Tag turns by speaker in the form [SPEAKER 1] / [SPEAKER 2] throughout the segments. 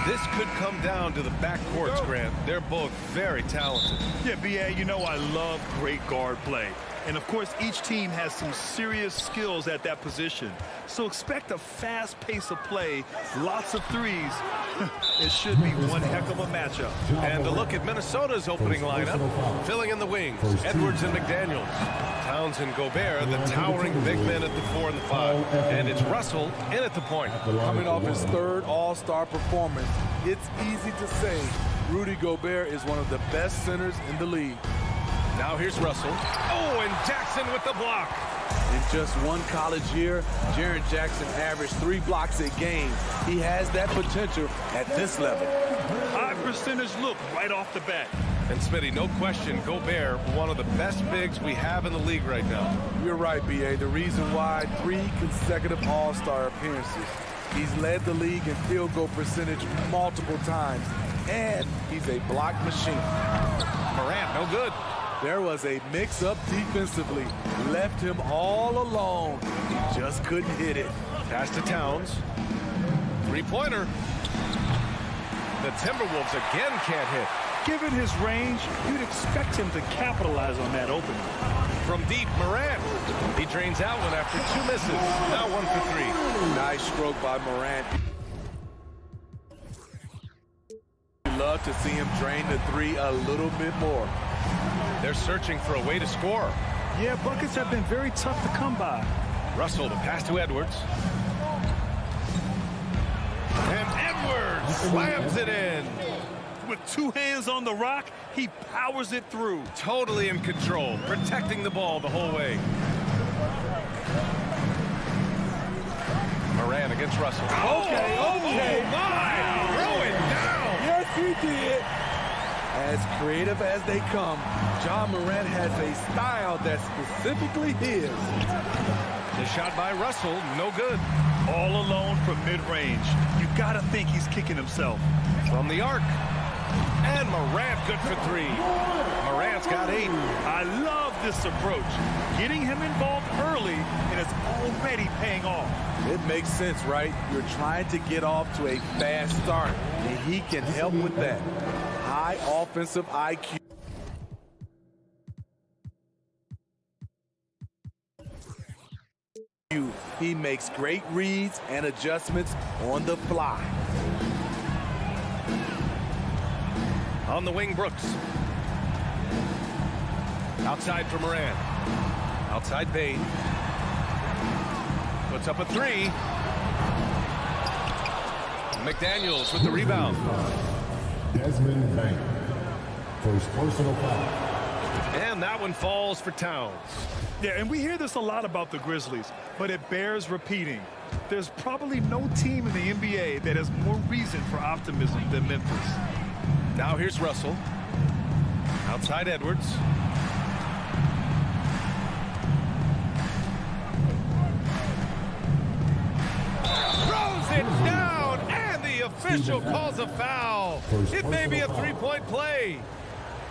[SPEAKER 1] This could come down to the backcourts, Grant. They're both very talented.
[SPEAKER 2] Yeah, B.A., you know I love great guard play. And, of course, each team has some serious skills at that position. So expect a fast pace of play, lots of threes. It should be one heck of a matchup.
[SPEAKER 1] And a look at Minnesota's opening lineup. Filling in the wings, Edwards and McDaniels. Towns and Gobert, the towering big men at the 4 and the 5. And it's Russell in at the point.
[SPEAKER 3] Coming off his third All-Star performance, it's easy to say Rudy Gobert is one of the best centers in the league.
[SPEAKER 1] Now here's Russell. Oh, and Jackson with the block.
[SPEAKER 3] In just one college year, Jaren Jackson averaged 3 blocks a game. He has that potential at this level.
[SPEAKER 2] High percentage look right off the bat.
[SPEAKER 1] And Smitty, no question, Gobert, one of the best bigs we have in the league right now.
[SPEAKER 3] You're right, B.A. The reason why 3 consecutive All-Star appearances. He's led the league in field goal percentage multiple times, and he's a block machine.
[SPEAKER 1] Morant, no good.
[SPEAKER 3] There was a mix-up defensively. Left him all alone. He just couldn't hit it.
[SPEAKER 1] Pass to Towns. Three-pointer. The Timberwolves again can't hit.
[SPEAKER 2] Given his range, you'd expect him to capitalize on that opening.
[SPEAKER 1] From deep, Morant. He drains out one after 2 misses. Now 1 for 3.
[SPEAKER 3] Nice stroke by Morant. We'd love to see him drain the 3 a little bit more.
[SPEAKER 1] They're searching for a way to score.
[SPEAKER 2] Yeah, buckets have been very tough to come by.
[SPEAKER 1] Russell to pass to Edwards. And Edwards slams it in.
[SPEAKER 2] With 2 hands on the rock, he powers it through.
[SPEAKER 1] Totally in control, protecting the ball the whole way. Morant against Russell.
[SPEAKER 3] Okay.
[SPEAKER 1] Oh my! Throw it down!
[SPEAKER 3] Yes, he did. As creative as they come, John Morant has a style that's specifically his.
[SPEAKER 1] The shot by Russell, no good.
[SPEAKER 2] All alone from mid-range. You gotta think he's kicking himself.
[SPEAKER 1] From the arc. And Morant good for 3. Morant's got 8.
[SPEAKER 2] I love this approach. Getting him involved early, and it's already paying off.
[SPEAKER 3] It makes sense, right? You're trying to get off to a fast start, and he can help with that. High offensive IQ. He makes great reads and adjustments on the fly.
[SPEAKER 1] On the wing, Brooks. Outside for Morant. Outside Bane. Puts up a 3. McDaniels with the rebound.
[SPEAKER 4] Desmond Bain for his personal foul.
[SPEAKER 1] And that one falls for Towns.
[SPEAKER 2] Yeah, and we hear this a lot about the Grizzlies, but it bears repeating. There's probably no team in the NBA that has more reason for optimism than Memphis.
[SPEAKER 1] Now here's Russell. Outside Edwards. Throws it down, and the official calls a foul. It may be a 3-point play.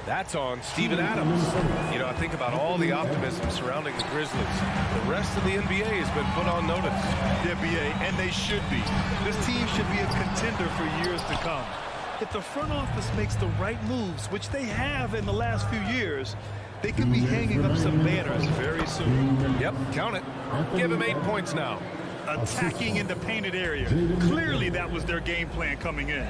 [SPEAKER 1] That's on Steven Adams. You know, I think about all the optimism surrounding the Grizzlies. The rest of the NBA has been put on notice.
[SPEAKER 2] The NBA, and they should be. This team should be a contender for years to come. If the front office makes the right moves, which they have in the last few years, they could be hanging up some banners very soon.
[SPEAKER 1] Yep, count it. Give him 8 points now.
[SPEAKER 2] Attacking in the painted area. Clearly that was their game plan coming in.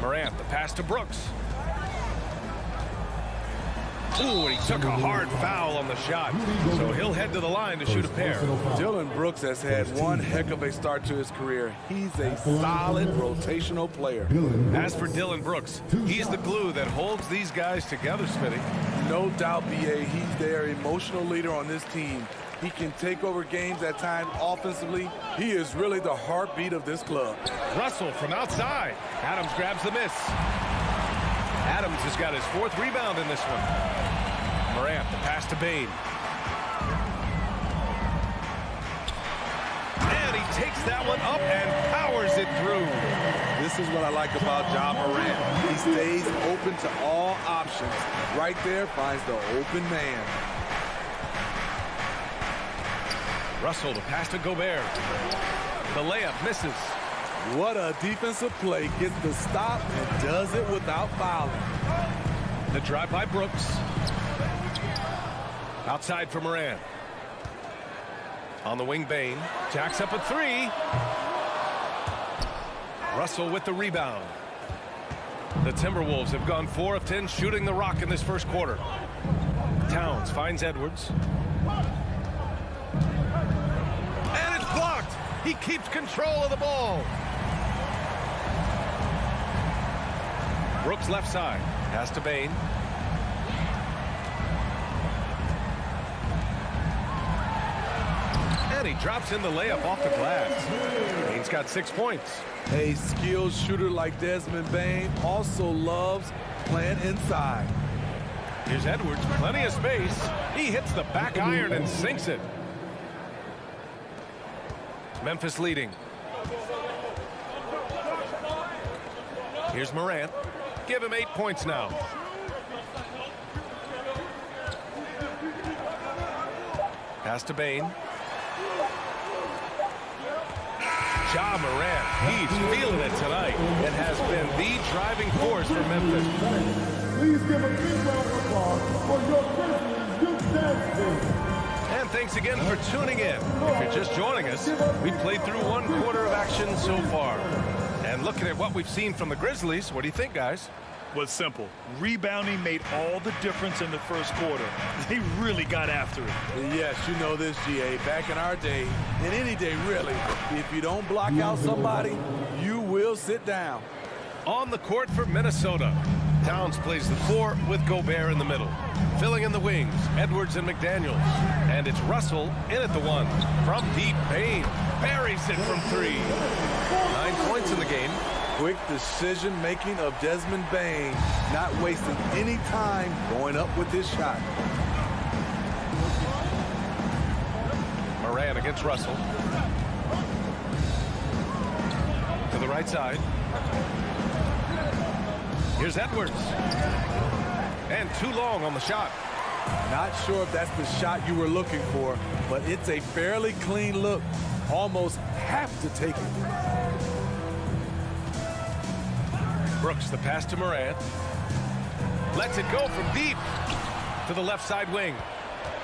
[SPEAKER 1] Morant, the pass to Brooks. Ooh, and he took a hard foul on the shot. So he'll head to the line to shoot a pair.
[SPEAKER 3] Dillon Brooks has had one heck of a start to his career. He's a solid rotational player.
[SPEAKER 1] As for Dillon Brooks, he's the glue that holds these guys together, Smitty.
[SPEAKER 3] No doubt, B.A., he's their emotional leader on this team. He can take over games at times offensively. He is really the heartbeat of this club.
[SPEAKER 1] Russell from outside. Adams grabs the miss. Adams has got his 4th rebound in this one. Morant, the pass to Bane. And he takes that one up and powers it through.
[SPEAKER 3] This is what I like about John Morant. He stays open to all options. Right there finds the open man.
[SPEAKER 1] Russell, the pass to Gobert. The layup misses.
[SPEAKER 3] What a defensive play. Gets the stop and does it without fouling.
[SPEAKER 1] The drive by Brooks. Outside for Moran. On the wing, Bain. Jacks up a three. Russell with the rebound. The Timberwolves have gone 4 of 10 shooting the rock in this first quarter. Towns finds Edwards. And it's blocked. He keeps control of the ball. Brooks left side. Pass to Bain. And he drops in the layup off the glass. Bain's got 6 points.
[SPEAKER 3] A skilled shooter like Desmond Bain also loves playing inside.
[SPEAKER 1] Here's Edwards, plenty of space. He hits the back iron and sinks it. Memphis leading. Here's Morant. Give him 8 points now. Pass to Bain. Ja Morant, he's feeling it tonight and has been the driving force for Memphis.
[SPEAKER 4] Please give a big round of applause for your Grizzlies, Skijesss.
[SPEAKER 1] And thanks again for tuning in. If you're just joining us, we played through 1 quarter of action so far. And looking at what we've seen from the Grizzlies, what do you think, guys?
[SPEAKER 2] Was simple. Rebounding made all the difference in the first quarter. They really got after it.
[SPEAKER 3] Yes, you know this, GA. Back in our day, and any day really, if you don't block out somebody, you will sit down.
[SPEAKER 1] On the court for Minnesota, Towns plays the 4 with Gobert in the middle. Filling in the wings, Edwards and McDaniels. And it's Russell in at the 1. From deep, Bain buries it from 3. 9 points in the game.
[SPEAKER 3] Quick decision-making of Desmond Bain, not wasting any time going up with his shot.
[SPEAKER 1] Moran against Russell. To the right side. Here's Edwards. And too long on the shot.
[SPEAKER 3] Not sure if that's the shot you were looking for, but it's a fairly clean look. Almost have to take it.
[SPEAKER 1] Brooks, the pass to Morant. Lets it go from deep to the left side wing.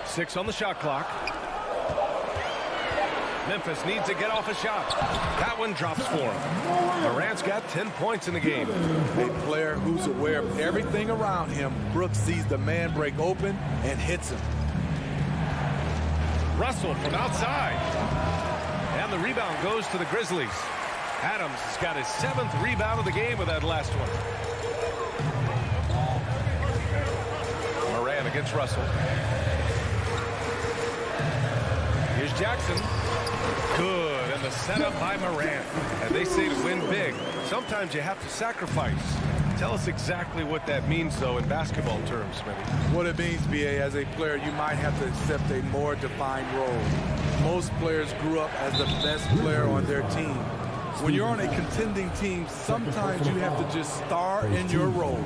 [SPEAKER 1] 6 on the shot clock. Memphis needs to get off a shot. That one drops for him. Morant's got 10 points in the game.
[SPEAKER 3] A player who's aware of everything around him. Brooks sees the man break open and hits him.
[SPEAKER 1] Russell from outside. And the rebound goes to the Grizzlies. Adams has got his 7th rebound of the game with that last one. Moran against Russell. Here's Jackson. Good, and the setup by Moran. And they say to win big, sometimes you have to sacrifice. Tell us exactly what that means, though, in basketball terms, maybe.
[SPEAKER 3] What it means, BA, as a player, you might have to accept a more defined role. Most players grew up as the best player on their team. When you're on a contending team, sometimes you have to just star in your role.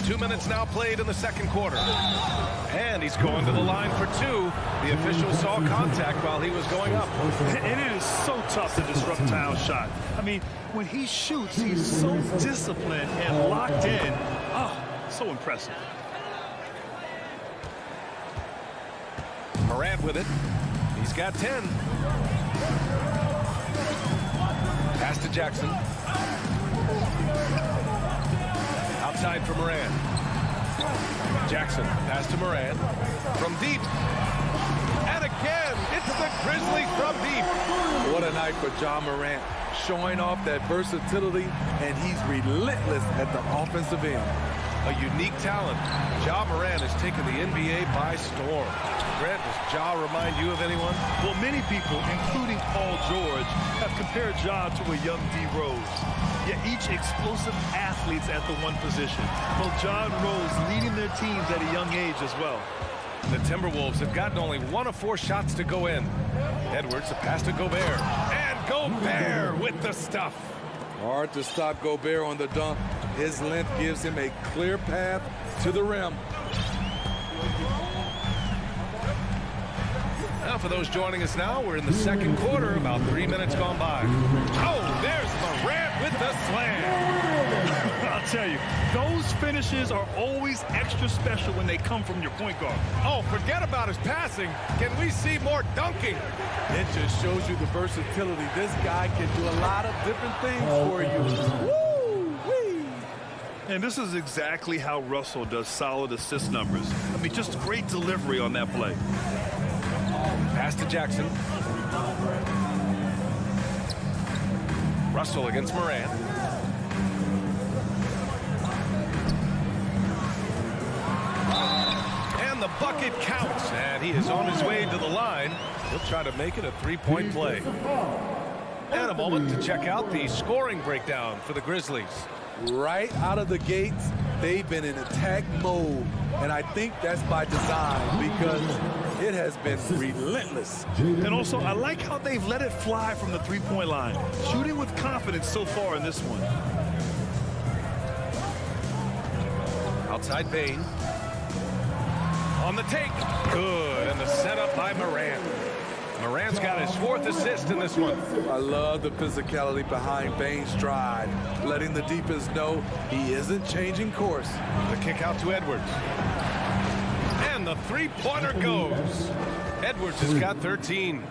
[SPEAKER 1] 2 minutes now played in the second quarter. And he's going to the line for 2. The official saw contact while he was going up.
[SPEAKER 2] And it is so tough to disrupt Towns' shot. I mean, when he shoots, he's so disciplined and locked in. Oh, so impressive.
[SPEAKER 1] Morant with it. He's got 10. Pass to Jackson. Outside for Moran. Jackson, pass to Moran. From deep. And again, it's the Grizzlies from deep.
[SPEAKER 3] What a night for Ja Morant, showing off that versatility, and he's relentless at the offensive end.
[SPEAKER 1] A unique talent. Ja Morant has taken the NBA by storm. Grant, does Ja remind you of anyone?
[SPEAKER 2] Well, many people, including Paul George, have compared Ja to a young D. Rose. Yet each explosive athletes at the 1 position. Both Ja and Rose leading their teams at a young age as well.
[SPEAKER 1] The Timberwolves have gotten only 1 of 4 shots to go in. Edwards, a pass to Gobert. And Gobert with the stuff.
[SPEAKER 3] Hard to stop Gobert on the dunk. His length gives him a clear path to the rim.
[SPEAKER 1] Now Now, for those joining us now, we're in the second quarter, about 3 minutes gone by. Oh, there's Morant with the slam.
[SPEAKER 2] I'll tell you, those finishes are always extra special when they come from your point guard.
[SPEAKER 1] Oh, forget about his passing. Can we see more dunking?
[SPEAKER 3] It just shows you the versatility. This guy can do a lot of different things for you. Woo-wee.
[SPEAKER 2] And this is exactly how Russell does solid assist numbers. I mean, just great delivery on that play.
[SPEAKER 1] Pass to Jackson. Russell against Morant. And the bucket counts. And he is on his way to the line. He'll try to make it a three-point play. And a moment to check out the scoring breakdown for the Grizzlies.
[SPEAKER 3] Right out of the gates, they've been in attack mode. And I think that's by design because it has been relentless.
[SPEAKER 2] And also, I like how they've let it fly from the three-point line. Shooting with confidence so far in this one.
[SPEAKER 1] Outside Bain. On the take. Good. And the setup by Morant. Morant's got his 4th assist in this one.
[SPEAKER 3] I love the physicality behind Bain's drive, letting the defense know he isn't changing course.
[SPEAKER 1] The kick out to Edwards. And the three-pointer goes. Edwards has got 13.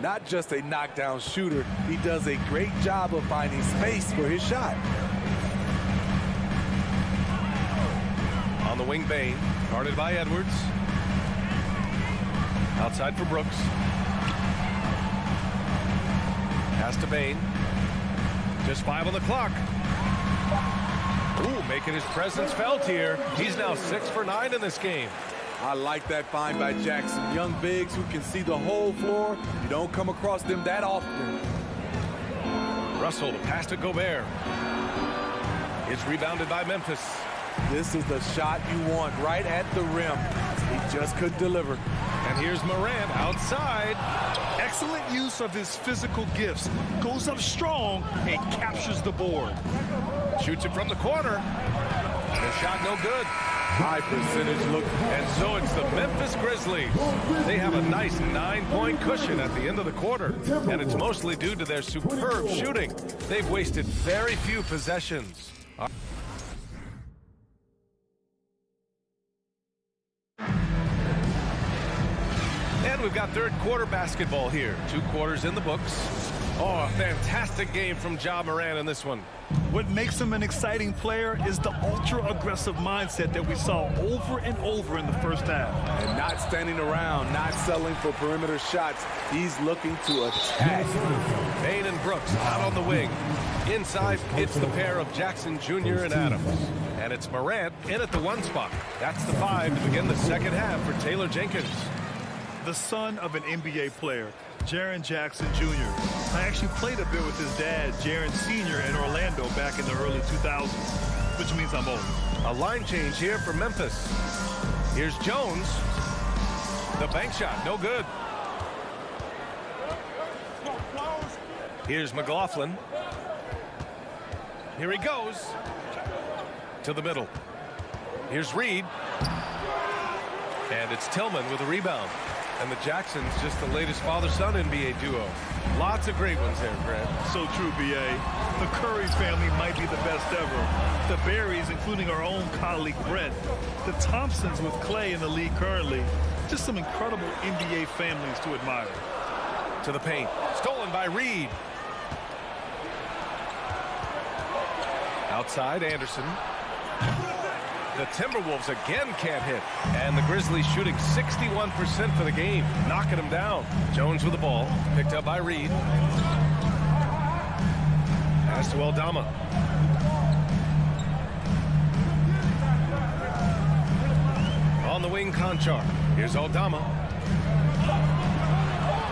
[SPEAKER 3] Not just a knockdown shooter, he does a great job of finding space for his shot.
[SPEAKER 1] On the wing, Bain. Guarded by Edwards. Outside for Brooks. Pass to Bain. Just 5 on the clock. Ooh, making his presence felt here. He's now 6 for 9 in this game.
[SPEAKER 3] I like that find by Jackson. Young bigs who can see the whole floor. You don't come across them that often.
[SPEAKER 1] Russell, the pass to Gobert. It's rebounded by Memphis.
[SPEAKER 3] This is the shot you want right at the rim. He just couldn't deliver.
[SPEAKER 1] And here's Morant outside.
[SPEAKER 2] Excellent use of his physical gifts. Goes up strong and captures the board.
[SPEAKER 1] Shoots it from the corner. The shot no good.
[SPEAKER 3] High percentage look.
[SPEAKER 1] And so it's the Memphis Grizzlies. They have a nice 9-point cushion at the end of the quarter. And it's mostly due to their superb shooting. They've wasted very few possessions. And we've got third quarter basketball here. 2 quarters in the books. Oh, a fantastic game from Ja Morant in this one.
[SPEAKER 2] What makes him an exciting player is the ultra-aggressive mindset that we saw over and over in the first half.
[SPEAKER 3] And not standing around, not settling for perimeter shots. He's looking to attack.
[SPEAKER 1] Bain and Brooks out on the wing. Inside, it's the pair of Jackson Jr. and Adams. And it's Morant in at the 1 spot. That's the 5 to begin the second half for Taylor Jenkins.
[SPEAKER 2] The son of an NBA player, Jaren Jackson Jr. I actually played a bit with his dad, Jaren Sr. in Orlando back in the early 2000s, which means I'm old.
[SPEAKER 1] A line change here for Memphis. Here's Jones. The bank shot, no good. Here's McLaughlin. Here he goes. To the middle. Here's Reed. And it's Tillman with a rebound. And the Jacksons, just the latest father-son NBA duo. Lots of great ones there, Grant.
[SPEAKER 2] So true, B.A. The Curry family might be the best ever. The Berries, including our own colleague Brent. The Thompsons with Clay in the league currently. Just some incredible NBA families to admire.
[SPEAKER 1] To the paint. Stolen by Reed. Outside, Anderson. The Timberwolves again can't hit. And the Grizzlies shooting 61% for the game. Knocking them down. Jones with the ball. Picked up by Reed. Pass to Aldama. On the wing, Conchar. Here's Aldama.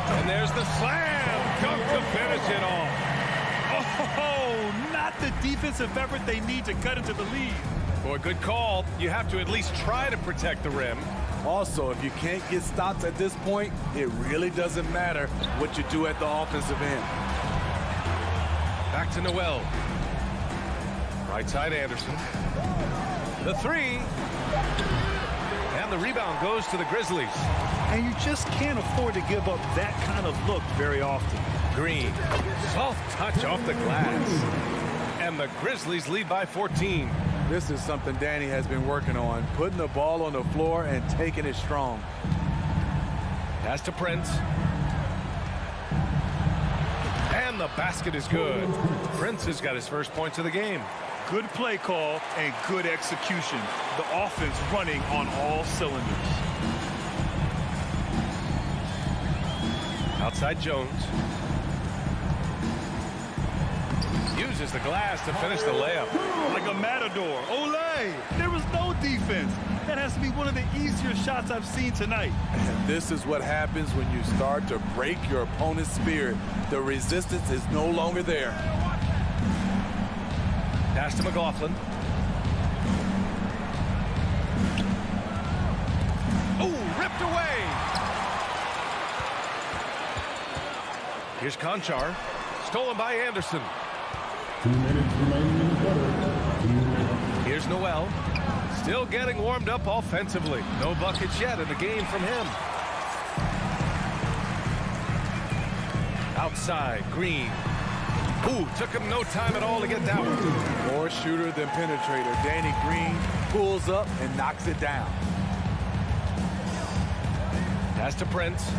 [SPEAKER 1] And there's the slam. Dunk to finish it off.
[SPEAKER 2] Oh, not the defensive effort they need to cut into the lead.
[SPEAKER 1] Boy, good call. You have to at least try to protect the rim.
[SPEAKER 3] Also, if you can't get stops at this point, it really doesn't matter what you do at the offensive end.
[SPEAKER 1] Back to Noel. Right side, Anderson. The 3. And the rebound goes to the Grizzlies.
[SPEAKER 2] and you just can't afford to give up that kind of look very often.
[SPEAKER 1] Green, soft touch off the glass. And the Grizzlies lead by 14.
[SPEAKER 3] This is something Danny has been working on, putting the ball on the floor and taking it strong.
[SPEAKER 1] Pass to Prince. And the basket is good. Prince has got his first points of the game.
[SPEAKER 2] Good play call and good execution. The offense running on all cylinders.
[SPEAKER 1] Outside Jones. Uses the glass to finish the layup.
[SPEAKER 2] Like a matador. Olay! There was no defense. That has to be one of the easier shots I've seen tonight.
[SPEAKER 3] And this is what happens when you start to break your opponent's spirit. The resistance is no longer there.
[SPEAKER 1] Pass to McLaughlin. Oh, ripped away. Here's Conchar. Stolen by Anderson.
[SPEAKER 4] 2 minutes remaining in the quarter.
[SPEAKER 1] Here's Noel. Still getting warmed up offensively. No buckets yet in the game from him. Outside, Green. Ooh, took him no time at all to get that one.
[SPEAKER 3] More shooter than penetrator. Danny Green pulls up and knocks it down.
[SPEAKER 1] Pass to Prince.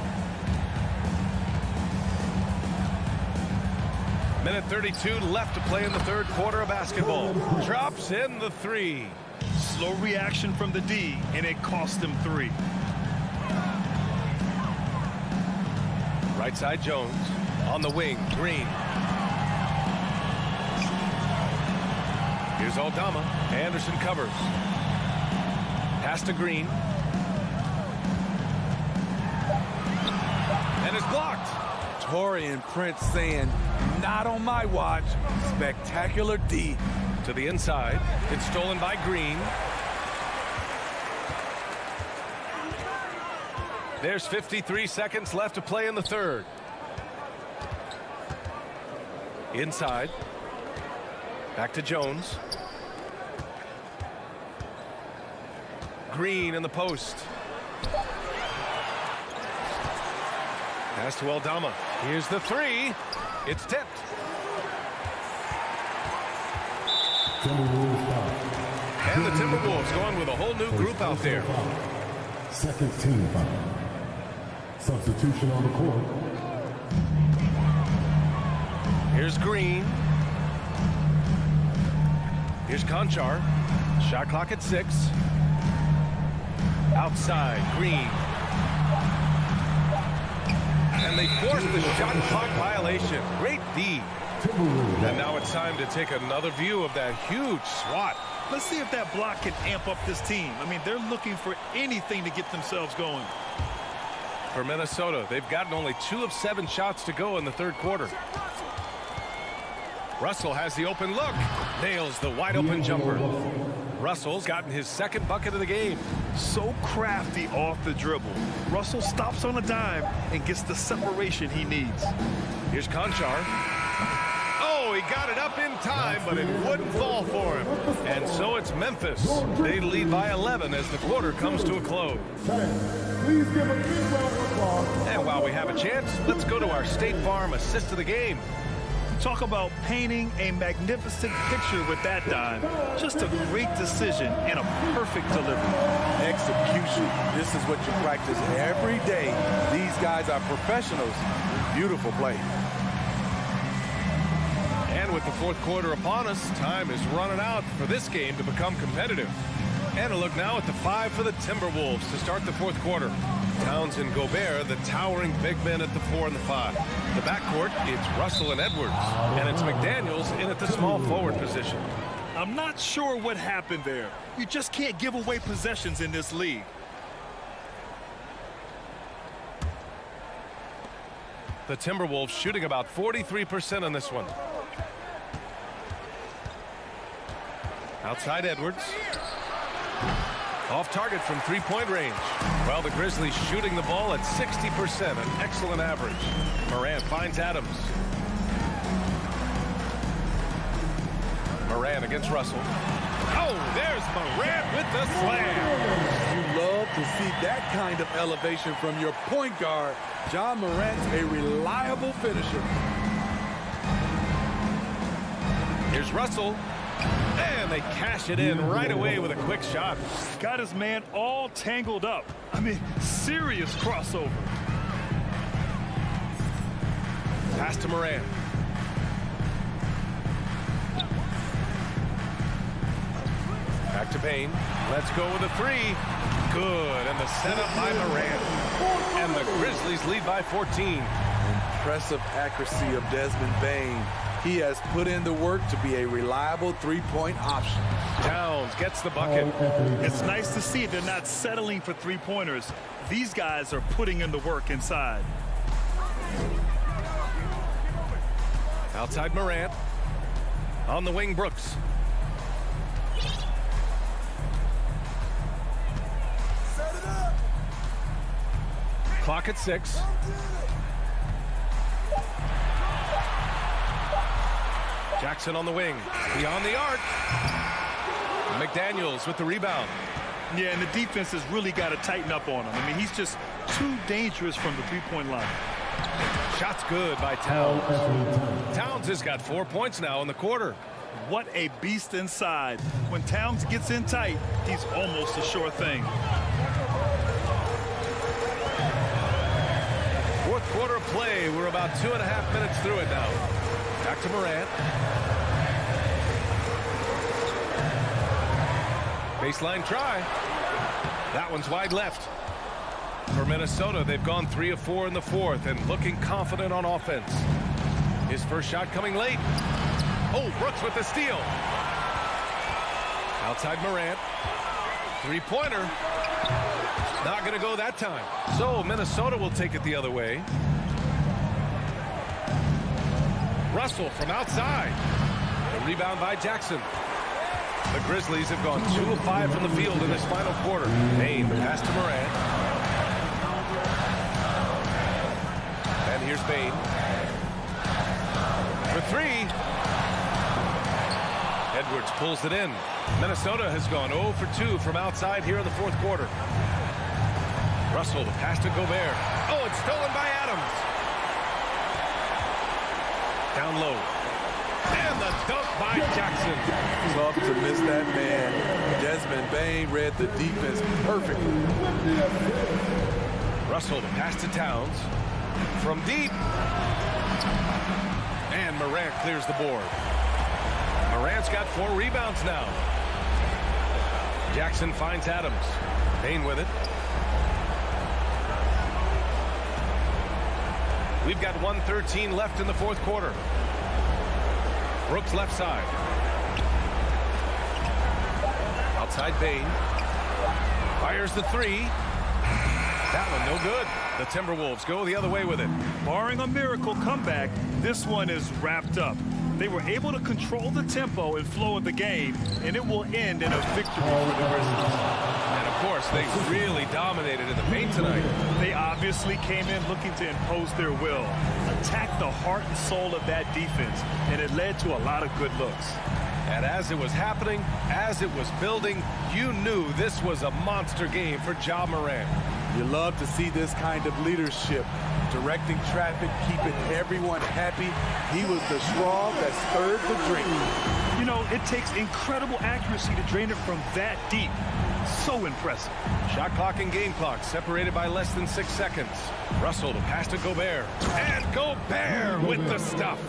[SPEAKER 1] Minute 32 left to play in the third quarter of basketball. Drops in the three.
[SPEAKER 2] Slow reaction from the D, and it cost him 3.
[SPEAKER 1] Right side Jones. On the wing, Green. Here's Aldama. Anderson covers. Pass to Green. And it's blocked.
[SPEAKER 3] Torrey and Prince saying, not on my watch. Spectacular D.
[SPEAKER 1] To the inside. It's stolen by Green. There's 53 seconds left to play in the third. Inside. Back to Jones. Green in the post. Pass to Aldama. Here's the three. It's tipped.
[SPEAKER 4] Timberwolves foul.
[SPEAKER 1] And the Timberwolves going with a whole new group out there.
[SPEAKER 4] Second team foul. Substitution on the court.
[SPEAKER 1] Here's Green. Here's Conchar. Shot clock at 6. Outside, Green. And they forced the shot clock violation. Great D. And now it's time to take another view of that huge swat.
[SPEAKER 2] Let's see if that block can amp up this team. I mean, they're looking for anything to get themselves going.
[SPEAKER 1] For Minnesota, they've gotten only 2 of 7 shots to go in the third quarter. Russell has the open look. Nails the wide open jumper. Russell's gotten his second bucket of the game.
[SPEAKER 2] So crafty off the dribble. Russell stops on a dime and gets the separation he needs.
[SPEAKER 1] Here's Conchar. Oh, he got it up in time, but it wouldn't fall for him. And so it's Memphis. They lead by 11 as the quarter comes to a close.
[SPEAKER 4] Please give a big round of applause.
[SPEAKER 1] And while we have a chance, let's go to our State Farm assist of the game.
[SPEAKER 2] Talk about painting a magnificent picture with that dime. Just a great decision and a perfect delivery.
[SPEAKER 3] Execution. This is what you practice every day. These guys are professionals. Beautiful play.
[SPEAKER 1] And with the fourth quarter upon us, time is running out for this game to become competitive. And a look now at the 5 for the Timberwolves to start the fourth quarter. Towns and Gobert, the towering big men at the 4 and the 5. The backcourt, it's Russell and Edwards. And it's McDaniels in at the small forward position.
[SPEAKER 2] I'm not sure what happened there. You just can't give away possessions in this league.
[SPEAKER 1] The Timberwolves shooting about 43% on this one. Outside Edwards. Off target from three-point range. While the Grizzlies shooting the ball at 60%, an excellent average. Morant finds Adams. Morant against Russell. Oh, there's Morant with the slam.
[SPEAKER 3] You love to see that kind of elevation from your point guard. Ja Morant's a reliable finisher.
[SPEAKER 1] Here's Russell. And they cash it in right away with a quick shot.
[SPEAKER 2] Got his man all tangled up. I mean, serious crossover.
[SPEAKER 1] Pass to Morant. Back to Payne. Let's go with a three. Good. And the setup by Morant. And the Grizzlies lead by 14.
[SPEAKER 3] Impressive accuracy of Desmond Bane. He has put in the work to be a reliable three-point option.
[SPEAKER 1] Towns gets the bucket.
[SPEAKER 2] It's nice to see they're not settling for three-pointers. These guys are putting in the work inside.
[SPEAKER 1] Outside Morant. On the wing, Brooks. Clock at 6. Jackson on the wing. Beyond the arc. McDaniels with the rebound.
[SPEAKER 2] Yeah, and the defense has really got to tighten up on him. I mean, he's just too dangerous from the three-point line.
[SPEAKER 1] Shot's good by Towns. Towns has got 4 points now in the quarter.
[SPEAKER 2] What a beast inside. When Towns gets in tight, he's almost a sure thing.
[SPEAKER 1] Fourth quarter of play. We're about 2.5 minutes through it now. Back to Morant. Baseline try. That one's wide left. For Minnesota, they've gone 3 of 4 in the fourth and looking confident on offense. His first shot coming late. Oh, Brooks with the steal. Outside Morant. Three-pointer. Not going to go that time. So Minnesota will take it the other way. Russell from outside. A rebound by Jackson. The Grizzlies have gone 2 of 5 from the field in this final quarter. Payne pass to Morant. And here's Payne. For 3. Edwards pulls it in. Minnesota has gone 0 for 2 from outside here in the fourth quarter. Russell, the pass to Gobert. Oh, it's stolen by Adams. Down low. And the dunk by Jackson.
[SPEAKER 3] Tough to miss that man. Desmond Bane read the defense perfectly.
[SPEAKER 1] Russell, the pass to Towns. From deep. And Morant clears the board. Morant's got 4 rebounds now. Jackson finds Adams. Payne with it. We've got 1:13 left in the fourth quarter. Brooks left side. Outside Payne. Fires the 3. That one no good. The Timberwolves go the other way with it.
[SPEAKER 2] Barring a miracle comeback, this one is wrapped up. They were able to control the tempo and flow of the game, and it will end in a victory for the Grizzlies.
[SPEAKER 1] And of course, they really dominated in the paint tonight.
[SPEAKER 2] They obviously came in looking to impose their will, attack the heart and soul of that defense, and it led to a lot of good looks.
[SPEAKER 1] And as it was happening, as it was building, you knew this was a monster game for Ja Morant.
[SPEAKER 3] You love to see this kind of leadership. Directing traffic, keeping everyone happy. He was the straw that stirred the drink.
[SPEAKER 2] You know, it takes incredible accuracy to drain it from that deep. So impressive.
[SPEAKER 1] Shot clock and game clock separated by less than 6 seconds. Russell, the pass to Gobert. And Gobert with the stuff.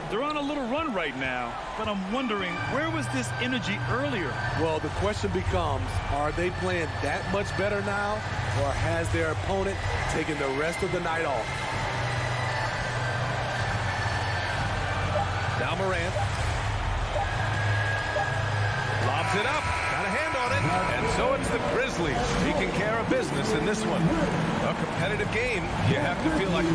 [SPEAKER 2] They're on a little run right now, but I'm wondering, where was this energy earlier?
[SPEAKER 3] Well, the question becomes, are they playing that much better now, or has their opponent taken the rest of the night off?
[SPEAKER 1] Now Morant. Lobs it up. Got a hand on it. And so it's the Grizzlies taking care of business in this one. A competitive game. You have to feel like...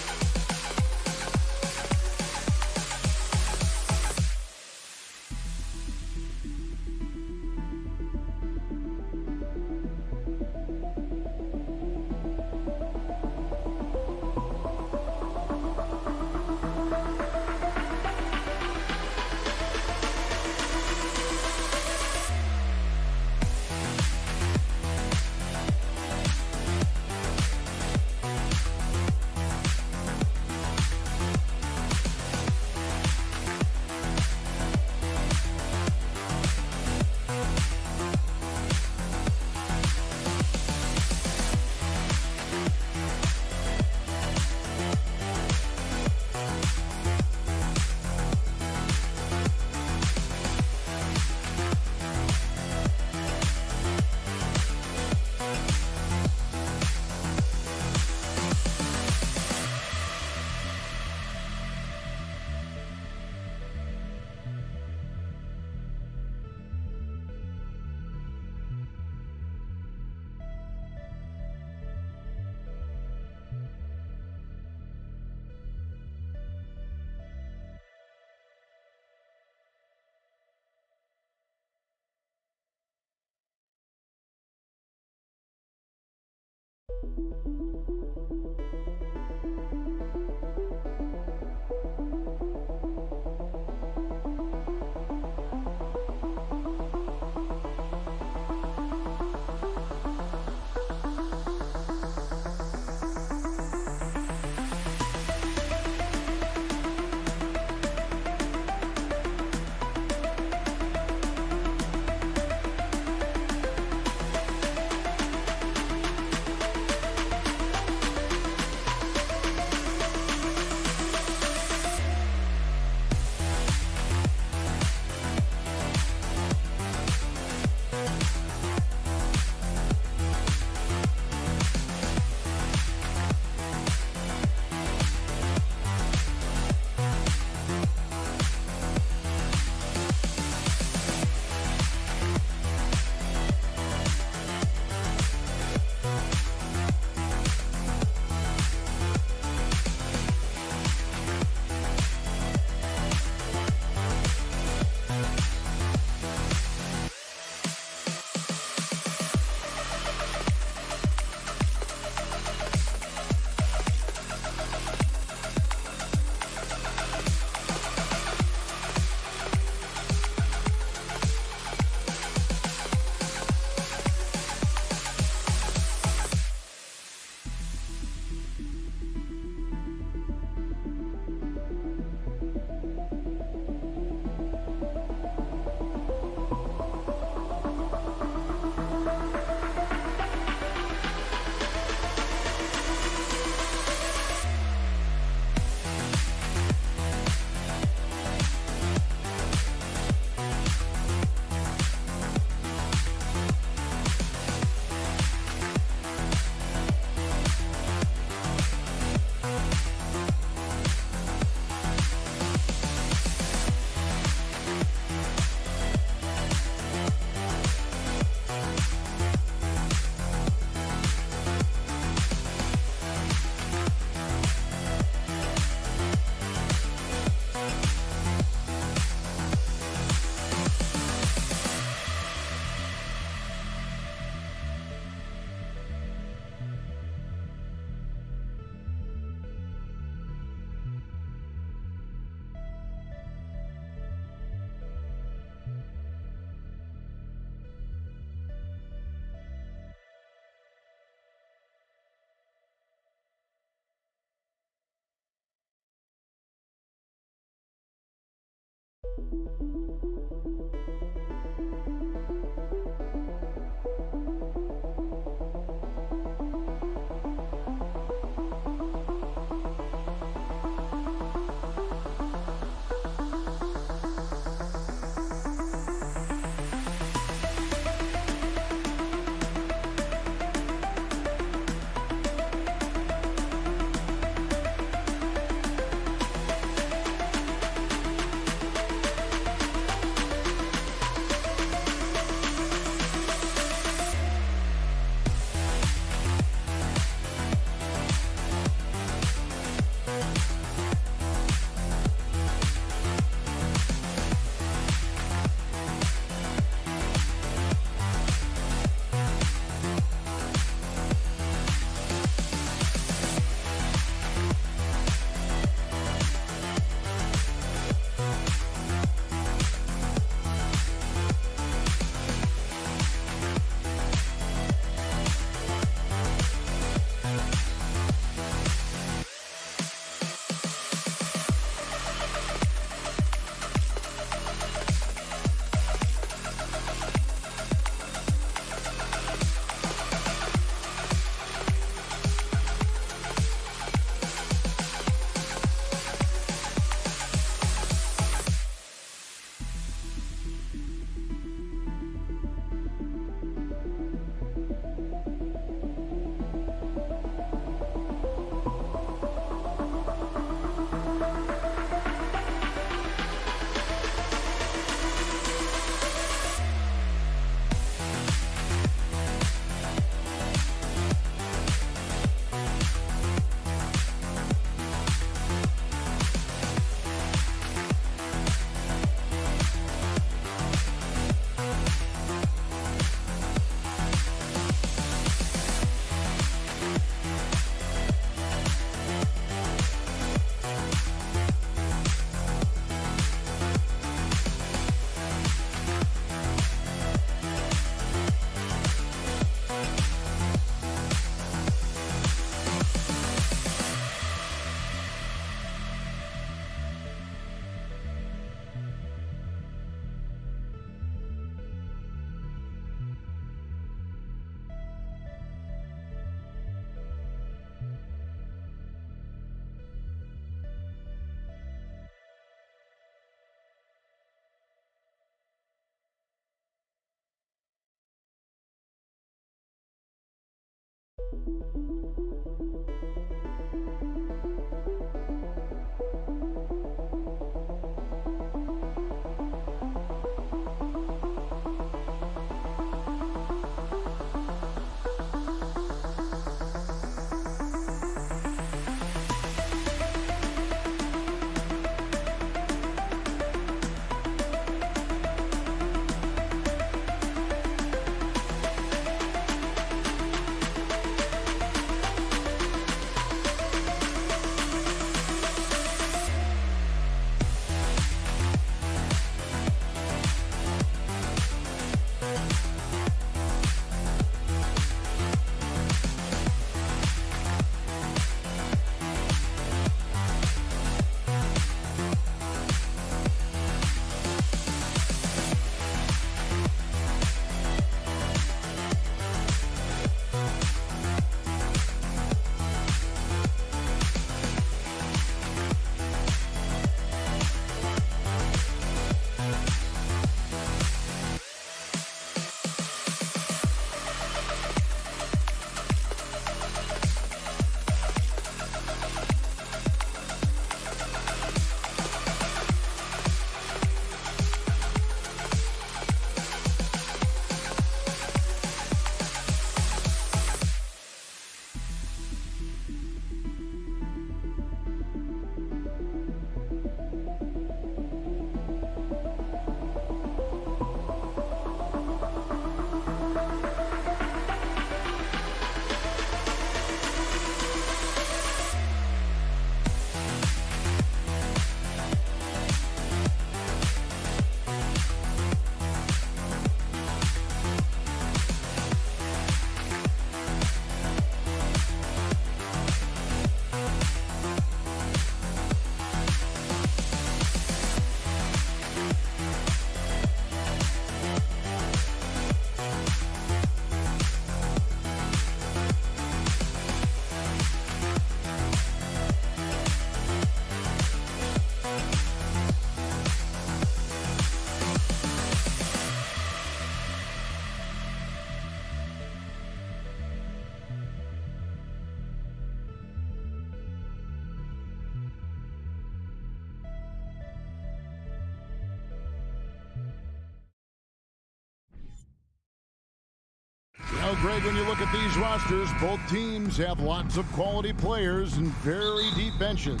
[SPEAKER 5] Well, Greg, when you look at these rosters, both teams have lots of quality players and very deep benches.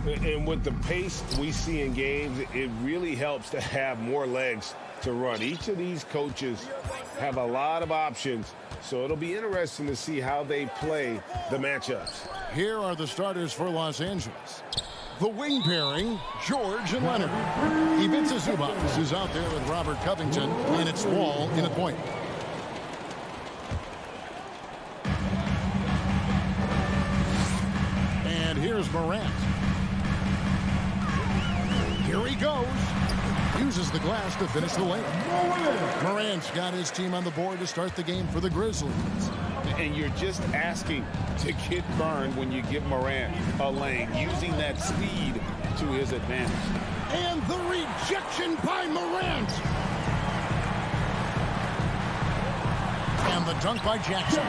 [SPEAKER 6] And with the pace we see in games, it really helps to have more legs to run. Each of these coaches have a lot of options, so it'll be interesting to see how they play the matchups.
[SPEAKER 5] Here are the starters for Los Angeles. The wing pairing, George and Leonard. Ivica Zubac is out there with Robert Covington, and it's Wall in at point. And here's Morant. Here he goes. Uses the glass to finish the lane. Morant's got his team on the board to start the game for the Grizzlies.
[SPEAKER 6] And you're just asking to get burned when you give Morant a lane, using that speed to his advantage.
[SPEAKER 5] And the rejection by Morant. And the dunk by Jackson.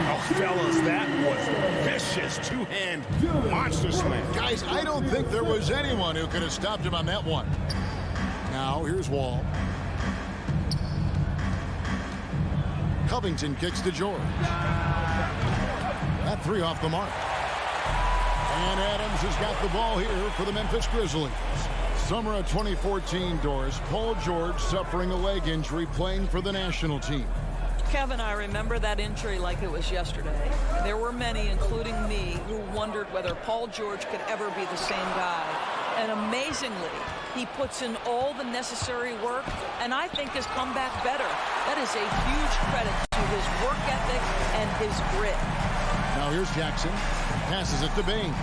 [SPEAKER 6] Oh, fellas, that was vicious two-hand monster slam.
[SPEAKER 5] Guys, I don't think there was anyone who could have stopped him on that one. Now, here's Wall. Covington kicks to George. That three off the mark. And Adams has got the ball here for the Memphis Grizzlies. Summer of 2014, Doris. Paul George suffering a leg injury playing for the national team.
[SPEAKER 7] Kevin, I remember that injury like it was yesterday. There were many, including me, who wondered whether Paul George could ever be the same guy. And amazingly, he puts in all the necessary work, and I think has come back better. That is a huge credit to his work ethic and his grit.
[SPEAKER 5] Now here's Jackson. Passes it to Bain.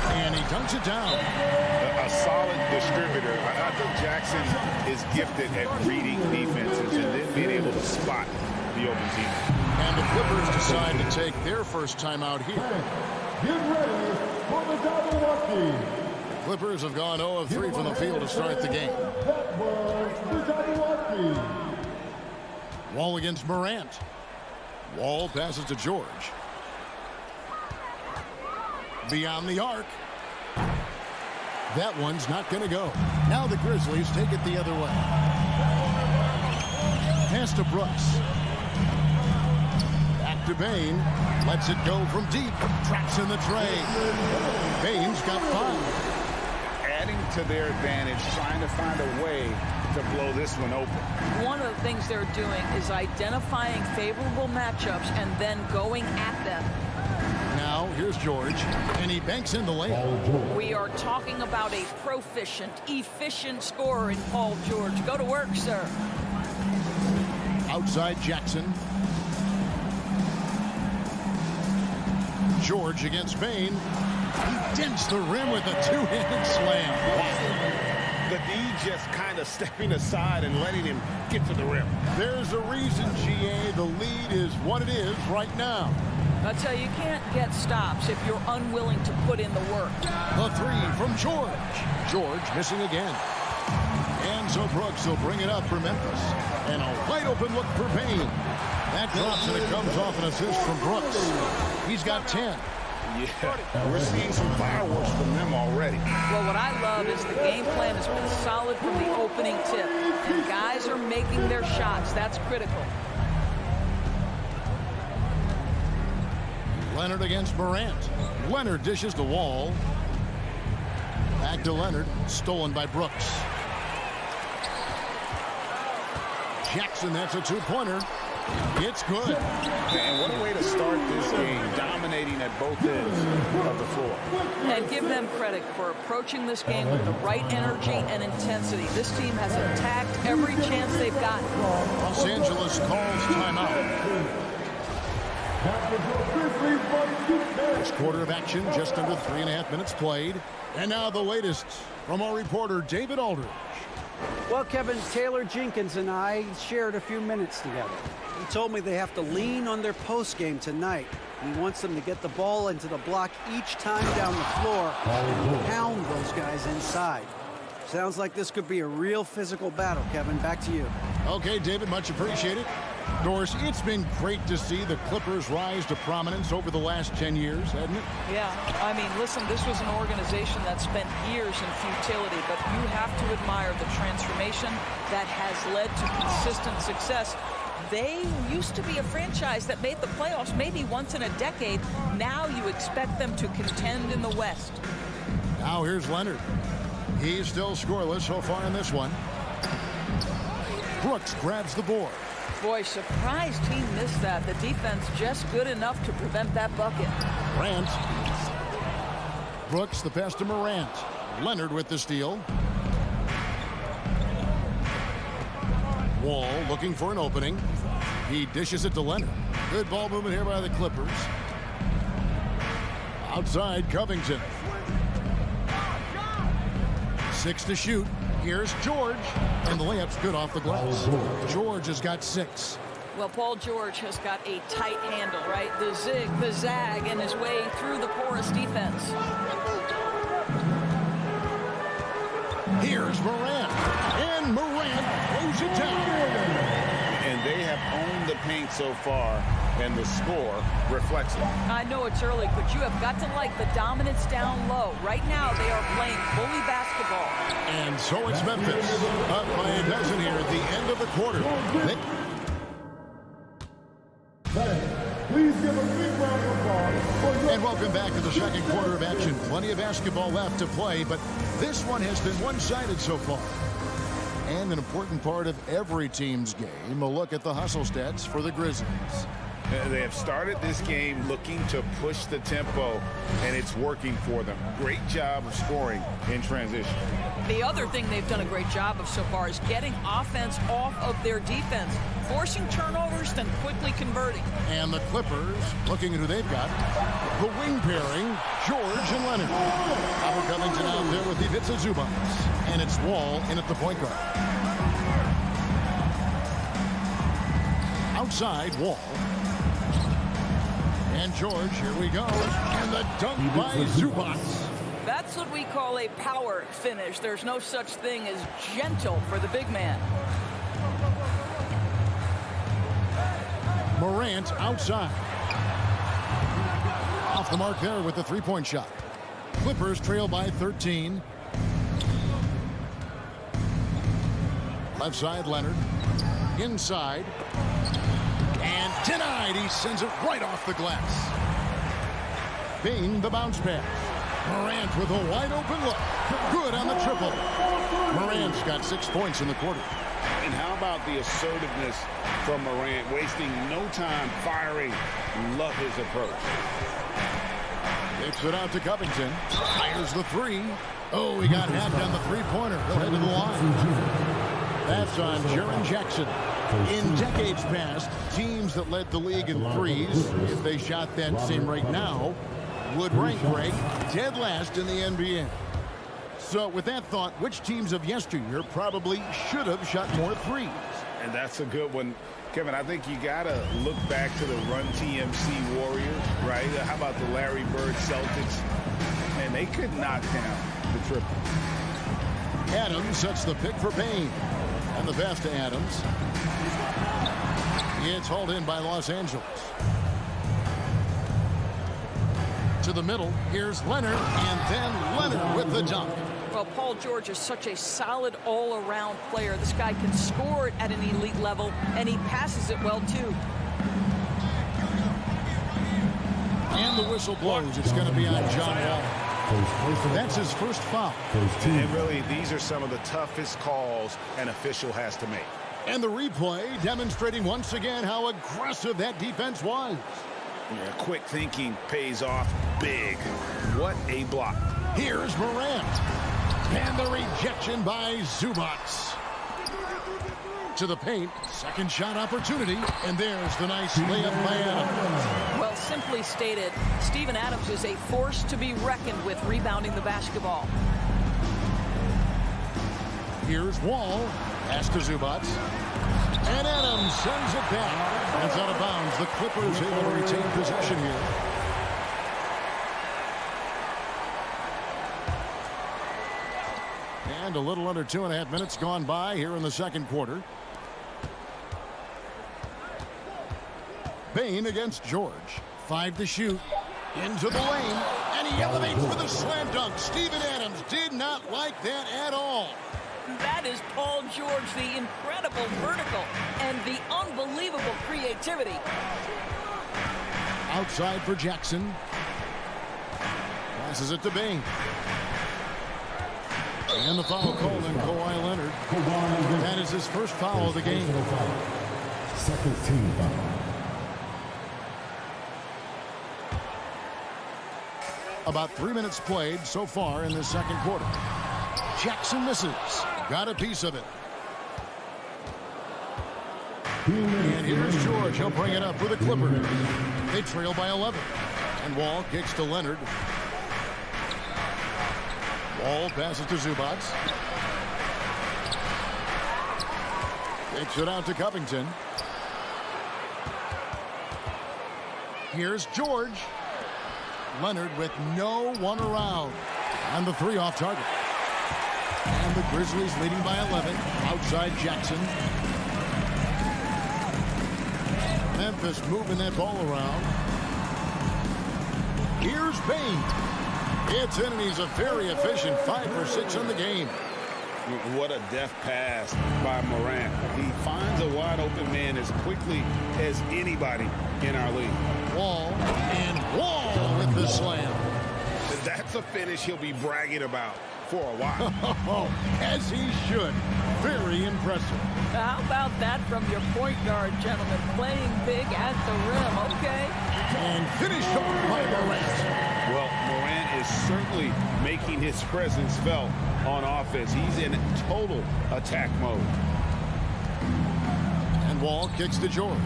[SPEAKER 5] And he dunks it down.
[SPEAKER 6] A solid distributor. I think Jackson is gifted at reading defenses and then being able to spot the open team.
[SPEAKER 5] And the Clippers decide to take their first time out here.
[SPEAKER 4] Get ready for the Jabberwocky.
[SPEAKER 5] Clippers have gone 0 of 3 from the field to start the game.
[SPEAKER 4] That was the Jabberwocky.
[SPEAKER 5] Wall against Morant. Wall passes to George. Beyond the arc. That one's not going to go. Now the Grizzlies take it the other way. Pass to Brooks. Back to Bane. Lets it go from deep. Traps in the tray. Bane's got 5.
[SPEAKER 8] Adding to their advantage, trying to find a way to blow this one open.
[SPEAKER 7] One of the things they're doing is identifying favorable matchups and then going at them.
[SPEAKER 5] Now, here's George, and he banks in the layup.
[SPEAKER 7] We are talking about a proficient, efficient scorer in Paul George. Go to work, sir.
[SPEAKER 5] Outside Jackson. George against Bane. He dents the rim with a two-handed slam. Wow.
[SPEAKER 6] The D just kind of stepping aside and letting him get to the rim.
[SPEAKER 5] There's a reason, GA, the lead is what it is right now.
[SPEAKER 7] I tell you, you can't get stops if you're unwilling to put in the work.
[SPEAKER 5] The 3 from George. George missing again. And so Brooks will bring it up for Memphis. And a wide open look for Bane. That drops and it comes off an assist from Brooks. He's got 10.
[SPEAKER 8] Yeah, we're seeing some fireworks from them already.
[SPEAKER 7] Well, what I love is the game plan has been solid from the opening tip. And guys are making their shots. That's critical.
[SPEAKER 5] Leonard against Morant. Leonard dishes the Wall. Back to Leonard. Stolen by Brooks. Jackson, that's a 2-pointer. It's good.
[SPEAKER 8] And what a way to start this game, dominating at both ends of the floor.
[SPEAKER 7] And give them credit for approaching this game with the right energy and intensity. This team has attacked every chance they've gotten.
[SPEAKER 5] Los Angeles calls timeout. First quarter of action, just under 3.5 minutes played. And now the latest from our reporter, David Aldridge.
[SPEAKER 9] Well, Kevin, Taylor Jenkins and I shared a few minutes together. He told me they have to lean on their post game tonight. He wants them to get the ball into the block each time down the floor and pound those guys inside. Sounds like this could be a real physical battle, Kevin. Back to you.
[SPEAKER 5] Okay, David, much appreciated. Doris, it's been great to see the Clippers rise to prominence over the last 10 years, hasn't it?
[SPEAKER 7] Yeah, I mean, listen, this was an organization that spent years in futility, but you have to admire the transformation that has led to consistent success. They used to be a franchise that made the playoffs maybe once in a decade. Now you expect them to contend in the West.
[SPEAKER 5] Now here's Leonard. He's still scoreless so far in this one. Brooks grabs the board.
[SPEAKER 7] Boy, surprised he missed that. The defense just good enough to prevent that bucket.
[SPEAKER 5] Morant. Brooks, the pass to Morant. Leonard with the steal. Wall looking for an opening. He dishes it to Leonard. Good ball movement here by the Clippers. Outside Covington. 6 to shoot. Here's George. And the layup's good off the glass. George has got 6.
[SPEAKER 7] Well, Paul George has got a tight handle, right? The zig, the zag, and his way through the porous defense.
[SPEAKER 5] Here's Morant. And Morant throws it down.
[SPEAKER 8] And they have owned the paint so far, and the score reflects it.
[SPEAKER 7] I know it's early, but you have got to like the dominance down low. Right now, they are playing bully basketball.
[SPEAKER 5] And so it's Memphis. Up by a dozen here at the end of the quarter.
[SPEAKER 4] Please give a big round of applause.
[SPEAKER 5] And welcome back to the second quarter of action. Plenty of basketball left to play, but this one has been one-sided so far. And an important part of every team's game, a look at the hustle stats for the Grizzlies.
[SPEAKER 6] They have started this game looking to push the tempo, and it's working for them. Great job of scoring in transition.
[SPEAKER 7] The other thing they've done a great job of so far is getting offense off of their defense, forcing turnovers, then quickly converting.
[SPEAKER 5] And the Clippers, looking at who they've got, the wing pairing, George and Leonard. Albert Covington out there with Ivica Zubac. And it's Wall in at the point guard. Outside, Wall. And George, here we go. And the dunk by Zubac.
[SPEAKER 7] That's what we call a power finish. There's no such thing as gentle for the big man.
[SPEAKER 5] Morant outside. Off the mark there with the three-point shot. Clippers trail by 13. Left side, Leonard. Inside. And denied. He sends it right off the glass. Bane, the bounce pass. Morant with a wide open look. Good on the triple. Morant's got 6 points in the quarter.
[SPEAKER 6] And how about the assertiveness from Morant, wasting no time firing. Love his approach.
[SPEAKER 5] Kicks it out to Covington. Fires the three. Oh, he got half down the three-pointer. He'll head to the line. That's on Jaren Jackson. In decades past, teams that led the league in threes, if they shot that same rate now, would rank Greg dead last in the NBA. So with that thought, which teams of yesteryear probably should have shot more threes?
[SPEAKER 6] And that's a good one. Kevin, I think you got to look back to the Run TMC Warriors, right? How about the Larry Bird Celtics? Man, they could knock down the triple.
[SPEAKER 5] Adams sets the pick for Payne. And the pass to Adams. It's hauled in by Los Angeles. To the middle. Here's Leonard. And then Leonard with the dunk.
[SPEAKER 7] Well, Paul George is such a solid all-around player. This guy can score at an elite level, and he passes it well, too.
[SPEAKER 5] And the whistle blows. It's going to be on John Wall. That's his first foul.
[SPEAKER 6] And really, these are some of the toughest calls an official has to make.
[SPEAKER 5] And the replay demonstrating once again how aggressive that defense was.
[SPEAKER 6] Yeah, quick thinking pays off big. What a block.
[SPEAKER 5] Here's Morant. And the rejection by Zubac. To the paint. Second shot opportunity. And there's the nice layup by Adams.
[SPEAKER 7] Well, simply stated, Steven Adams is a force to be reckoned with rebounding the basketball.
[SPEAKER 5] Here's Wall. Pass to Zubac. And Adams sends it back. That's out of bounds. The Clippers able to retain possession here. And a little under 2.5 minutes gone by here in the second quarter. Bane against George. 5 to shoot. Into the lane. And he elevates for the slam dunk. Steven Adams did not like that at all.
[SPEAKER 7] That is Paul George, the incredible vertical and the unbelievable creativity.
[SPEAKER 5] Outside for Jackson. Passes it to Bane. And the foul called on Kawhi Leonard. That is his first foul of the game.
[SPEAKER 4] Second team foul.
[SPEAKER 5] About 3 minutes played so far in the second quarter. Jackson misses. Got a piece of it. And here's George. He'll bring it up for the Clippers. They trail by 11. And Wall kicks to Leonard. Wall passes to Zubac. Kicks it out to Covington. Here's George. Leonard with no one around. And the three off target. And the Grizzlies leading by 11. Outside Jackson. Memphis moving that ball around. Here's Bane. It's in, and he's a very efficient 5 for 6 in the game.
[SPEAKER 6] What a deft pass by Morant. He finds a wide open man as quickly as anybody in our league.
[SPEAKER 5] Wall, and Wall with the slam.
[SPEAKER 6] That's a finish he'll be bragging about for a while.
[SPEAKER 5] As he should. Very impressive.
[SPEAKER 7] How about that from your point guard, gentlemen? Playing big at the rim, okay?
[SPEAKER 5] And finished off by Morant.
[SPEAKER 6] Well, Morant is certainly making his presence felt on offense. He's in total attack mode.
[SPEAKER 5] And Wall kicks to George.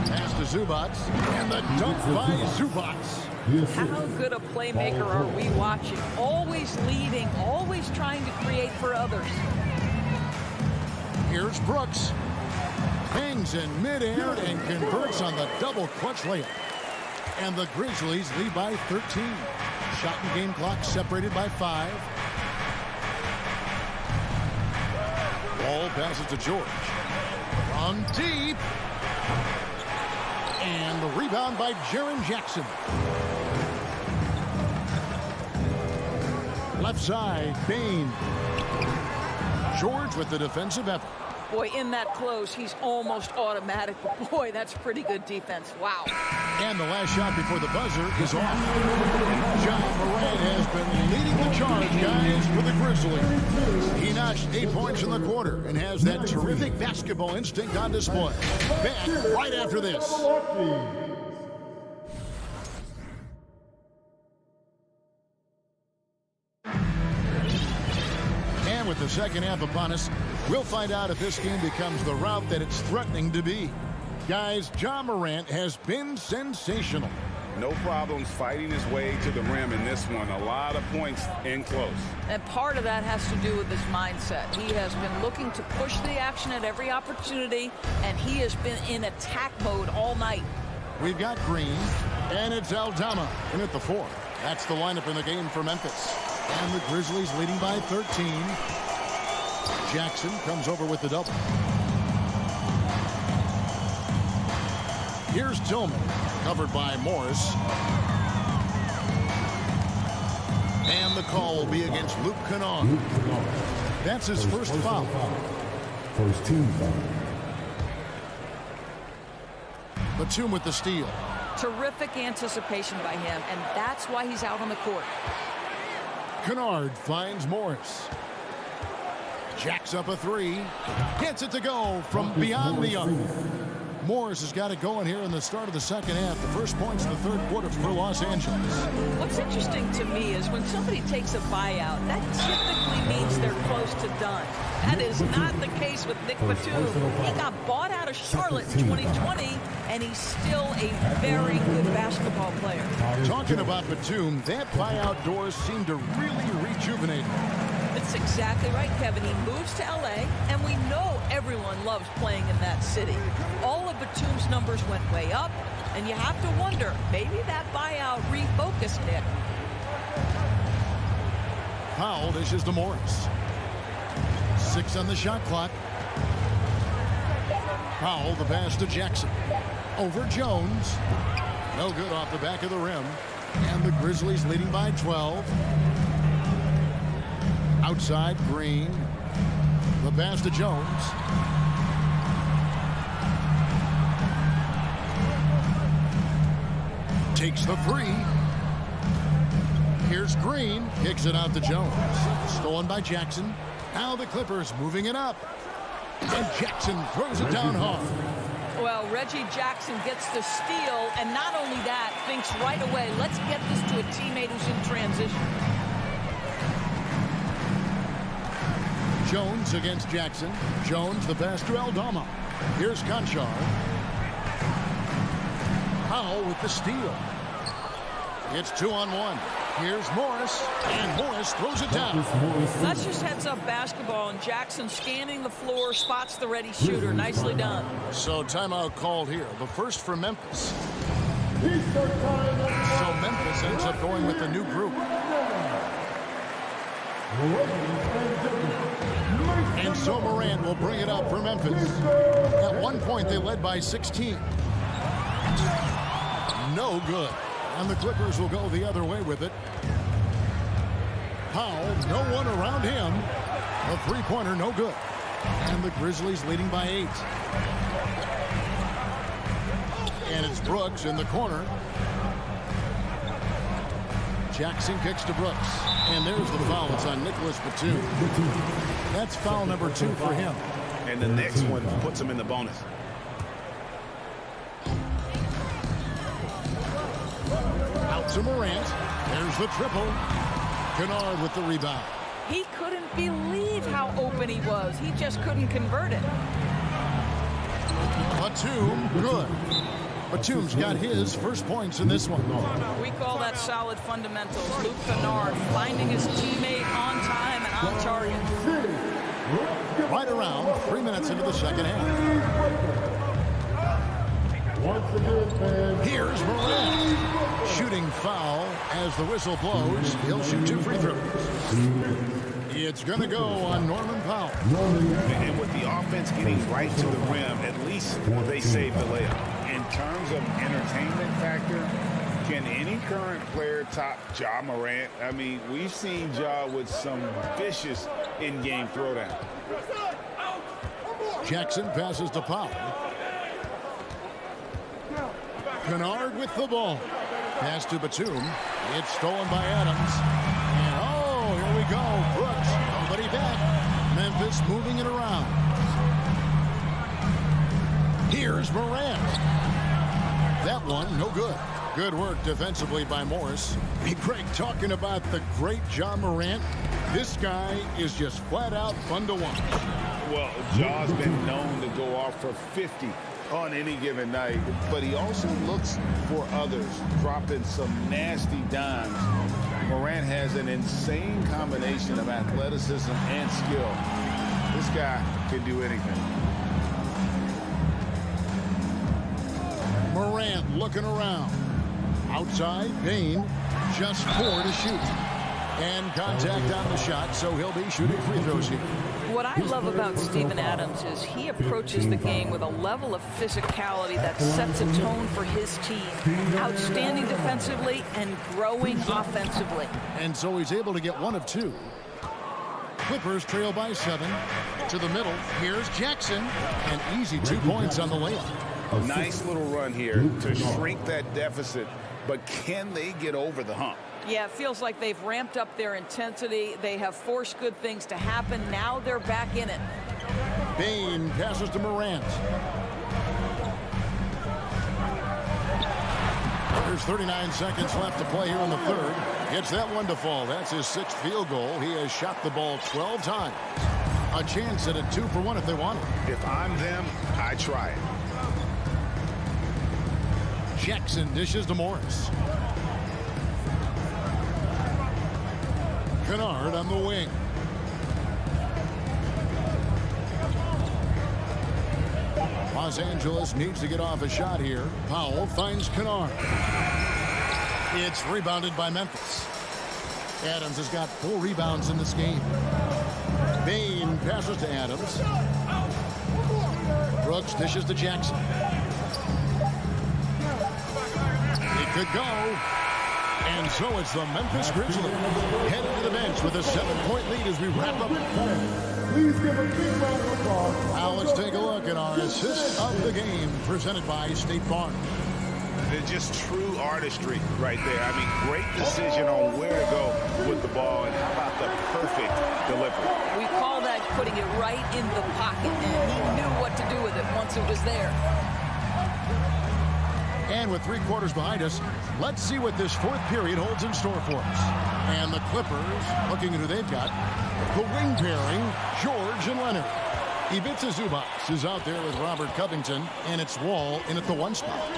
[SPEAKER 5] Pass to Zubac. And the dunk by Zubac.
[SPEAKER 7] How good a playmaker are we watching? Always leading, always trying to create for others.
[SPEAKER 5] Here's Brooks. Hangs in midair and converts on the double clutch layup. And the Grizzlies lead by 13. Shot and game clock separated by 5. passes to George. From deep. And the rebound by Jaren Jackson. Left side, Bain. George with the defensive effort.
[SPEAKER 7] Boy, in that close, he's almost automatic. But boy, that's pretty good defense. Wow.
[SPEAKER 5] And the last shot before the buzzer is off. Ja Morant has been leading the charge, guys, for the Grizzlies. He notched 8 points in the quarter and has that terrific basketball instinct on display. Back right after this. And with the second half upon us, we'll find out if this game becomes the rout that it's threatening to be. Guys, Ja Morant has been sensational.
[SPEAKER 8] No problems fighting his way to the rim in this one. A lot of points in close.
[SPEAKER 7] And part of that has to do with his mindset. He has been looking to push the action at every opportunity, and he has been in attack mode all night.
[SPEAKER 5] We've got Green, and it's Aldama in at the 4. That's the lineup in the game for Memphis. And the Grizzlies leading by 13. Jackson comes over with the double. Here's Tillman, covered by Morris. And the call will be against Luke Kennard. That's his first foul.
[SPEAKER 4] First team foul.
[SPEAKER 5] Batum with the steal.
[SPEAKER 7] Terrific anticipation by him, and that's why he's out on the court.
[SPEAKER 5] Kennard finds Morris. Jacks up a 3. Gets it to go from beyond the arc. Morris has got it going here in the start of the second half. The first points in the third quarter for Los Angeles.
[SPEAKER 7] What's interesting to me is when somebody takes a buyout, that typically means they're close to done. That is not the case with Nick Batum. He got bought out of Charlotte in 2020, and he's still a very good basketball player.
[SPEAKER 5] Talking about Batum, that buyout doors seem to really rejuvenate him.
[SPEAKER 7] That's exactly right, Kevin. He moves to L.A., and we know everyone loves playing in that city. All of Batum's numbers went way up, and you have to wonder, maybe that buyout refocused Nick.
[SPEAKER 5] Powell dishes to Morris. 6 on the shot clock. Powell, the pass to Jackson. Over Jones. No good off the back of the rim. And the Grizzlies leading by 12. Outside, Green. The pass to Jones. Takes the 3. Here's Green. Kicks it out to Jones. Stolen by Jackson. Now the Clippers moving it up. And Jackson throws it down hard.
[SPEAKER 7] Well, Reggie Jackson gets the steal, and not only that, thinks right away, let's get this to a teammate who's in transition.
[SPEAKER 5] Jones against Jackson. Jones the pass to Aldama. Here's Conchar. Powell with the steal. It's 2-on-1. Here's Morris, and Morris throws it down.
[SPEAKER 7] That's just heads-up basketball, and Jackson scanning the floor, spots the ready shooter. Nicely done.
[SPEAKER 5] So timeout called here. The first for Memphis. So Memphis ends up going with the new group. And so Morant will bring it up for Memphis. At one point, they led by 16. No good. And the Clippers will go the other way with it. Powell, no one around him. A three-pointer, no good. And the Grizzlies leading by 8. And it's Brooks in the corner. Jackson kicks to Brooks. And there's the foul. It's on Nicholas Batum. That's foul number 2 for him.
[SPEAKER 8] And the next one puts him in the bonus.
[SPEAKER 5] Out to Morant. There's the triple. Kennard with the rebound.
[SPEAKER 7] He couldn't believe how open he was. He just couldn't convert it.
[SPEAKER 5] Batum, good. Batum's got his first points in this one.
[SPEAKER 7] We call that solid fundamentals. Luke Kennard finding his teammate on time and on target.
[SPEAKER 5] Right around 3 minutes into the second half. Here's Morant. Shooting foul as the whistle blows. He'll shoot 2 free throws. It's going to go on Norman Powell.
[SPEAKER 8] And with the
[SPEAKER 6] things right to the rim, at least they save the layup.
[SPEAKER 8] In terms of entertainment factor, can any current player top Ja Morant? I mean, we've seen Ja with some vicious in-game throwdown.
[SPEAKER 5] Jackson passes to Powell. Kennard with the ball. Pass to Batum. It's stolen by Adams. And oh, here we go. Brooks, nobody back. Memphis moving it around. Here's Morant. That one, no good. Good work defensively by Morris. Hey, Greg, talking about the great Ja Morant, this guy is just flat out fun to watch.
[SPEAKER 8] Well, Ja's been known to go off for 50 on any given night, but he also looks for others, dropping some nasty dimes. Morant has an insane combination of athleticism and skill. This guy can do anything.
[SPEAKER 5] Morant looking around. Outside, Payne, just 4 to shoot. And contact on the shot, so he'll be shooting free throws here.
[SPEAKER 7] What I love about Steven Adams is he approaches the game with a level of physicality that sets a tone for his team. Outstanding defensively and growing offensively.
[SPEAKER 5] And so he's able to get 1 of 2. Clippers trail by 7. To the middle, here's Jackson. An easy 2 points on the layup.
[SPEAKER 8] A nice little run here to shrink that deficit, but can they get over the hump?
[SPEAKER 7] Yeah, it feels like they've ramped up their intensity. They have forced good things to happen. Now they're back in it.
[SPEAKER 5] Payne passes to Morant. There's 39 seconds left to play here in the third. Gets that one to fall. That's his 6th field goal. He has shot the ball 12 times. A chance at a 2 for 1 if they want it.
[SPEAKER 8] If I'm them, I try it.
[SPEAKER 5] Jackson dishes to Morris. Kennard on the wing. Los Angeles needs to get off a shot here. Powell finds Kennard. It's rebounded by Memphis. Adams has got 4 rebounds in this game. Payne passes to Adams. Brooks dishes to Jackson. It could go. And so it's the Memphis Grizzlies headed to the bench with a 7-point lead as we wrap up.
[SPEAKER 4] Please give a big round of applause.
[SPEAKER 5] Now let's take a look at our assist of the game presented by State Farm.
[SPEAKER 8] It's just true artistry right there. I mean, great decision on where to go with the ball, and how about the perfect delivery?
[SPEAKER 7] We call that putting it right in the pocket, and he knew what to do with it once it was there.
[SPEAKER 5] And with 3 quarters behind us, let's see what this 4th period holds in store for us. And the Clippers, looking at who they've got, the wing pairing, George and Leonard. Ivica Zubac is out there with Robert Covington, and it's Wall in at the 1 spot.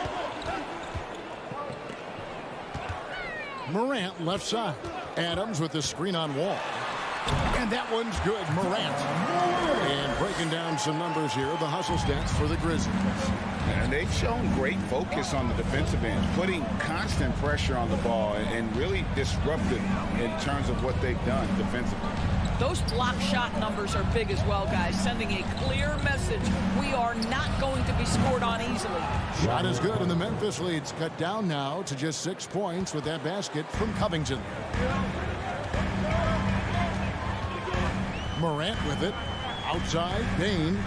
[SPEAKER 5] Morant left side. Adams with the screen on Wall. And that one's good, Morant. And breaking down some numbers here, the hustle stats for the Grizzlies.
[SPEAKER 8] And they've shown great focus on the defensive end, putting constant pressure on the ball and really disruptive in terms of what they've done defensively.
[SPEAKER 7] Those block shot numbers are big as well, guys, sending a clear message. We are not going to be scored on easily.
[SPEAKER 5] Shot is good, and the Memphis lead's cut down now to just 6 points with that basket from Covington. Morant with it. Outside, Payne.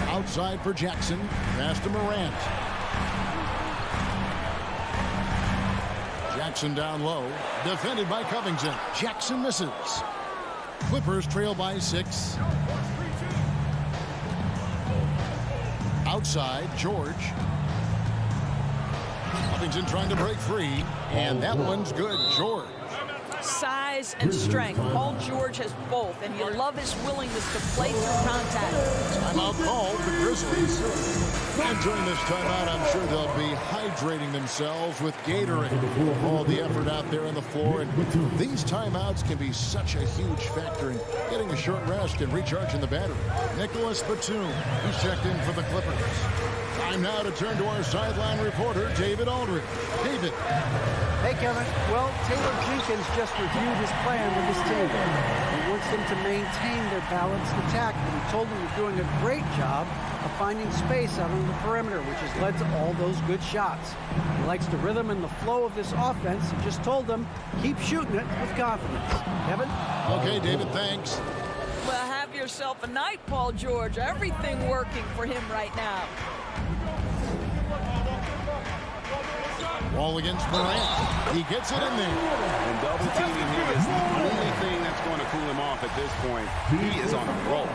[SPEAKER 5] Outside for Jackson. Pass to Morant. Jackson down low. Defended by Covington. Jackson misses. Clippers trail by 6. Outside, George. Covington trying to break free. And that one's good, George.
[SPEAKER 7] Size and strength. Paul George has both, and you love his willingness to play through contact.
[SPEAKER 5] Timeout called the Grizzlies. And during this timeout, I'm sure they'll be hydrating themselves with Gatorade. All the effort out there on the floor. And these timeouts can be such a huge factor in getting a short rest and recharging the battery. Nicholas Batum, who's checked in for the Clippers. Time now to turn to our sideline reporter, David Aldridge. David.
[SPEAKER 9] Hey, Kevin. Well, Taylor Jenkins just reviewed his plan with his team. He wants them to maintain their balanced attack, and he told them they're doing a great job of finding space out on the perimeter, which has led to all those good shots. He likes the rhythm and the flow of this offense. He just told them, keep shooting it with confidence. Kevin?
[SPEAKER 5] Okay, David, thanks.
[SPEAKER 7] Well, have yourself a night, Paul George. Everything working for him right now.
[SPEAKER 5] Ball against Morant. He gets it in there.
[SPEAKER 10] And double teaming him is the only thing that's going to cool him off at this point. He is on a roll.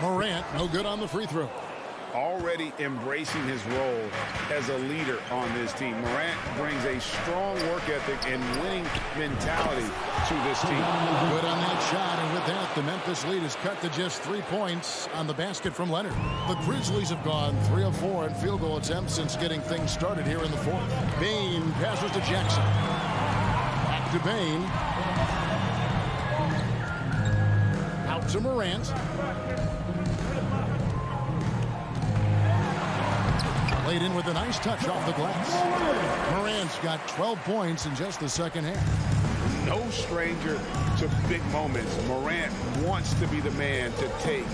[SPEAKER 5] Morant, no good on the free throw.
[SPEAKER 8] Already embracing his role as a leader on this team. Morant brings a strong work ethic and winning mentality to this team.
[SPEAKER 5] Good on that shot, and with that, the Memphis lead is cut to just 3 points on the basket from Leonard. The Grizzlies have gone 3 of 4 in field goal attempts since getting things started here in the fourth. Bain passes to Jackson. Back to Bain. Out to Morant. Played in with a nice touch off the glass. Morant's got 12 points in just the second half.
[SPEAKER 8] No stranger to big moments. Morant wants to be the man to take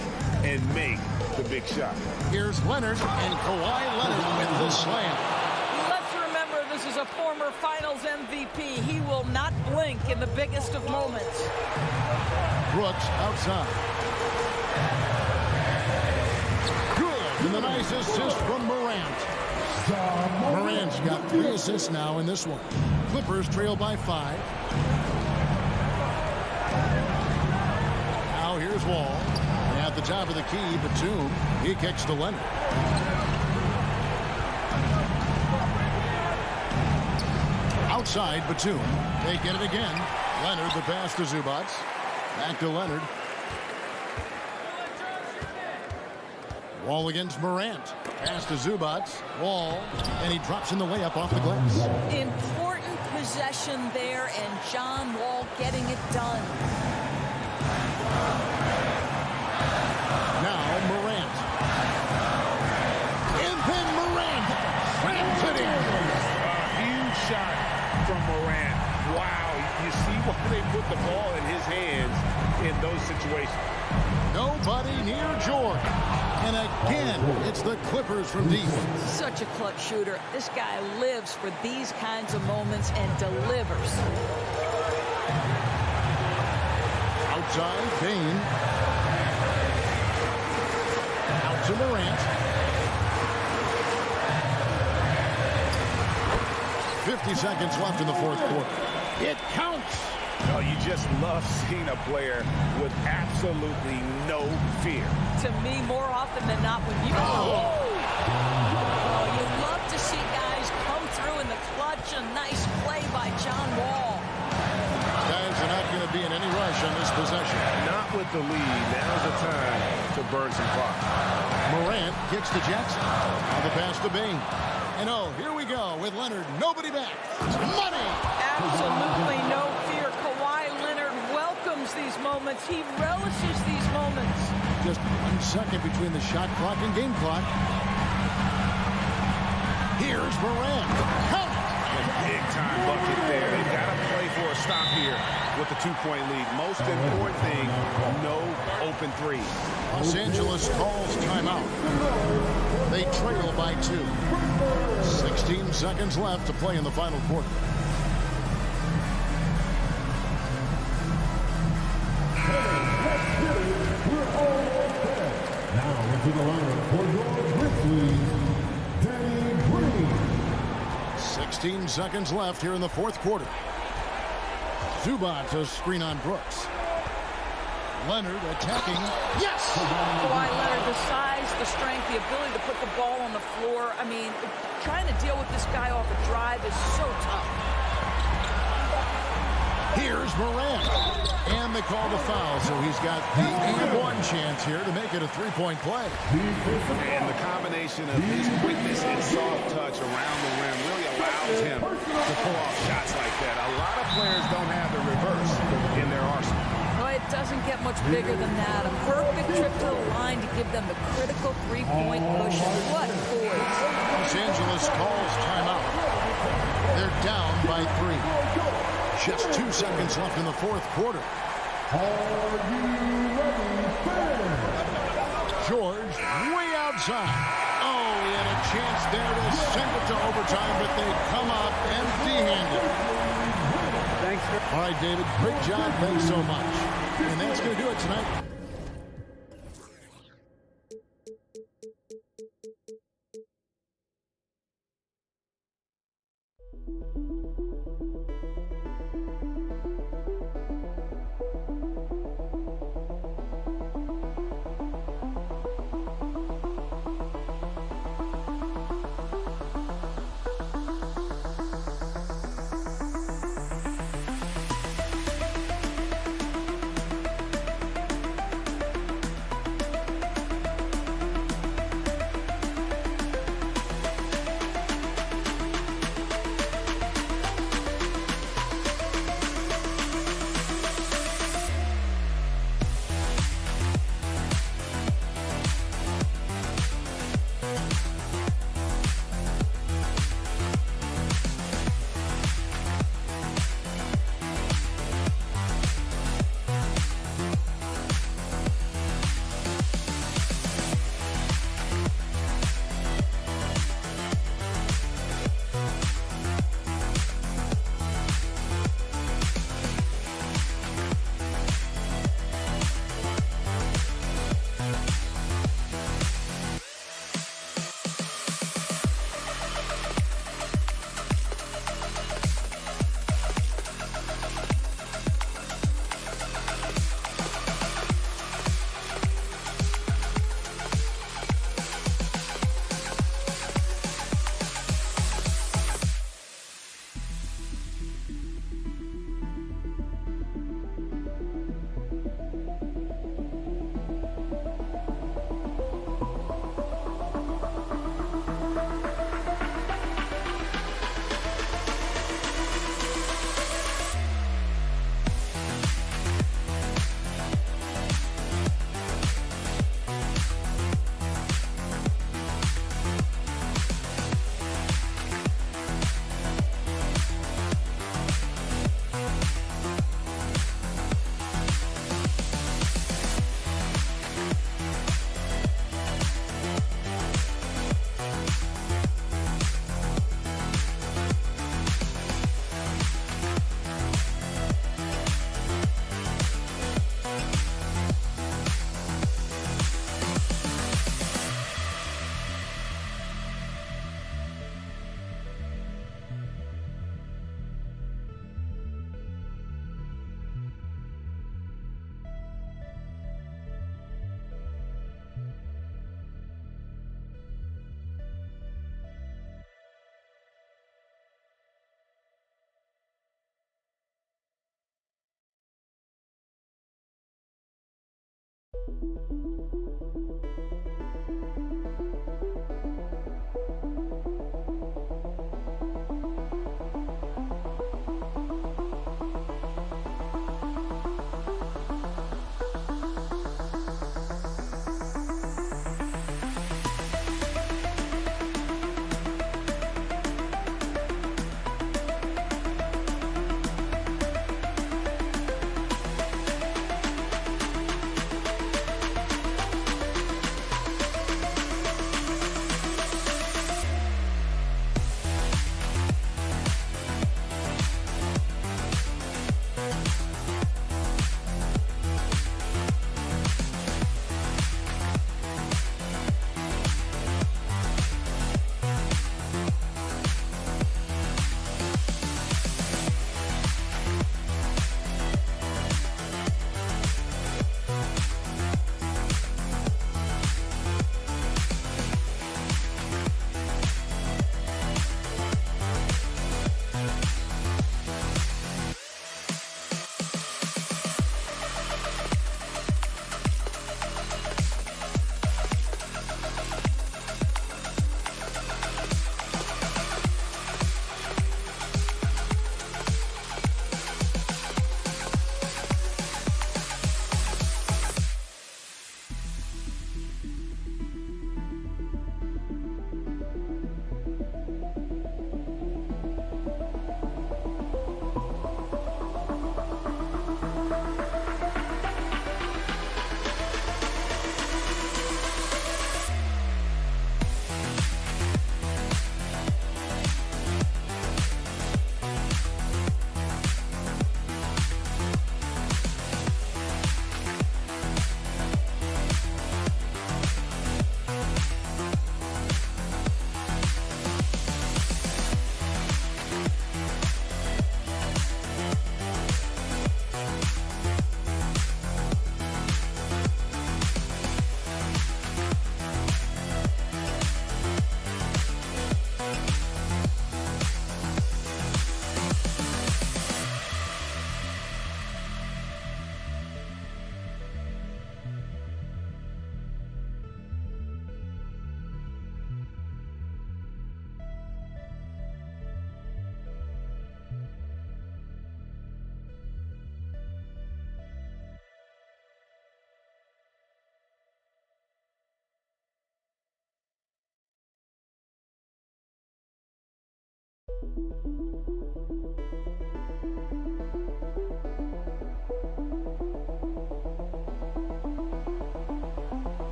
[SPEAKER 8] and make the big shot.
[SPEAKER 5] Here's Leonard, and Kawhi Leonard with the slam.
[SPEAKER 7] Let's remember, this is a former Finals MVP. He will not blink in the biggest of moments.
[SPEAKER 5] Brooks outside. Good. And the nice assist from Morant. Morant's got 3 assists now in this one. Clippers trail by 5. Now here's Wall. At the top of the key, Batum. He kicks to Leonard. Outside, Batum. They get it again. Leonard, the pass to Zubac. Back to Leonard. Wall against Morant. Pass to Zubac. Wall. And he drops in the layup off the glass.
[SPEAKER 7] Important possession there, and John Wall getting it done.
[SPEAKER 5] Now Morant. And then Morant slams it in.
[SPEAKER 8] A huge shot from Morant. Wow, you see why they put the ball in his hands in those situations.
[SPEAKER 5] Nobody near Jordan. And again, it's the Clippers from deep.
[SPEAKER 7] Such a clutch shooter. This guy lives for these kinds of moments and delivers.
[SPEAKER 5] Outside, Bain. Out to Morant. 50 seconds left in the fourth quarter. It counts.
[SPEAKER 8] Oh, you just love seeing a player with absolutely no fear.
[SPEAKER 7] To me, more often than not, when you... Oh, you love to see guys come through in the clutch. A nice play by John Wall.
[SPEAKER 5] Guys are not going to be in any rush on this possession.
[SPEAKER 8] Not with the lead. Now's the time to burn some clock.
[SPEAKER 5] Morant kicks to Jackson. Now the pass to Bain. And oh, here we go with Leonard. Nobody back. Money!
[SPEAKER 7] Absolutely no fear. Kawhi Leonard welcomes these moments. He relishes these moments.
[SPEAKER 5] Just 1 second between the shot clock and game clock. Here's Morant. Count it!
[SPEAKER 8] A big-time bucket there. They've got to play for a stop here with the 2-point lead. Most important thing, no open threes.
[SPEAKER 5] Los Angeles calls timeout. They trail by 2. 16 seconds left to play in the final quarter.
[SPEAKER 4] Now into the lineup for your Grizzlies, Danny Green.
[SPEAKER 5] 16 seconds left here in the fourth quarter. Zubac a screen on Brooks. Leonard attacking. Yes!
[SPEAKER 7] Kawhi Leonard, the size, the strength, the ability to put the ball on the floor. I mean, trying to deal with this guy off a drive is so tough.
[SPEAKER 5] Here's Morant. And they call the foul, so he's got the and-one chance here to make it a three-point play.
[SPEAKER 10] And the combination of his quickness and soft touch around the rim really allows him to pull off shots like that. A lot of players don't have the reverse in their arsenal.
[SPEAKER 7] No, it doesn't get much bigger than that. A perfect trip to the line to give them the critical three-point push. What poise.
[SPEAKER 5] Los Angeles calls timeout. They're down by 3. Just 2 seconds left in the fourth quarter. George way outside. Oh, he had a chance there to send it to overtime, but they come up empty-handed.
[SPEAKER 9] Thanks.
[SPEAKER 5] All right, David, great job. Thanks so much. And that's going to do it tonight.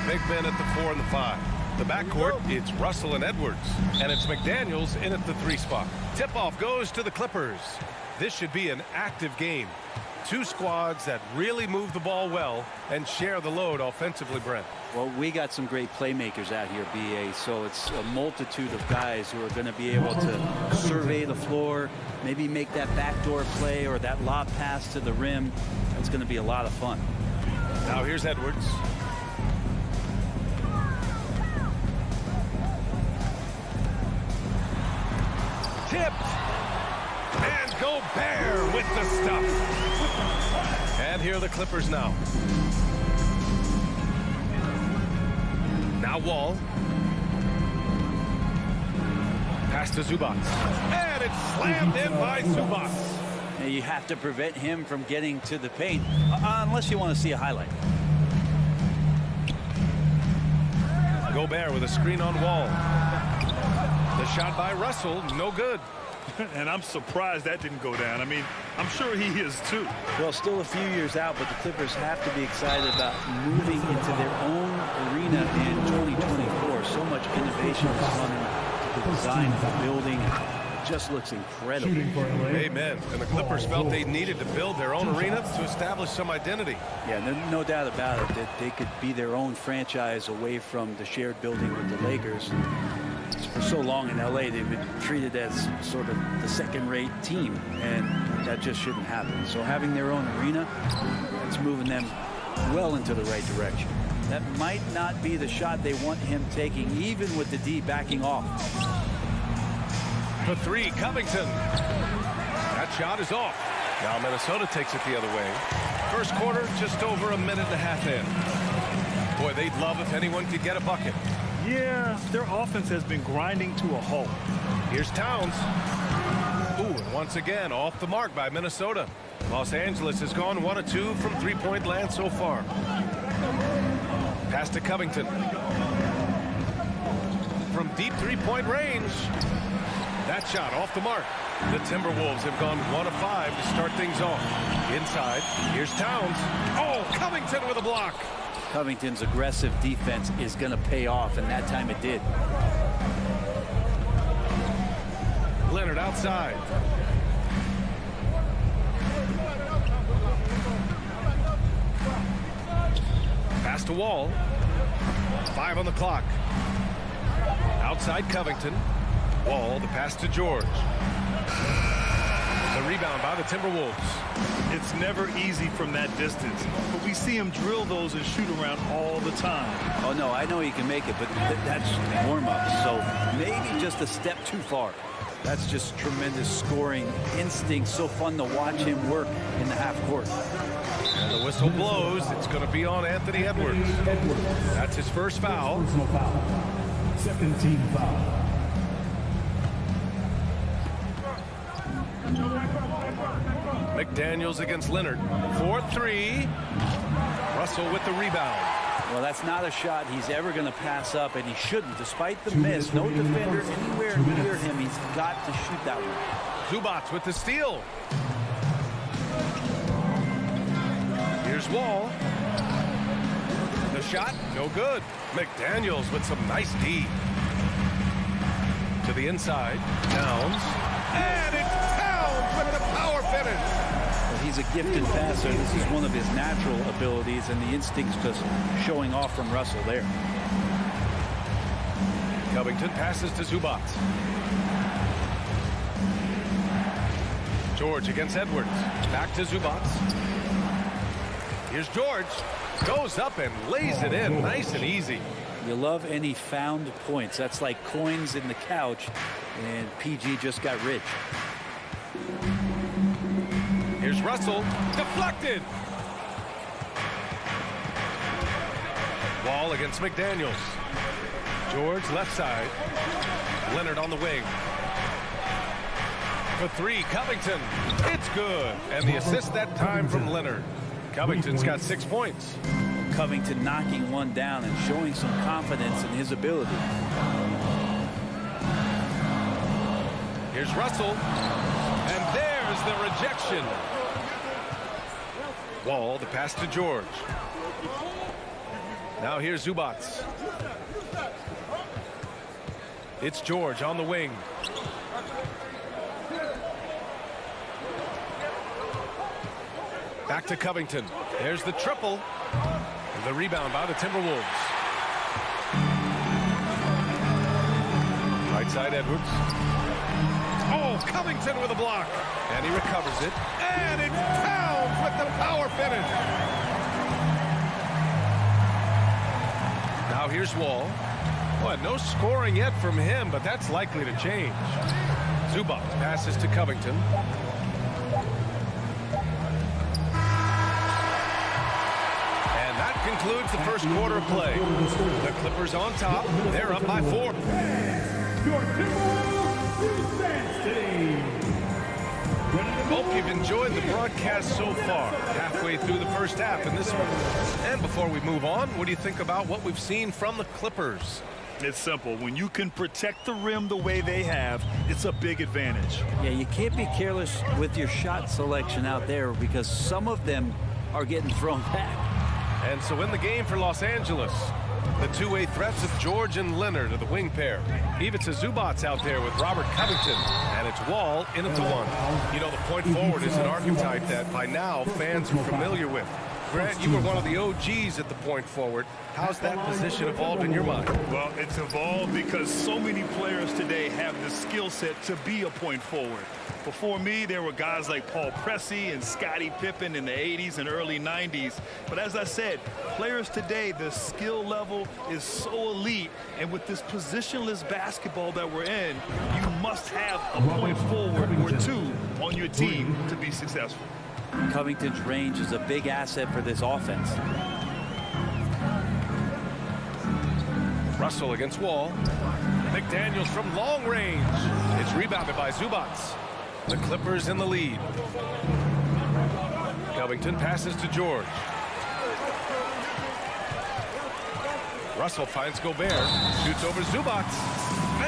[SPEAKER 1] Big men at the 4 and the 5. The backcourt, it's Russell and Edwards. And it's McDaniels in at the 3 spot. Tip-off goes to the Clippers. This should be an active game. Two squads that really move the ball well and share the load offensively, Brent.
[SPEAKER 11] Well, we got some great playmakers out here, BA, so it's a multitude of guys who are going to be able to survey the floor, maybe make that backdoor play or that lob pass to the rim. It's going to be a lot of fun.
[SPEAKER 1] Now here's Edwards. Tipped. And Gobert with the stuff. And here are the Clippers now. Now Wall. Pass to Zubac. And it's slammed in by Zubac.
[SPEAKER 11] Now you have to prevent him from getting to the paint, unless you want to see a highlight.
[SPEAKER 1] Gobert with a screen on Wall. The shot by Russell, no good.
[SPEAKER 2] And I'm surprised that didn't go down. I mean, I'm sure he is too.
[SPEAKER 11] Well, still a few years out, but the Clippers have to be excited about moving into their own arena in 2024. So much innovation is coming to the design of the building. It just looks incredible.
[SPEAKER 1] Amen. And the Clippers felt they needed to build their own arena to establish some identity.
[SPEAKER 11] Yeah, no doubt about it that they could be their own franchise away from the shared building with the Lakers. For so long in LA, they've been treated as sort of the second-rate team, and that just shouldn't happen. So having their own arena, it's moving them well into the right direction. That might not be the shot they want him taking, even with the D backing off.
[SPEAKER 1] For three, Covington. That shot is off. Now Minnesota takes it the other way. First quarter, just over a minute and a half in. Boy, they'd love if anyone could get a bucket.
[SPEAKER 2] Yeah, their offense has been grinding to a halt.
[SPEAKER 1] Here's Towns. Ooh, and once again, off the mark by Minnesota. Los Angeles has gone 1 of 2 from three-point land so far. Pass to Covington. From deep three-point range. That shot off the mark. The Timberwolves have gone 1 of 5 to start things off. Inside, here's Towns. Oh, Covington with a block.
[SPEAKER 11] Covington's aggressive defense is going to pay off, and that time it did.
[SPEAKER 1] Leonard outside. Pass to Wall. 5 on the clock. Outside Covington. Wall, the pass to George. The rebound by the Timberwolves.
[SPEAKER 2] It's never easy from that distance, but we see him drill those and shoot around all the time.
[SPEAKER 11] Oh, no, I know he can make it, but that's warm-up, so maybe just a step too far. That's just tremendous scoring instinct. So fun to watch him work in the half court.
[SPEAKER 1] And the whistle blows. It's going to be on Anthony Edwards. That's his first foul.
[SPEAKER 4] Personal foul. Second team foul.
[SPEAKER 1] McDaniels against Leonard. 4-3. Russell with the rebound.
[SPEAKER 11] Well, that's not a shot he's ever going to pass up, and he shouldn't. Despite the miss, no defender anywhere near him. He's got to shoot that one.
[SPEAKER 1] Zubac with the steal. Here's Wall. The shot, no good. McDaniels with some nice D. To the inside. Downs. And it's Towns with the power finish.
[SPEAKER 11] Well, he's a gifted passer. This is one of his natural abilities, and the instinct's just showing off from Russell there.
[SPEAKER 1] Covington passes to Zubac. George against Edwards. Back to Zubac. Here's George. Goes up and lays it in nice and easy.
[SPEAKER 11] You love any found points. That's like coins in the couch, and PG just got rich.
[SPEAKER 1] Here's Russell. Deflected. Wall against McDaniels. George left side. Leonard on the wing. For 3, Covington. It's good. And the assist that time from Leonard. Covington's got 6 points.
[SPEAKER 11] Covington knocking one down and showing some confidence in his ability.
[SPEAKER 1] Here's Russell. And there's the rejection. Wall, the pass to George. Now here's Zubac. It's George on the wing. Back to Covington. There's the triple. The rebound by the Timberwolves. Right side Edwards. Oh, Covington with a block. And he recovers it. And it's Towns with the power finish. Now here's Wall. Boy, no scoring yet from him, but that's likely to change. Zubac passes to Covington. Concludes the first quarter of play. The Clippers on top. They're up by 4.
[SPEAKER 4] Your Timberwolves defense team.
[SPEAKER 1] Hope you've enjoyed the broadcast so far. Halfway through the first half in this one. And before we move on, what do you think about what we've seen from the Clippers?
[SPEAKER 2] It's simple. When you can protect the rim the way they have, it's a big advantage.
[SPEAKER 11] Yeah, you can't be careless with your shot selection out there because some of them are getting thrown back.
[SPEAKER 1] And so in the game for Los Angeles, the two-way threats of George and Leonard are the wing pair. Ivica Zubac out there with Robert Covington. And it's Wall in it to 1. You know, the point forward is an archetype that by now fans are familiar with. Grant, you were one of the OGs at the point forward. How's that position evolved in your mind?
[SPEAKER 2] Well, it's evolved because so many players today have the skill set to be a point forward. Before me, there were guys like Paul Pressey and Scottie Pippen in the 80s and early 90s. But as I said, players today, the skill level is so elite. And with this positionless basketball that we're in, you must have a point forward or 2 on your team to be successful.
[SPEAKER 11] Covington's range is a big asset for this offense.
[SPEAKER 1] Russell against Wall. McDaniels from long range. It's rebounded by Zubac. The Clippers in the lead. Covington passes to George. Russell finds Gobert. Shoots over Zubac.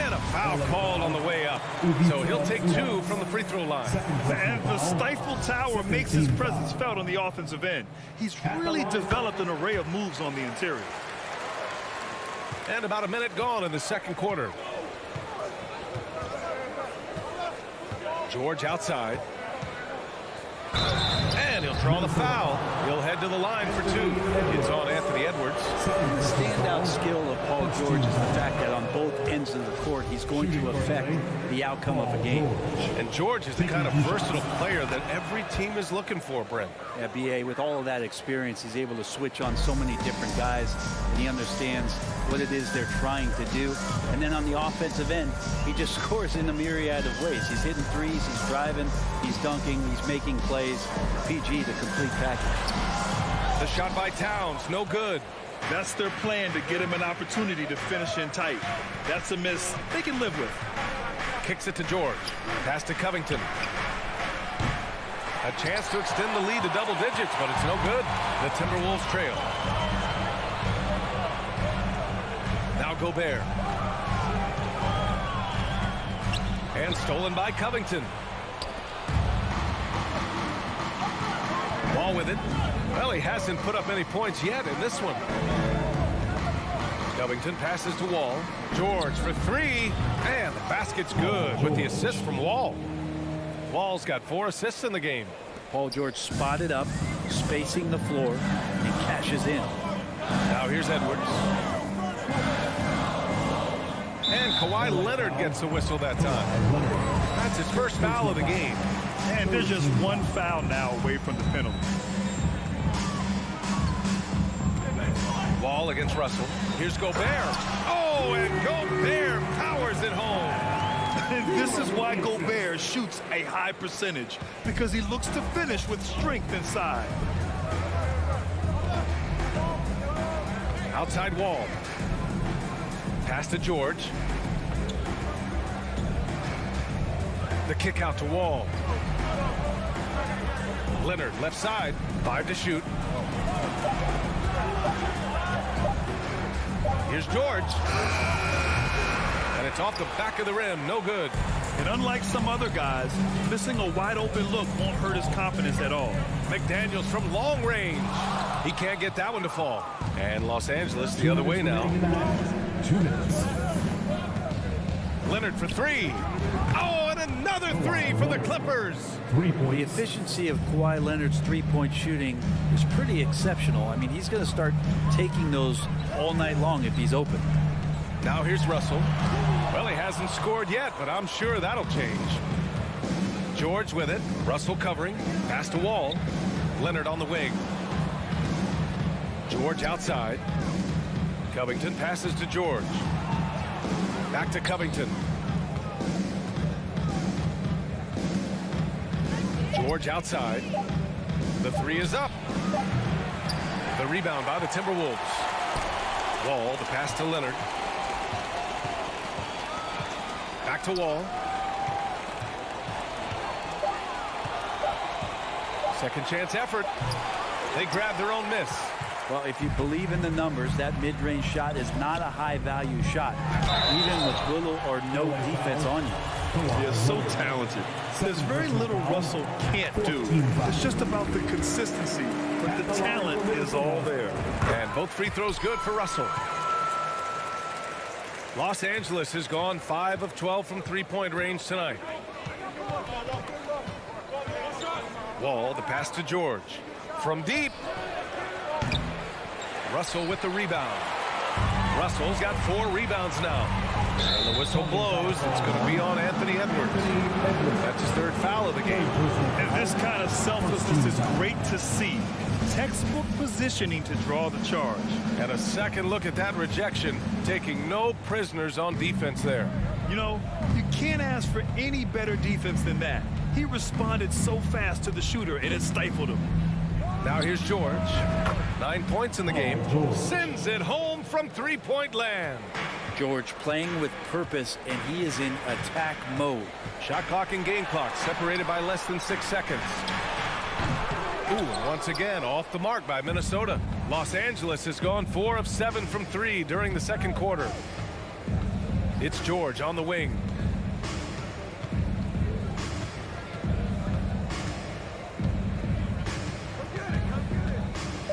[SPEAKER 1] And a foul called on the way up. So he'll take 2 from the free throw line.
[SPEAKER 2] And the stifled tower makes his presence felt on the offensive end. He's really developed an array of moves on the interior.
[SPEAKER 1] And about a minute gone in the second quarter. George outside. And he'll draw the foul. He'll head to the line for 2. It's on Anthony Edwards.
[SPEAKER 11] The standout skill of Paul George is the fact that on both ends of the court, he's going to affect the outcome of a game.
[SPEAKER 1] And George is the kind of versatile player that every team is looking for, Brent.
[SPEAKER 11] Yeah, B.A., with all of that experience, he's able to switch on so many different guys, and he understands what it is they're trying to do. And then on the offensive end, he just scores in a myriad of ways. He's hitting threes, he's driving, he's dunking, he's making plays. PG, the complete package.
[SPEAKER 1] The shot by Towns, no good.
[SPEAKER 2] That's their plan, to get him an opportunity to finish in tight. That's a miss they can live with.
[SPEAKER 1] Kicks it to George. Pass to Covington. A chance to extend the lead to double digits, but it's no good. The Timberwolves trail. Now Gobert. And stolen by Covington. Ball with it. Well, he hasn't put up any points yet in this one. Covington passes to Wall. George for 3. And the basket's good with the assist from Wall. Wall's got 4 assists in the game.
[SPEAKER 11] Paul George spotted up, spacing the floor, and cashes in.
[SPEAKER 1] Now here's Edwards. And Kawhi Leonard gets the whistle that time. That's his first foul of the game.
[SPEAKER 2] And there's just 1 foul now away from the penalty.
[SPEAKER 1] Wall against Russell. Here's Gobert. Oh, and Gobert powers it home.
[SPEAKER 2] And this is why Gobert shoots a high percentage, because he looks to finish with strength inside.
[SPEAKER 1] Outside Wall. Pass to George. The kick out to Wall. Leonard left side. 5 to shoot. Here's George. And it's off the back of the rim. No good.
[SPEAKER 2] And unlike some other guys, missing a wide open look won't hurt his confidence at all.
[SPEAKER 1] McDaniels from long range. He can't get that one to fall. And Los Angeles the other way now.
[SPEAKER 4] 2 minutes.
[SPEAKER 1] Leonard for 3. Oh, and another 3 for the Clippers.
[SPEAKER 4] 3 points.
[SPEAKER 11] The efficiency of Kawhi Leonard's three-point shooting is pretty exceptional. I mean, he's going to start taking those all night long if he's open.
[SPEAKER 1] Now here's Russell. Well, he hasn't scored yet, but I'm sure that'll change. George with it. Russell covering. Pass to Wall. Leonard on the wing. George outside. Covington passes to George. Back to Covington. George outside. The 3 is up. The rebound by the Timberwolves. Wall, the pass to Leonard. Back to Wall. Second chance effort. They grab their own miss.
[SPEAKER 11] Well, if you believe in the numbers, that mid-range shot is not a high-value shot, even with little or no defense on you.
[SPEAKER 2] They're so talented. There's very little Russell can't do. It's just about the consistency, but the talent is all there.
[SPEAKER 1] And both free throws good for Russell. Los Angeles has gone 5 of 12 from three-point range tonight. Wall, the pass to George. From deep. Russell with the rebound. Russell's got 4 rebounds now. And the whistle blows. It's going to be on Anthony Edwards. That's his 3rd foul of the game.
[SPEAKER 2] And this kind of selflessness is great to see. Textbook positioning to draw the charge.
[SPEAKER 1] And a second look at that rejection, taking no prisoners on defense there.
[SPEAKER 2] You know, you can't ask for any better defense than that. He responded so fast to the shooter, and it stifled him.
[SPEAKER 1] Now here's George. 9 points in the game. Sends it home from three-point land.
[SPEAKER 11] George playing with purpose, and he is in attack mode.
[SPEAKER 1] Shot clock and game clock separated by less than 6 seconds. Ooh, once again off the mark by Minnesota. Los Angeles has gone 4 of 7 from 3 during the second quarter. It's George on the wing.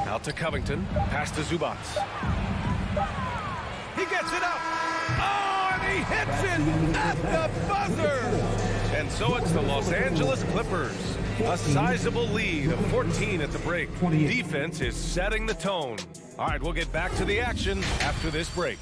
[SPEAKER 1] Out to Covington. Pass to Zubats. He gets it up. Oh, and he hits it at the buzzer. And so it's the Los Angeles Clippers. A sizable lead of 14 at the break. Defense is setting the tone. All right, we'll get back to the action after this break.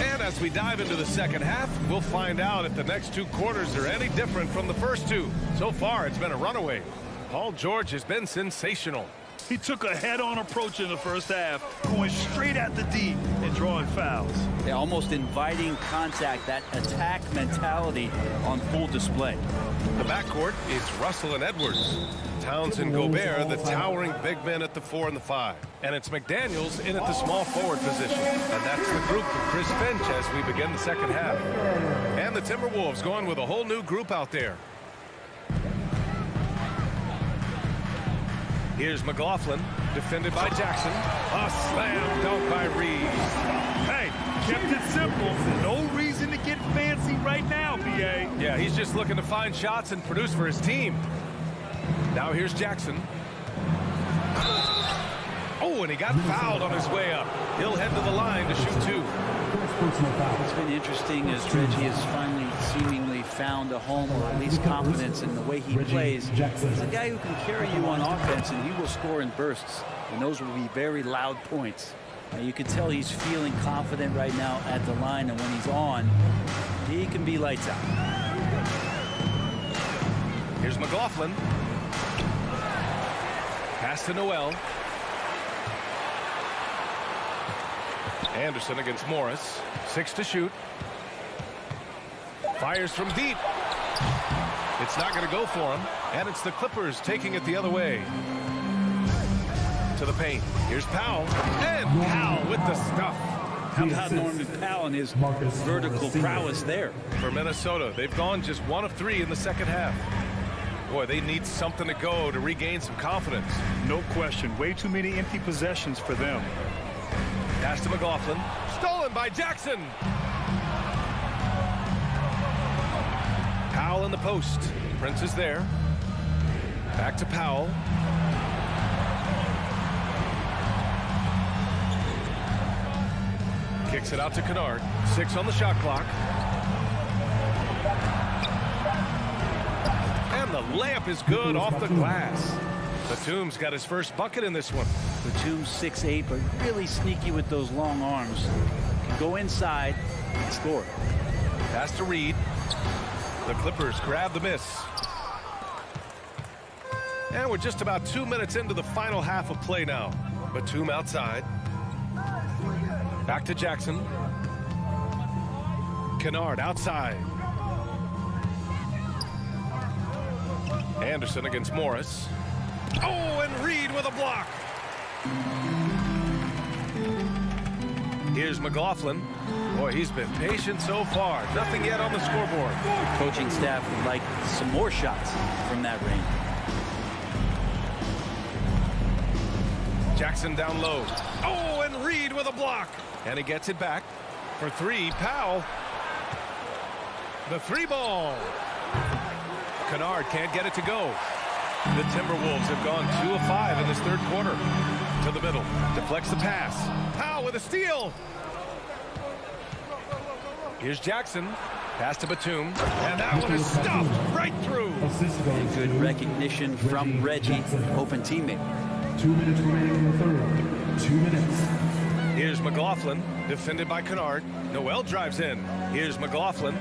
[SPEAKER 1] And as we dive into the second half, we'll find out if the next two quarters are any different from the first two. So far, it's been a runaway. Paul George has been sensational.
[SPEAKER 2] He took a head-on approach in the first half, going straight at the D and drawing fouls.
[SPEAKER 11] Yeah, almost inviting contact, that attack mentality on full display.
[SPEAKER 1] The backcourt is Russell and Edwards. Towns and Gobert, the towering big men at the 4 and the 5. And it's McDaniels in at the small forward position. And that's the group of Chris Finch as we begin the second half. And the Timberwolves going with a whole new group out there. Here's McLaughlin, defended by Jackson. A slam dunk by Reed.
[SPEAKER 2] Hey, kept it simple. No reason to get fancy right now, BA.
[SPEAKER 1] Yeah, he's just looking to find shots and produce for his team. Now here's Jackson. Oh, and he got fouled on his way up. He'll head to the line to shoot 2.
[SPEAKER 11] It's been interesting as Reggie has finally seemingly found a home, or at least confidence in the way he plays. He's a guy who can carry you on offense, and he will score in bursts. And those will be very loud points. You can tell he's feeling confident right now at the line, and when he's on, he can be lights out.
[SPEAKER 1] Here's McLaughlin. Pass to Noel. Anderson against Morris. 6 to shoot. Fires from deep. It's not going to go for him. And it's the Clippers taking it the other way. To the paint. Here's Powell. And Powell with the stuff.
[SPEAKER 11] How about Norman Powell and his vertical prowess there?
[SPEAKER 1] For Minnesota, they've gone just 1 of 3 in the second half. Boy, they need something to go to regain some confidence.
[SPEAKER 2] No question. Way too many empty possessions for them.
[SPEAKER 1] Pass to McLaughlin. Stolen by Jackson. Powell in the post. Prince is there. Back to Powell. Kicks it out to Kennard. 6 on the shot clock. And the layup is good off the glass. Batum's got his first bucket in this one.
[SPEAKER 11] Batum's 6'8", but really sneaky with those long arms. Can go inside and score.
[SPEAKER 1] Pass to Reed. The Clippers grab the miss. And we're just about 2 minutes into the final half of play now. Batum outside. Back to Jackson. Kennard outside. Anderson against Morris. Oh, and Reed with a block. Here's McLaughlin. Boy, he's been patient so far. Nothing yet on the scoreboard.
[SPEAKER 11] The coaching staff would like some more shots from that range.
[SPEAKER 1] Jackson down low. Oh, and Reed with a block. And he gets it back for 3. Powell. The 3 ball. Kennard can't get it to go. The Timberwolves have gone 2 of 5 in this third quarter. To the middle. Deflects the pass. Powell with a steal. Here's Jackson. Pass to Batum. And that one is stuffed right through.
[SPEAKER 11] And good recognition from Reggie. Open teammate.
[SPEAKER 4] 2 minutes remaining in the third. 2 minutes.
[SPEAKER 1] Here's McLaughlin. Defended by Kennard. Noel drives in. Here's McLaughlin.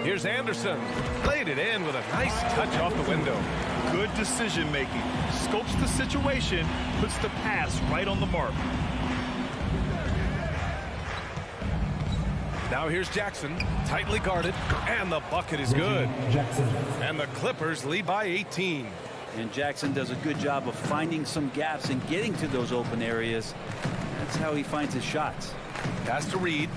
[SPEAKER 1] Here's Anderson. Played it in with a nice touch off the window.
[SPEAKER 2] Good decision making. Scopes the situation, puts the pass right on the mark.
[SPEAKER 1] Now here's Jackson. Tightly guarded. And the bucket is good.
[SPEAKER 4] Jackson.
[SPEAKER 1] And the Clippers lead by 18.
[SPEAKER 11] And Jackson does a good job of finding some gaps and getting to those open areas. That's how he finds his shots.
[SPEAKER 1] Pass to Reed.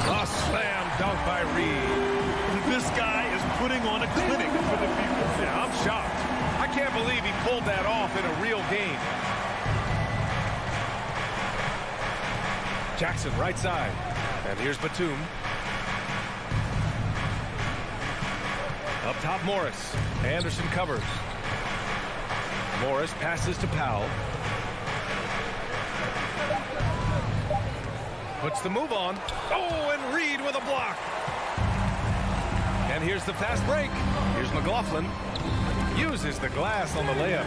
[SPEAKER 1] A slam dunk by Reed.
[SPEAKER 2] This guy is putting on a clinic for the people.
[SPEAKER 1] Yeah, I'm shocked. I can't believe he pulled that off in a real game. Jackson right side. And here's Batum. Up top, Morris. Anderson covers. Morris passes to Powell. Puts the move on. Oh, and Reed with a block. And here's the fast break. Here's McLaughlin. Uses the glass on the layup.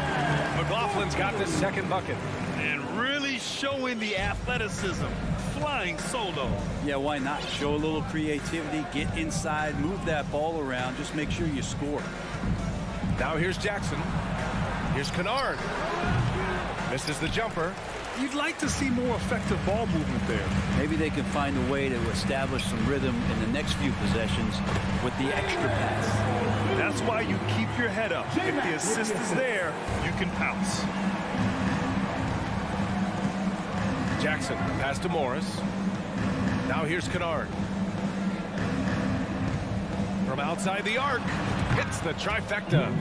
[SPEAKER 1] McLaughlin's got the second bucket.
[SPEAKER 2] And really showing the athleticism. Flying solo.
[SPEAKER 11] Yeah, why not? Show a little creativity, get inside, move that ball around, just make sure you score.
[SPEAKER 1] Now here's Jackson. Here's Kennard. Misses the jumper.
[SPEAKER 2] You'd like to see more effective ball movement there.
[SPEAKER 11] Maybe they can find a way to establish some rhythm in the next few possessions with the extra pass.
[SPEAKER 2] That's why you keep your head up. If the assist is there, you can pounce.
[SPEAKER 1] Jackson, pass to Morris. Now here's Kennard. From outside the arc, hits the trifecta.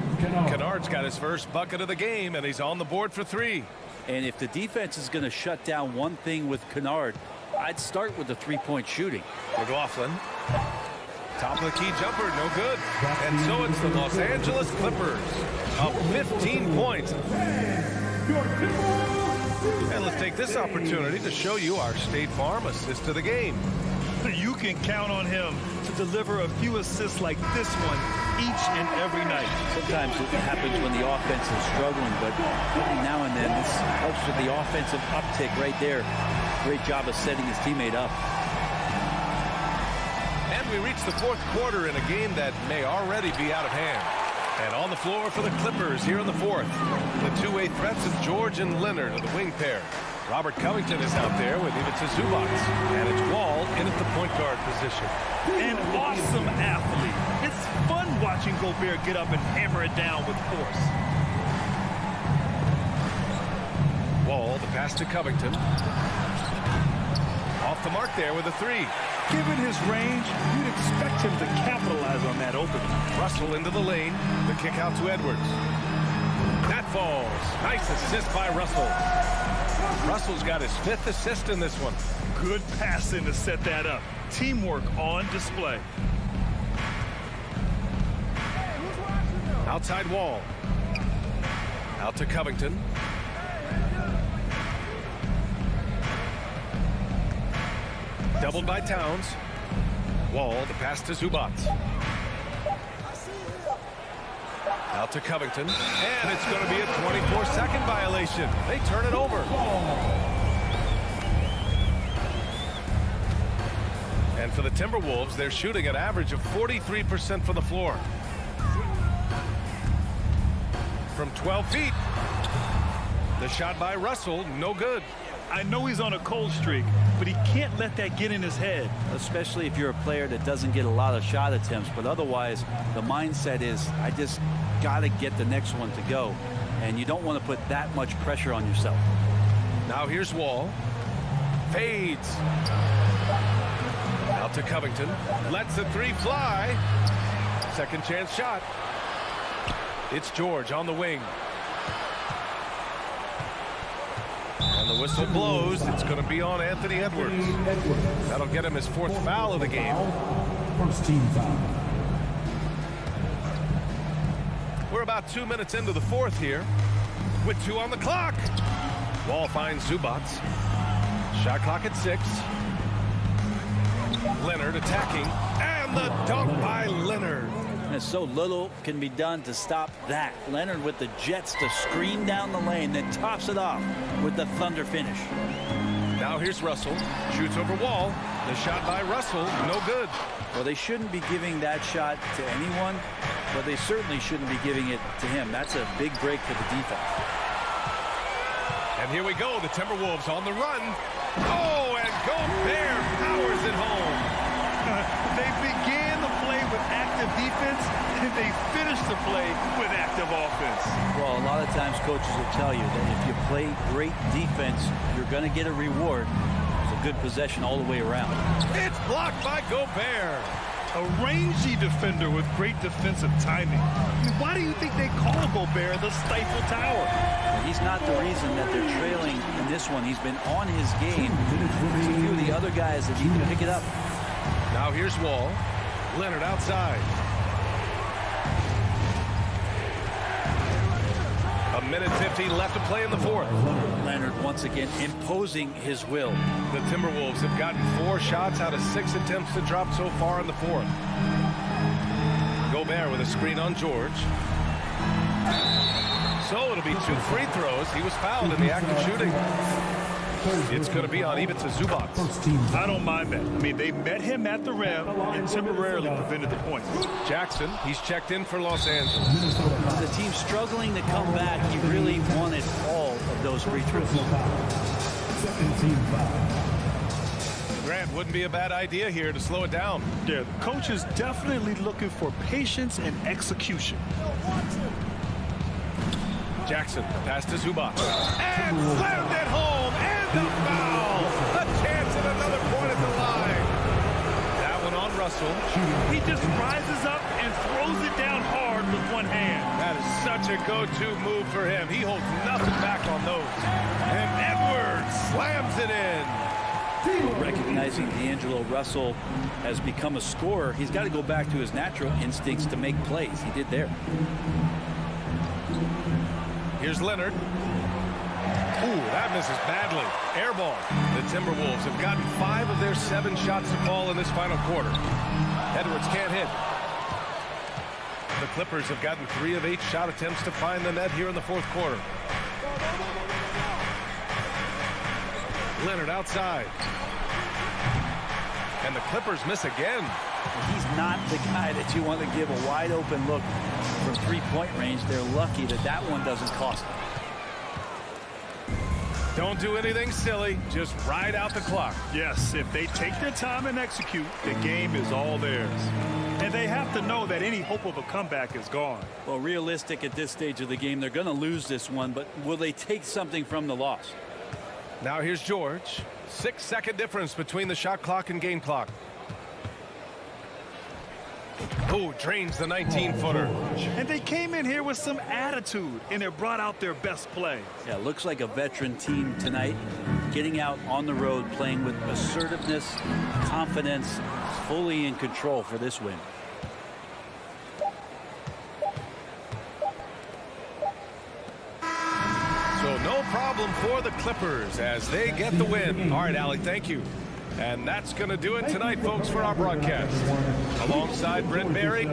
[SPEAKER 1] Kennard's got his first bucket of the game, and he's on the board for 3.
[SPEAKER 11] And if the defense is going to shut down one thing with Kennard, I'd start with the three-point shooting.
[SPEAKER 1] McLaughlin. Top of the key jumper, no good. And so it's the Los Angeles Clippers up 15 points. And let's take this opportunity to show you our State Farm assist of the game.
[SPEAKER 2] You can count on him to deliver a few assists like this one each and every night.
[SPEAKER 11] Sometimes it happens when the offense is struggling, but every now and then this helps with the offensive uptick right there. Great job of setting his teammate up.
[SPEAKER 1] And we reach the fourth quarter in a game that may already be out of hand. And on the floor for the Clippers here in the fourth, the two-way threats of George and Leonard are the wing pair. Robert Covington is out there with Ivica Zubac. And it's Wall in at the point guard position.
[SPEAKER 2] An awesome athlete. It's fun watching Gobert get up and hammer it down with force.
[SPEAKER 1] Wall, the pass to Covington. Off the mark there with a 3.
[SPEAKER 2] Given his range, you'd expect him to capitalize on that opening.
[SPEAKER 1] Russell into the lane. The kick out to Edwards. That falls. Nice assist by Russell. Russell's got his 5th assist in this one.
[SPEAKER 2] Good passing to set that up. Teamwork on display.
[SPEAKER 1] Outside Wall. Out to Covington. Doubled by Towns. Wall, the pass to Zubac. Out to Covington. And it's going to be a 24-second violation. They turn it over. And for the Timberwolves, they're shooting an average of 43% from the floor. From 12 feet. The shot by Russell, no good.
[SPEAKER 2] I know he's on a cold streak, but he can't let that get in his head.
[SPEAKER 11] Especially if you're a player that doesn't get a lot of shot attempts, but otherwise the mindset is, I just got to get the next one to go. And you don't want to put that much pressure on yourself.
[SPEAKER 1] Now here's Wall. Fades. Out to Covington. Lets the 3 fly. Second chance shot. It's George on the wing. And the whistle blows. It's going to be on Anthony Edwards. That'll get him his 4th foul of the game.
[SPEAKER 4] First team foul.
[SPEAKER 1] We're about 2 minutes into the 4th here. With 2 on the clock. Wall finds Zubac. Shot clock at 6. Leonard attacking. And the dunk by Leonard.
[SPEAKER 11] And so little can be done to stop that. Leonard with the jets to screen down the lane, then tops it off with the thunder finish.
[SPEAKER 1] Now here's Russell. Shoots over Wall. The shot by Russell, no good.
[SPEAKER 11] Well, they shouldn't be giving that shot to anyone, but they certainly shouldn't be giving it to him. That's a big break for the defense.
[SPEAKER 1] And here we go, the Timberwolves on the run. Oh, and Gobert powers it home.
[SPEAKER 2] They began the play with active defense, and they finished the play with active offense.
[SPEAKER 11] Well, a lot of times coaches will tell you that if you play great defense, you're going to get a reward. It's a good possession all the way around.
[SPEAKER 1] It's blocked by Gobert.
[SPEAKER 2] A rangy defender with great defensive timing. I mean, why do you think they call Gobert the Stifle Tower?
[SPEAKER 11] He's not the reason that they're trailing in this one. He's been on his game. There's a few of the other guys that need to pick it up.
[SPEAKER 1] Now here's Wall. Leonard outside. A minute 15 left to play in the fourth.
[SPEAKER 11] Leonard once again imposing his will.
[SPEAKER 1] The Timberwolves have gotten 4 shots out of 6 attempts to drop so far in the fourth. Gobert with a screen on George. So it'll be 2 free throws. He was fouled in the act of shooting. It's going to be on Ivica Zubac.
[SPEAKER 2] I don't mind that. I mean, they met him at the rim and temporarily prevented the points.
[SPEAKER 1] Jackson, he's checked in for Los Angeles.
[SPEAKER 11] The team struggling to come back. He really wanted all of those free throws.
[SPEAKER 1] Grant, wouldn't be a bad idea here to slow it down.
[SPEAKER 2] Yeah, the coach is definitely looking for patience and execution.
[SPEAKER 1] Jackson, pass to Zubac. And slammed it home, and the foul! A chance at another point at the line. That one on Russell.
[SPEAKER 2] He just rises up and throws it down hard with one hand.
[SPEAKER 1] That is such a go-to move for him. He holds nothing back on those. And Edwards slams it in.
[SPEAKER 11] Recognizing D'Angelo Russell has become a scorer, he's got to go back to his natural instincts to make plays. He did there.
[SPEAKER 1] Here's Leonard. Ooh, that misses badly. Air ball. The Timberwolves have gotten 5 of their 7 shots to fall in this final quarter. Edwards can't hit. The Clippers have gotten 3 of 8 shot attempts to find the net here in the fourth quarter. Leonard outside. And the Clippers miss again.
[SPEAKER 11] He's not the guy that you want to give a wide open look from 3-point range. They're lucky that that one doesn't cost them.
[SPEAKER 1] Don't do anything silly. Just ride out the clock.
[SPEAKER 2] Yes, if they take their time and execute, the game is all theirs. And they have to know that any hope of a comeback is gone.
[SPEAKER 11] Well, realistic at this stage of the game, they're going to lose this one, but will they take something from the loss?
[SPEAKER 1] Now here's George. 6-second difference between the shot clock and game clock. Oh, drains the 19-footer.
[SPEAKER 2] And they came in here with some attitude, and it brought out their best play.
[SPEAKER 11] Yeah, looks like a veteran team tonight, getting out on the road, playing with assertiveness, confidence, fully in control for this win.
[SPEAKER 1] So no problem for the Clippers as they get the win. All right, Allie, thank you. And that's going to do it tonight, folks, for our broadcast. Alongside Brent Barry.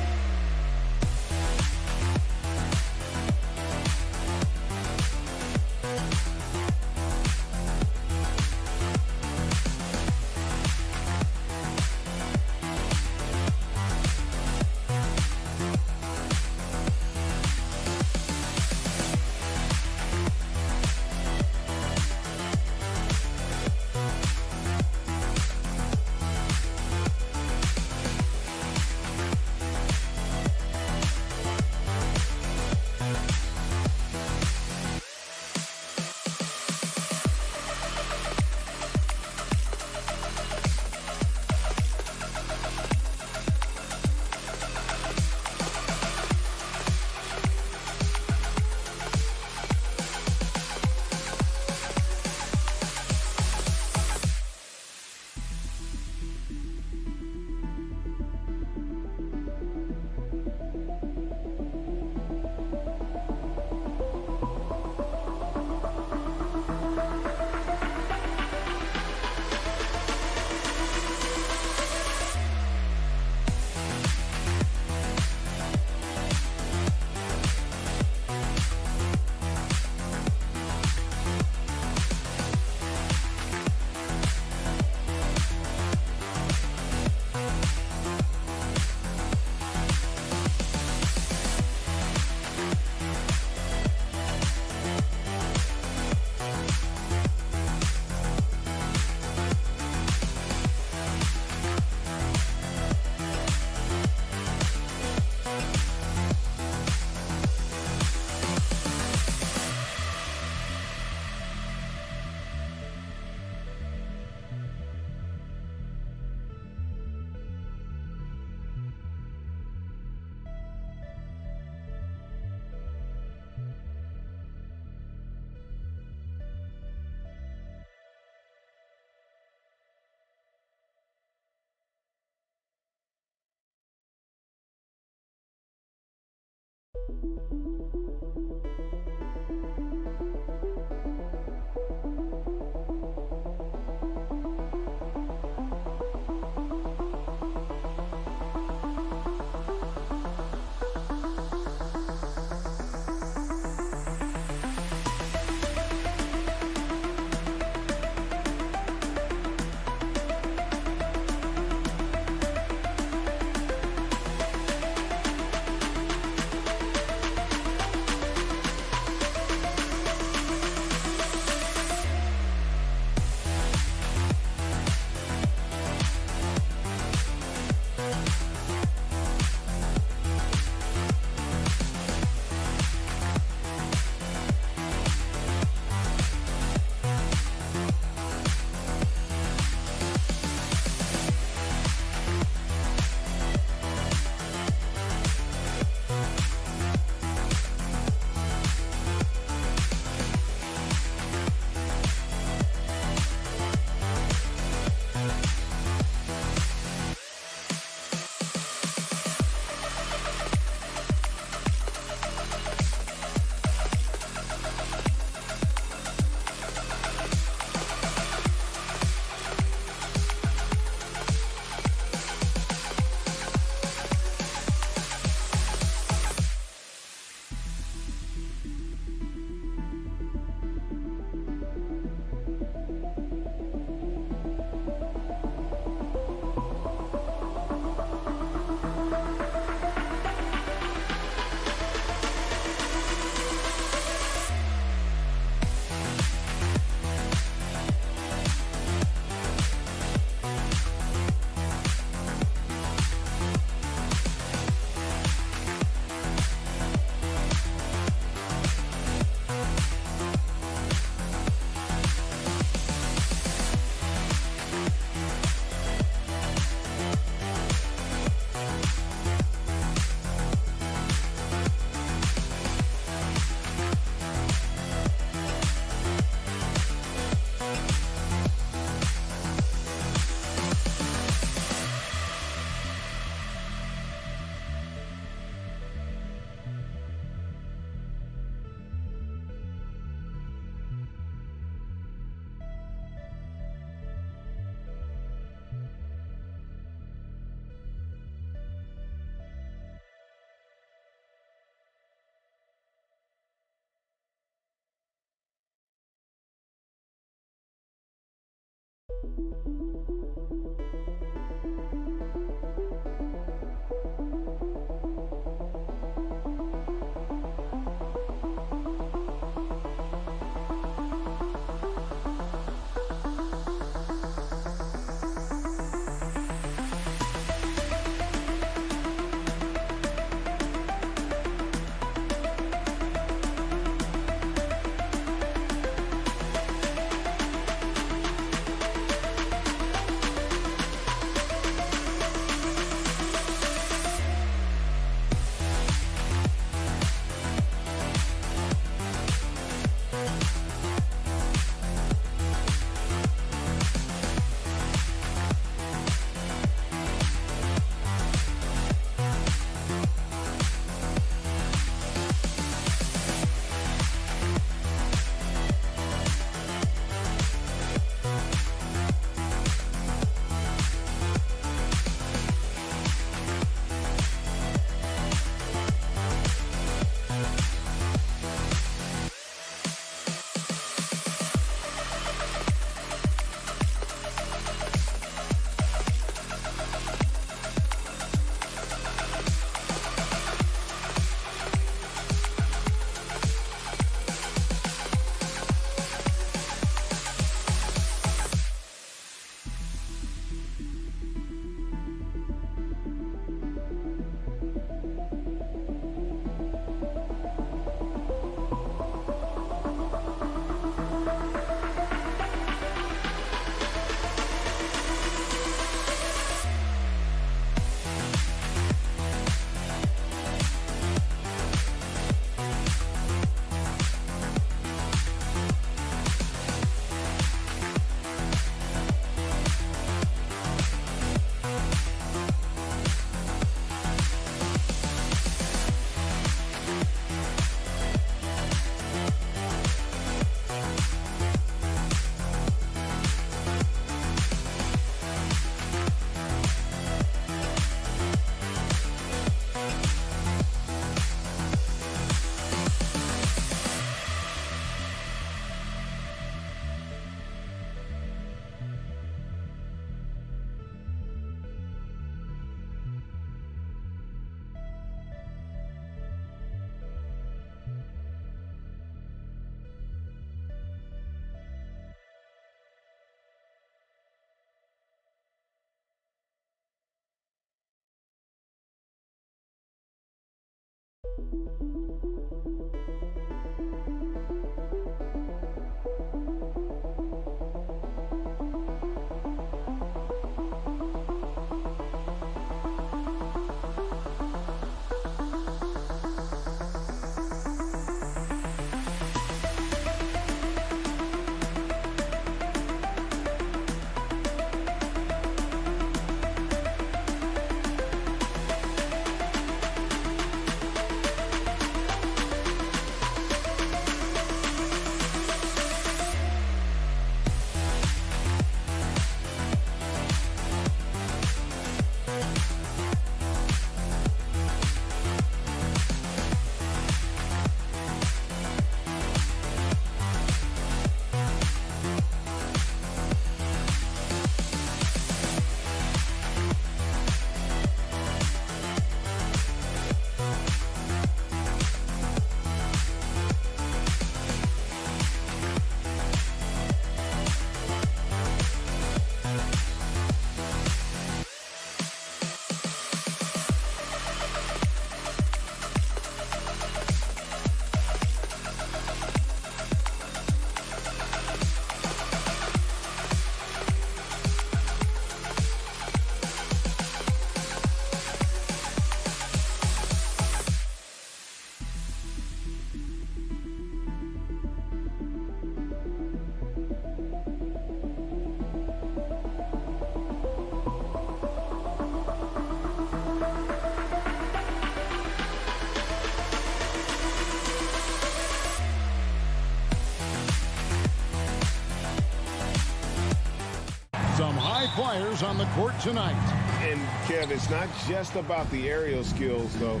[SPEAKER 5] Some high flyers on the court tonight.
[SPEAKER 6] And, Kev, it's not just about the aerial skills, though.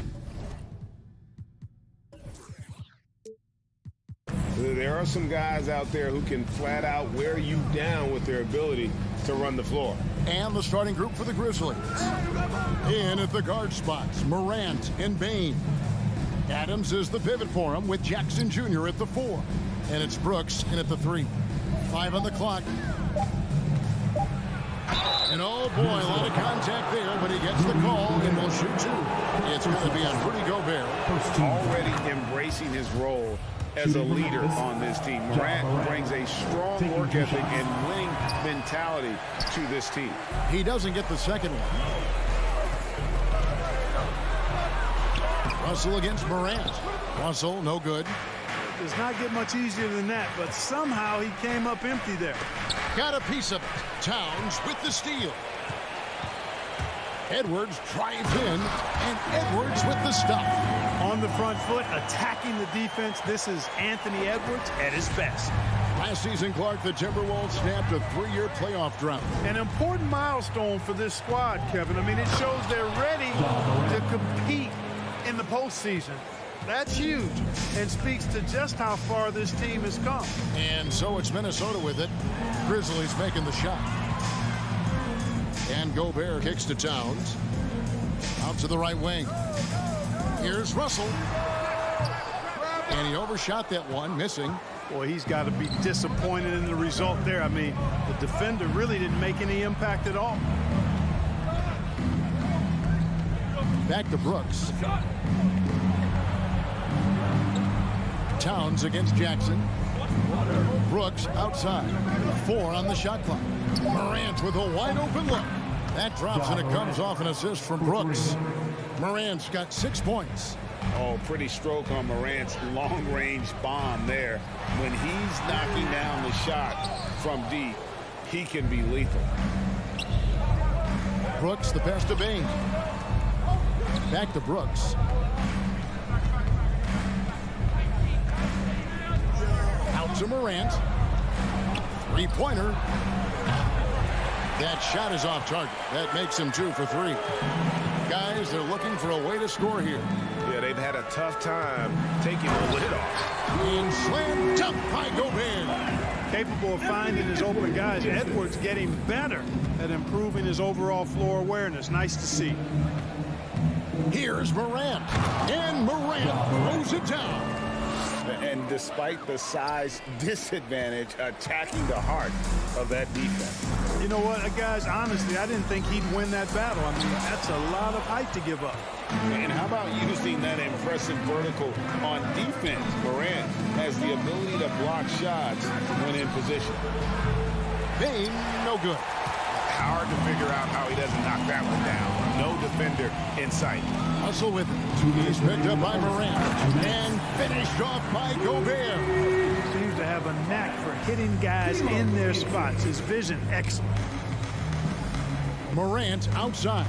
[SPEAKER 6] There are some guys out there who can flat out wear you down with their ability to run the floor.
[SPEAKER 5] And the starting group for the Grizzlies. In at the guard spots, Morant and Bain. Adams is the pivot for him with Jackson Jr. at the 4. And it's Brooks in at the 3. 5 on the clock. And oh boy, a lot of contact there, but he gets the call and will shoot 2. It's going to be on Rudy Gobert.
[SPEAKER 6] Already embracing his role as a leader on this team. Morant brings a strong work ethic and winning mentality to this team.
[SPEAKER 5] He doesn't get the second one. Russell against Morant. Russell, no good.
[SPEAKER 2] Does not get much easier than that, but somehow he came up empty there.
[SPEAKER 5] Got a piece of it. Towns with the steal. Edwards drives in, and Edwards with the stop.
[SPEAKER 2] On the front foot, attacking the defense. This is Anthony Edwards at his best.
[SPEAKER 5] Last season, Clark, the Timberwolves snapped a 3-year playoff drought.
[SPEAKER 2] An important milestone for this squad, Kevin. I mean, it shows they're ready to compete in the postseason. That's huge and speaks to just how far this team has come.
[SPEAKER 5] And so it's Minnesota with it. Grizzlies making the shot. And Gobert kicks to Towns. Out to the right wing. Here's Russell. And he overshot that one, missing.
[SPEAKER 2] Boy, he's got to be disappointed in the result there. I mean, the defender really didn't make any impact at all.
[SPEAKER 5] Back to Brooks. Towns against Jackson. Brooks outside. 4 on the shot clock. Morant with a wide open look. That drops and it comes off an assist from Brooks. Morant's got 6 points.
[SPEAKER 6] Oh, pretty stroke on Morant's long-range bomb there. When he's knocking down the shot from deep, he can be lethal.
[SPEAKER 5] Brooks, the pass to Bain. Back to Brooks. Out to Morant. 3-pointer. That shot is off target. That makes him 2 for 3. Guys, they're looking for a way to score here.
[SPEAKER 6] Yeah, they've had a tough time taking the lid off.
[SPEAKER 5] And slam dunk by Gobert.
[SPEAKER 2] Capable of finding his open guys. Edwards getting better at improving his overall floor awareness. Nice to see.
[SPEAKER 5] Here's Morant. And Morant throws it down.
[SPEAKER 8] And despite the size disadvantage, attacking the heart of that defense.
[SPEAKER 2] You know what, guys, honestly, I didn't think he'd win that battle. I mean, that's a lot of height to give up.
[SPEAKER 8] And how about using that impressive vertical on defense? Morant has the ability to block shots when in position.
[SPEAKER 5] Bane, no good.
[SPEAKER 10] Hard to figure out how he doesn't knock that one down. No defender in sight.
[SPEAKER 5] Hustle with it. He's picked up by Morant and finished off by Gobert.
[SPEAKER 2] He seems to have a knack for hitting guys in their spots. His vision, excellent.
[SPEAKER 5] Morant outside.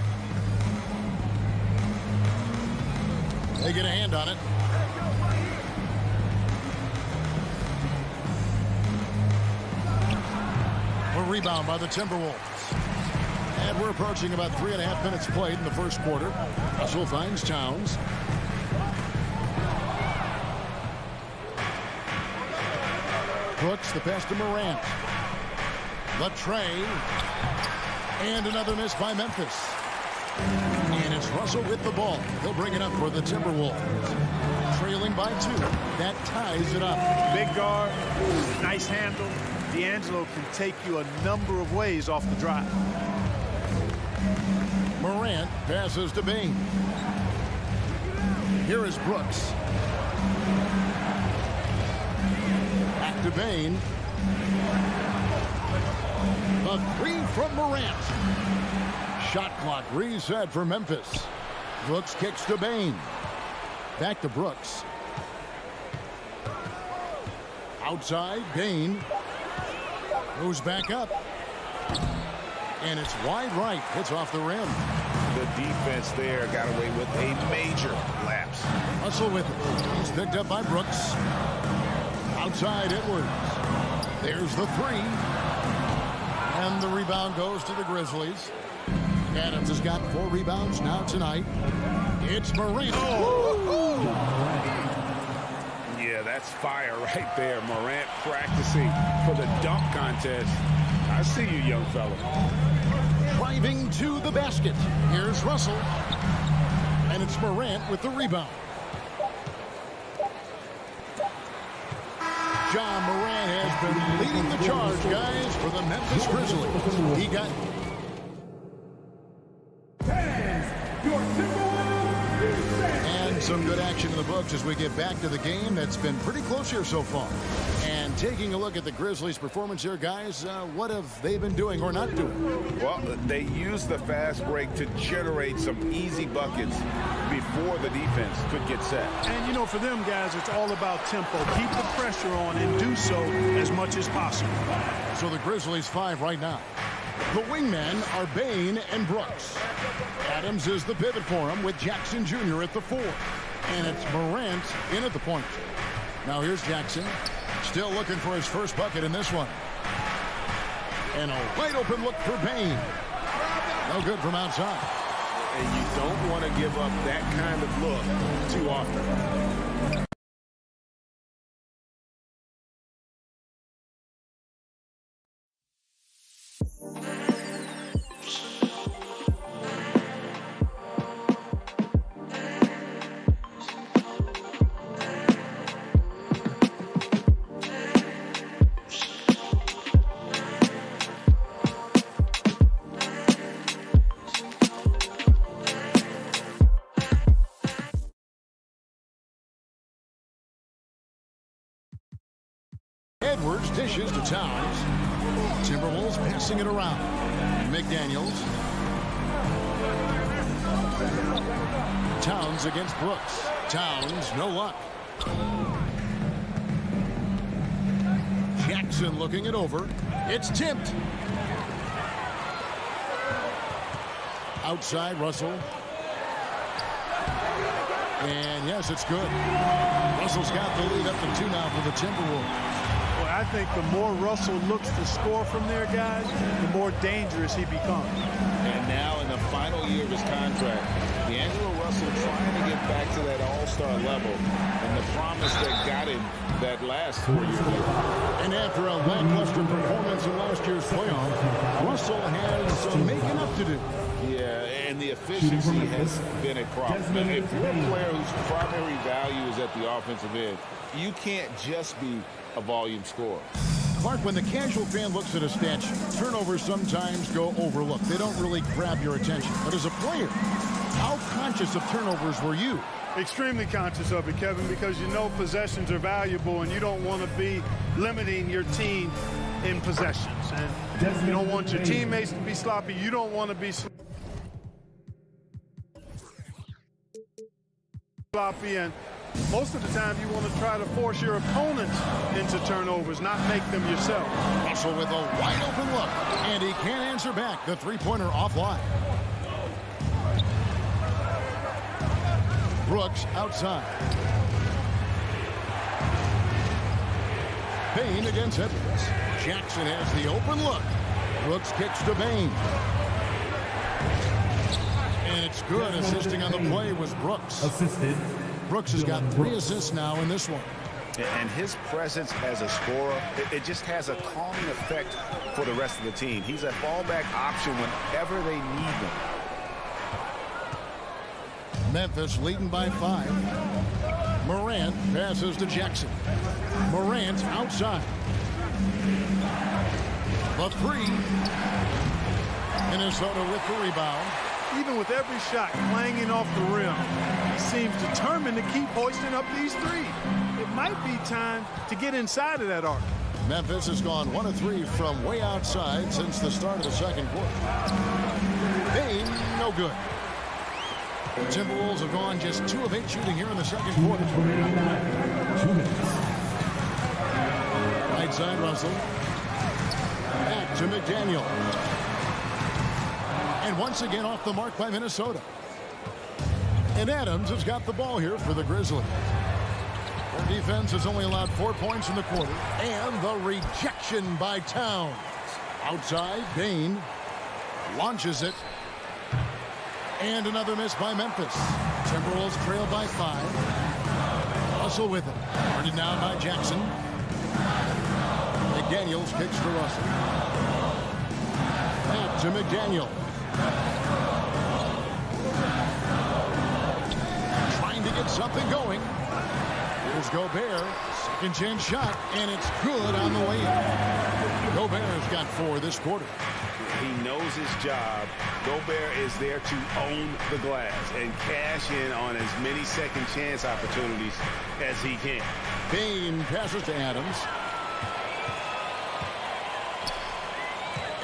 [SPEAKER 5] They get a hand on it. A rebound by the Timberwolves. And we're approaching about 3.5 minutes played in the first quarter. Russell finds Towns. Brooks, the pass to Morant. The tray. And another miss by Memphis. And it's Russell with the ball. He'll bring it up for the Timberwolves. Trailing by 2. That ties it up.
[SPEAKER 2] Big guard, nice handle. D'Angelo can take you a number of ways off the drive.
[SPEAKER 5] Morant passes to Bane. Here is Brooks. Back to Bane. The 3 from Morant. Shot clock reset for Memphis. Brooks kicks to Bane. Back to Brooks. Outside, Bane. Moves back up. And it's wide right. Hits off the rim.
[SPEAKER 10] The defense there got away with a major lapse.
[SPEAKER 5] Russell with it. He's picked up by Brooks. Outside, Edwards. There's the 3. And the rebound goes to the Grizzlies. Adams has got 4 rebounds now tonight. It's Morant.
[SPEAKER 10] Oh. Yeah, that's fire right there. Morant practicing for the dunk contest. I see you, young fella.
[SPEAKER 5] Driving to the basket. Here's Russell. And it's Morant with the rebound. John Morant has been leading the charge, guys, for the Memphis Grizzlies. He got... And some good action in the books as we get back to the game that's been pretty close here so far. And taking a look at the Grizzlies' performance here, guys, what have they been doing or not doing?
[SPEAKER 8] Well, they used the fast break to generate some easy buckets before the defense could get set.
[SPEAKER 2] And, you know, for them guys, it's all about tempo. Keep the pressure on and do so as much as possible.
[SPEAKER 5] So the Grizzlies 5 right now. The wingmen are Bane and Brooks. Adams is the pivot for him with Jackson Jr. at the 4. And it's Morant in at the point. Now here's Jackson. Still looking for his first bucket in this one. And a wide open look for Bane. No good from outside.
[SPEAKER 8] And you don't want to give up that kind of look too often.
[SPEAKER 5] Edwards dishes to Towns. Timberwolves passing it around. McDaniels. Towns against Brooks. Towns, no luck. Jackson looking it over. It's tipped. Outside, Russell. And yes, it's good. Russell's got the lead up to 2 now for the Timberwolves.
[SPEAKER 2] Well, I think the more Russell looks to score from there, guys, the more dangerous he becomes.
[SPEAKER 8] And now in the final year of his contract, D'Angelo Russell trying to get back to that all-star level and the promise that got him that last 4 years.
[SPEAKER 5] And after a lackluster performance in last year's playoff, Russell has some making up to do.
[SPEAKER 8] Yeah, and the efficiency has been a problem. If you're a player whose primary value is at the offensive end, You can't just be a volume scorer.
[SPEAKER 5] Clark, when the casual fan looks at a stat sheet, turnovers sometimes go overlooked. They don't really grab your attention. But as a player, how conscious of turnovers were you?
[SPEAKER 12] Extremely conscious of it, Kevin, because you know possessions are valuable and you don't want to be limiting your team in possessions. And you don't want your teammates to be sloppy. You don't want to be sloppy. And most of the time you want to try to force your opponents into turnovers, not make them yourself.
[SPEAKER 5] Russell with a wide open look, and he can't answer back. The three-pointer offline. Brooks outside. Bain against Edwards. Jackson has the open look. Brooks kicks to Bain. And it's good. Assisting on the play was Brooks.
[SPEAKER 4] Assisted.
[SPEAKER 5] Brooks has got 3 assists now in this one.
[SPEAKER 8] And his presence as a scorer, it just has a calming effect for the rest of the team. He's a fallback option whenever they need them.
[SPEAKER 5] Memphis leading by 5. Morant passes to Jackson. Morant outside. The 3. Minnesota with the rebound.
[SPEAKER 12] Even with every shot clanging off the rim, he seems determined to keep hoisting up these 3. It might be time to get inside of that arc.
[SPEAKER 5] Memphis has gone 1 of 3 from way outside since the start of the second quarter. Bain, no good. The Timberwolves have gone just 2 of 8 shooting here in the second quarter.
[SPEAKER 4] 2 minutes.
[SPEAKER 5] Right side, Russell. Back to McDaniel. And once again off the mark by Minnesota. And Adams has got the ball here for the Grizzlies. Their defense has only allowed 4 points in the quarter. And the rejection by Towns. Outside, Bain launches it. And another miss by Memphis. Timberwolves trail by 5. Russell with it. Guarded now by Jackson. McDaniels kicks to Russell. Back to McDaniel. Trying to get something going. Here's Gobert. Second chance shot, and it's good on the way in. Gobert's got 4 this quarter.
[SPEAKER 8] He knows his job. Gobert is there to own the glass and cash in on as many second chance opportunities as he can.
[SPEAKER 5] Bain passes to Adams.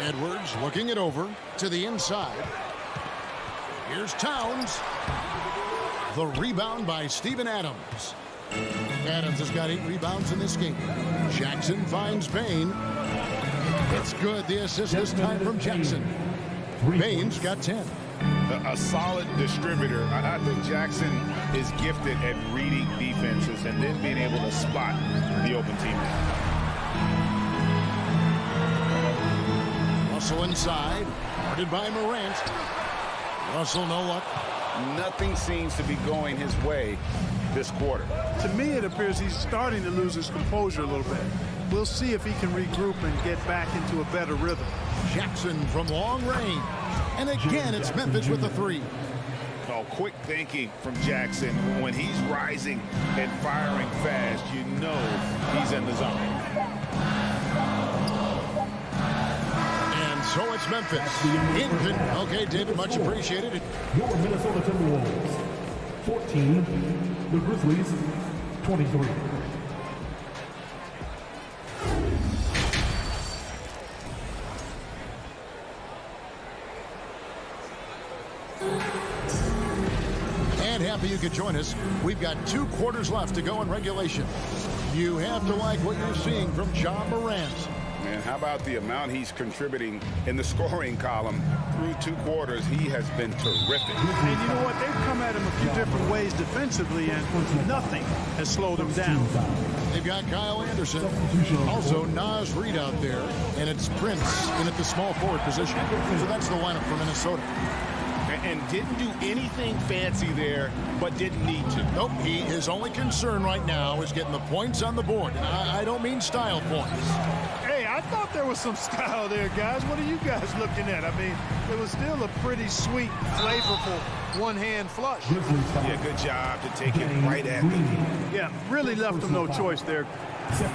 [SPEAKER 5] Edwards looking it over to the inside. Here's Towns. The rebound by Steven Adams. Adams has got 8 rebounds in this game. Jackson finds Bain. It's good. The assist this time from Jackson. Bain's got 10.
[SPEAKER 8] A solid distributor. I think Jackson is gifted at reading defenses and then being able to spot the open teammate.
[SPEAKER 5] Russell inside. Guarded by Morant. Russell no luck.
[SPEAKER 8] Nothing seems to be going his way this quarter.
[SPEAKER 12] To me, it appears he's starting to lose his composure a little bit. We'll see if he can regroup and get back into a better rhythm.
[SPEAKER 5] Jackson from long range. And again, it's Memphis with the 3.
[SPEAKER 8] Oh, quick thinking from Jackson. When he's rising and firing fast, you know he's in the zone.
[SPEAKER 5] And so it's Memphis. Okay, David, much appreciated.
[SPEAKER 4] Your Minnesota Timberwolves, 14. The Grizzlies, 23.
[SPEAKER 5] And happy you could join us. We've got 2 quarters left to go in regulation. You have to like what you're seeing from Ja Morant.
[SPEAKER 8] And how about the amount he's contributing in the scoring column through 2 quarters? He has been terrific.
[SPEAKER 12] And you know what? They've come at him a few different ways defensively, and nothing has slowed him down.
[SPEAKER 5] They've got Kyle Anderson. Also, Naz Reid out there. And it's Prince in at the small forward position. So that's the lineup for Minnesota.
[SPEAKER 8] And didn't do anything fancy there, but didn't need to.
[SPEAKER 5] Nope. His only concern right now is getting the points on the board. I don't mean style points.
[SPEAKER 12] Hey, I thought there was some style there, guys. What are you guys looking at? I mean, it was still a pretty sweet, flavorful one-hand flush.
[SPEAKER 8] Yeah, good job to take it right at them.
[SPEAKER 12] Yeah, Yeah, really left him no choice there.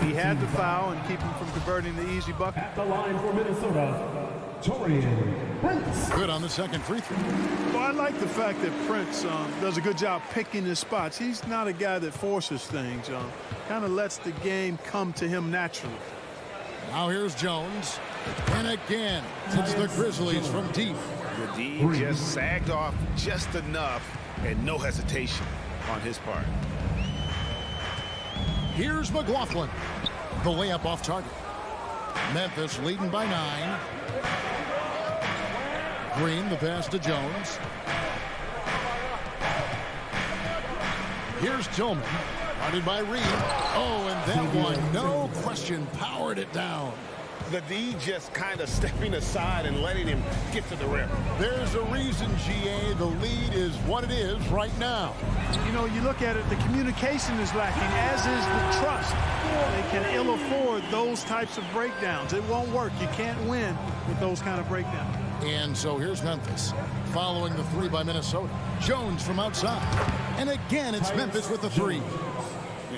[SPEAKER 12] He had to foul and keep him from converting the easy bucket.
[SPEAKER 4] At the line for Minnesota, Torian Prince.
[SPEAKER 5] Good on the second free throw.
[SPEAKER 12] Well, I like the fact that Prince does a good job picking his spots. He's not a guy that forces things. Kind of lets the game come to him naturally.
[SPEAKER 5] Now here's Jones. And again, it's the Grizzlies from deep.
[SPEAKER 8] The D just sagged off just enough and no hesitation on his part.
[SPEAKER 5] Here's McLaughlin. The layup off target. Memphis leading by 9. Green, the pass to Jones. Here's Tillman. Guarded by Reed. Oh, and that one, no question, powered it down.
[SPEAKER 8] The D just kind of stepping aside and letting him get to the rim.
[SPEAKER 5] There's a reason, GA, the lead is what it is right now.
[SPEAKER 12] You know, you look at it, the communication is lacking, as is the trust. They can ill afford those types of breakdowns. It won't work. You can't win with those kind of breakdowns.
[SPEAKER 5] And so here's Memphis, following the 3 by Minnesota. Jones from outside. And again, it's Memphis with the 3.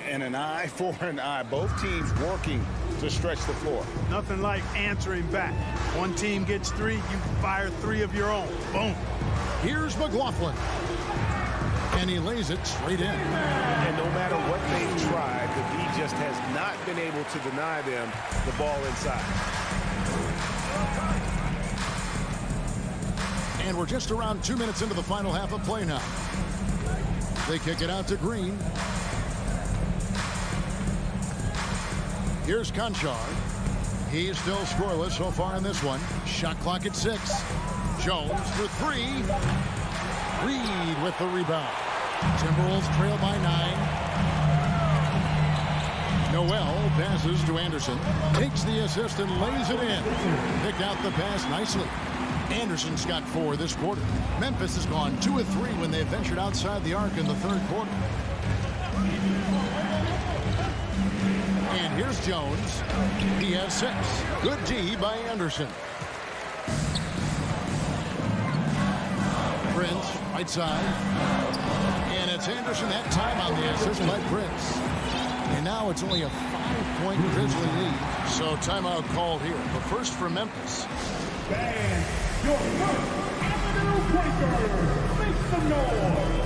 [SPEAKER 8] And an eye for an eye. Both teams working to stretch the floor.
[SPEAKER 12] Nothing like answering back. One team gets 3, you fire 3 of your own. Boom.
[SPEAKER 5] Here's McLaughlin. And he lays it straight in.
[SPEAKER 8] And no matter what they've tried, the D just has not been able to deny them the ball inside.
[SPEAKER 5] And we're just around 2 minutes into the final half of play now. They kick it out to Green. Here's Conchar. He's still scoreless so far in this one. Shot clock at 6. Jones for 3. Reed with the rebound. Timberwolves trail by 9. Noel passes to Anderson. Takes the assist and lays it in. Picked out the pass nicely. Anderson's got 4 this quarter. Memphis has gone 2 of 3 when they ventured outside the arc in the third quarter. And here's Jones. He has 6. Good D by Anderson. Prince, right side. And it's Anderson that time on the assist by Prince. And now it's only a 5-point Grizzly lead. So timeout called here. The first for Memphis.
[SPEAKER 4] And your first Avenue Breaker. Make some noise.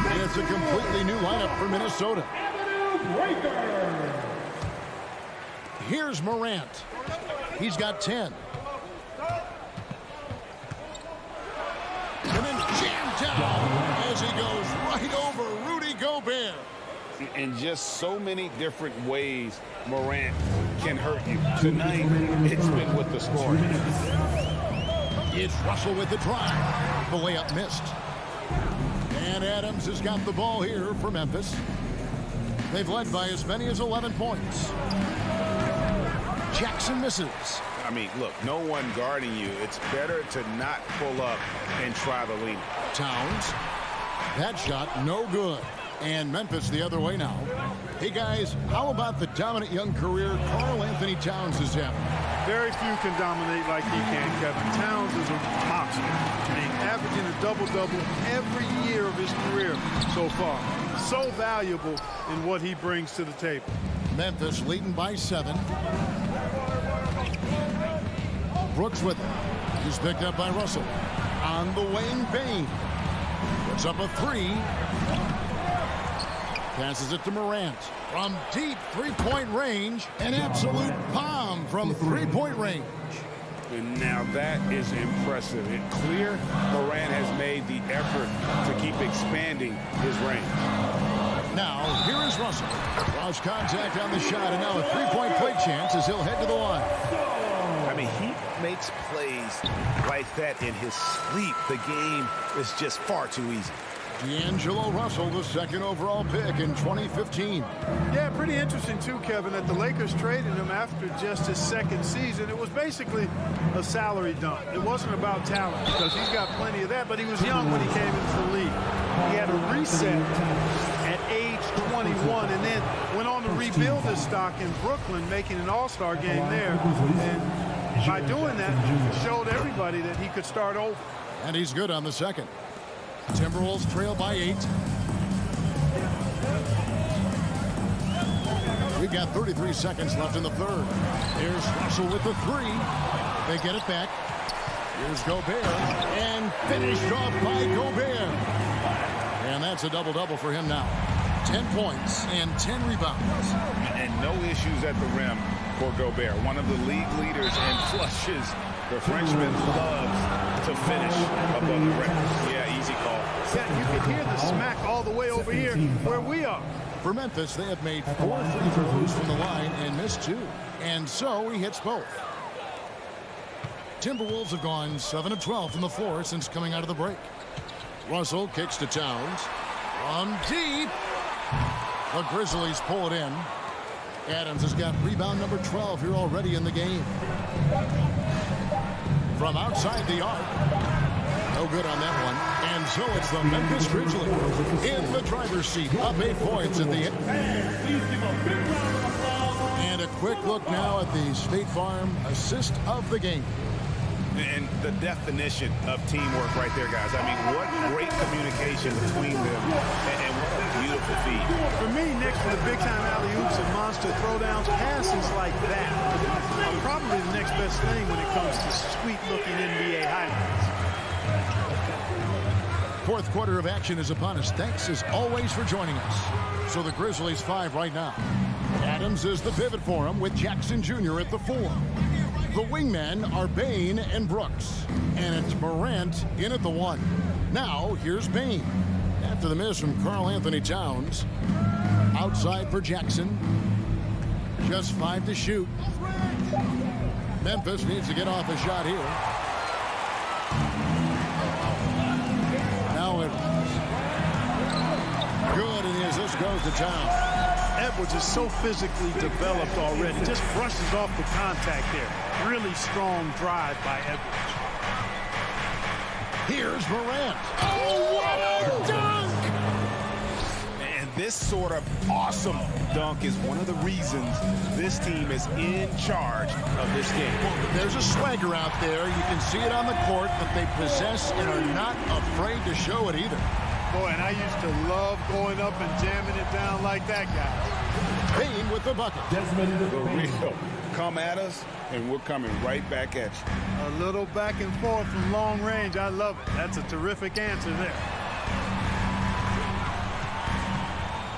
[SPEAKER 5] And it's a completely new lineup for Minnesota.
[SPEAKER 4] Avenue Breaker.
[SPEAKER 5] Here's Morant. He's got 10. And then jammed down as he goes right over Rudy Gobert.
[SPEAKER 8] In just so many different ways, Morant can hurt you. Tonight, it's been with the scoring.
[SPEAKER 5] It's Russell with the drive. The layup missed. And Adams has got the ball here for Memphis. They've led by as many as 11 points. Jackson misses.
[SPEAKER 8] I mean, look, no one guarding you. It's better to not pull up and try the lean.
[SPEAKER 5] Towns. That shot, no good. And Memphis the other way now. Hey, guys, how about the dominant young career Karl Anthony Towns is having?
[SPEAKER 12] Very few can dominate like he can, Kevin. Towns is a monster. I mean, averaging a double-double every year of his career so far. So valuable in what he brings to the table.
[SPEAKER 5] Memphis leading by 7. Brooks with him. He's picked up by Russell. On the wing, Bain. Puts up a 3. Passes it to Morant. From deep three-point range. An absolute bomb from three-point range.
[SPEAKER 8] And now that is impressive. It's clear Morant has made the effort to keep expanding his range.
[SPEAKER 5] Now, here is Russell. Draws contact on the shot, and now a three-point play chance as he'll head to the line.
[SPEAKER 8] I mean, he makes plays like that in his sleep. The game is just far too easy.
[SPEAKER 5] D'Angelo Russell, the second overall pick in 2015.
[SPEAKER 12] Yeah, pretty interesting, too, Kevin, that the Lakers traded him after just his second season. It was basically a salary dump. It wasn't about talent because he's got plenty of that, but he was young when he came into the league. He had a reset at age 21 and then went on to rebuild his stock in Brooklyn, making an all-star game there. And by doing that, showed everybody that he could start over.
[SPEAKER 5] And he's good on the second. Timberwolves trail by 8. We've got 33 seconds left in the third. Here's Russell with the 3. They get it back. Here's Gobert, and finished off by Gobert. And that's a double-double for him now. 10 points and 10 rebounds.
[SPEAKER 8] And no issues at the rim for Gobert. One of the league leaders in flushes. The Frenchman loves to finish above the rim. Yeah, easy call.
[SPEAKER 12] You can hear the smack all the way over here where we are.
[SPEAKER 5] For Memphis, they have made 4 free throws from the line and missed 2. And so he hits both. Timberwolves have gone 7 of 12 from the floor since coming out of the break. Russell kicks to Towns. From deep. The Grizzlies pull it in. Adams has got rebound number 12 here already in the game. From outside the arc. No good on that one. And so it's the Memphis Grizzlies in the driver's seat, up 8 points at the end. And a quick look now at the State Farm assist of the game.
[SPEAKER 8] And the definition of teamwork right there, guys. I mean, what great communication between them, and what a beautiful feed.
[SPEAKER 12] For me, next to the big-time alley-oops and monster throwdowns, passes like that are probably the next best thing when it comes to sweet-looking NBA highlights.
[SPEAKER 5] Fourth quarter of action is upon us. Thanks, as always, for joining us. So the Grizzlies 5 right now. Adams is the pivot for him with Jackson Jr. at the 4. The wingmen are Bain and Brooks. And it's Morant in at the 1. Now, here's Bain. After the miss from Karl Anthony Towns. Outside for Jackson. Just 5 to shoot. Memphis needs to get off a shot here. Now Edwards. Good, and the assist goes to Towns.
[SPEAKER 12] Edwards is so physically developed already. Just brushes off the contact there. Really strong drive by Edwards.
[SPEAKER 5] Here's Morant. Oh, what a dunk!
[SPEAKER 8] And this sort of awesome dunk is one of the reasons this team is in charge of this game.
[SPEAKER 5] There's a swagger out there. You can see it on the court that they possess and are not afraid to show it either.
[SPEAKER 12] Boy, and I used to love going up and jamming it down like that guy.
[SPEAKER 5] Bain with the bucket.
[SPEAKER 8] The real come at us, and we're coming right back at you.
[SPEAKER 12] A little back and forth from long range. I love it. That's a terrific answer there.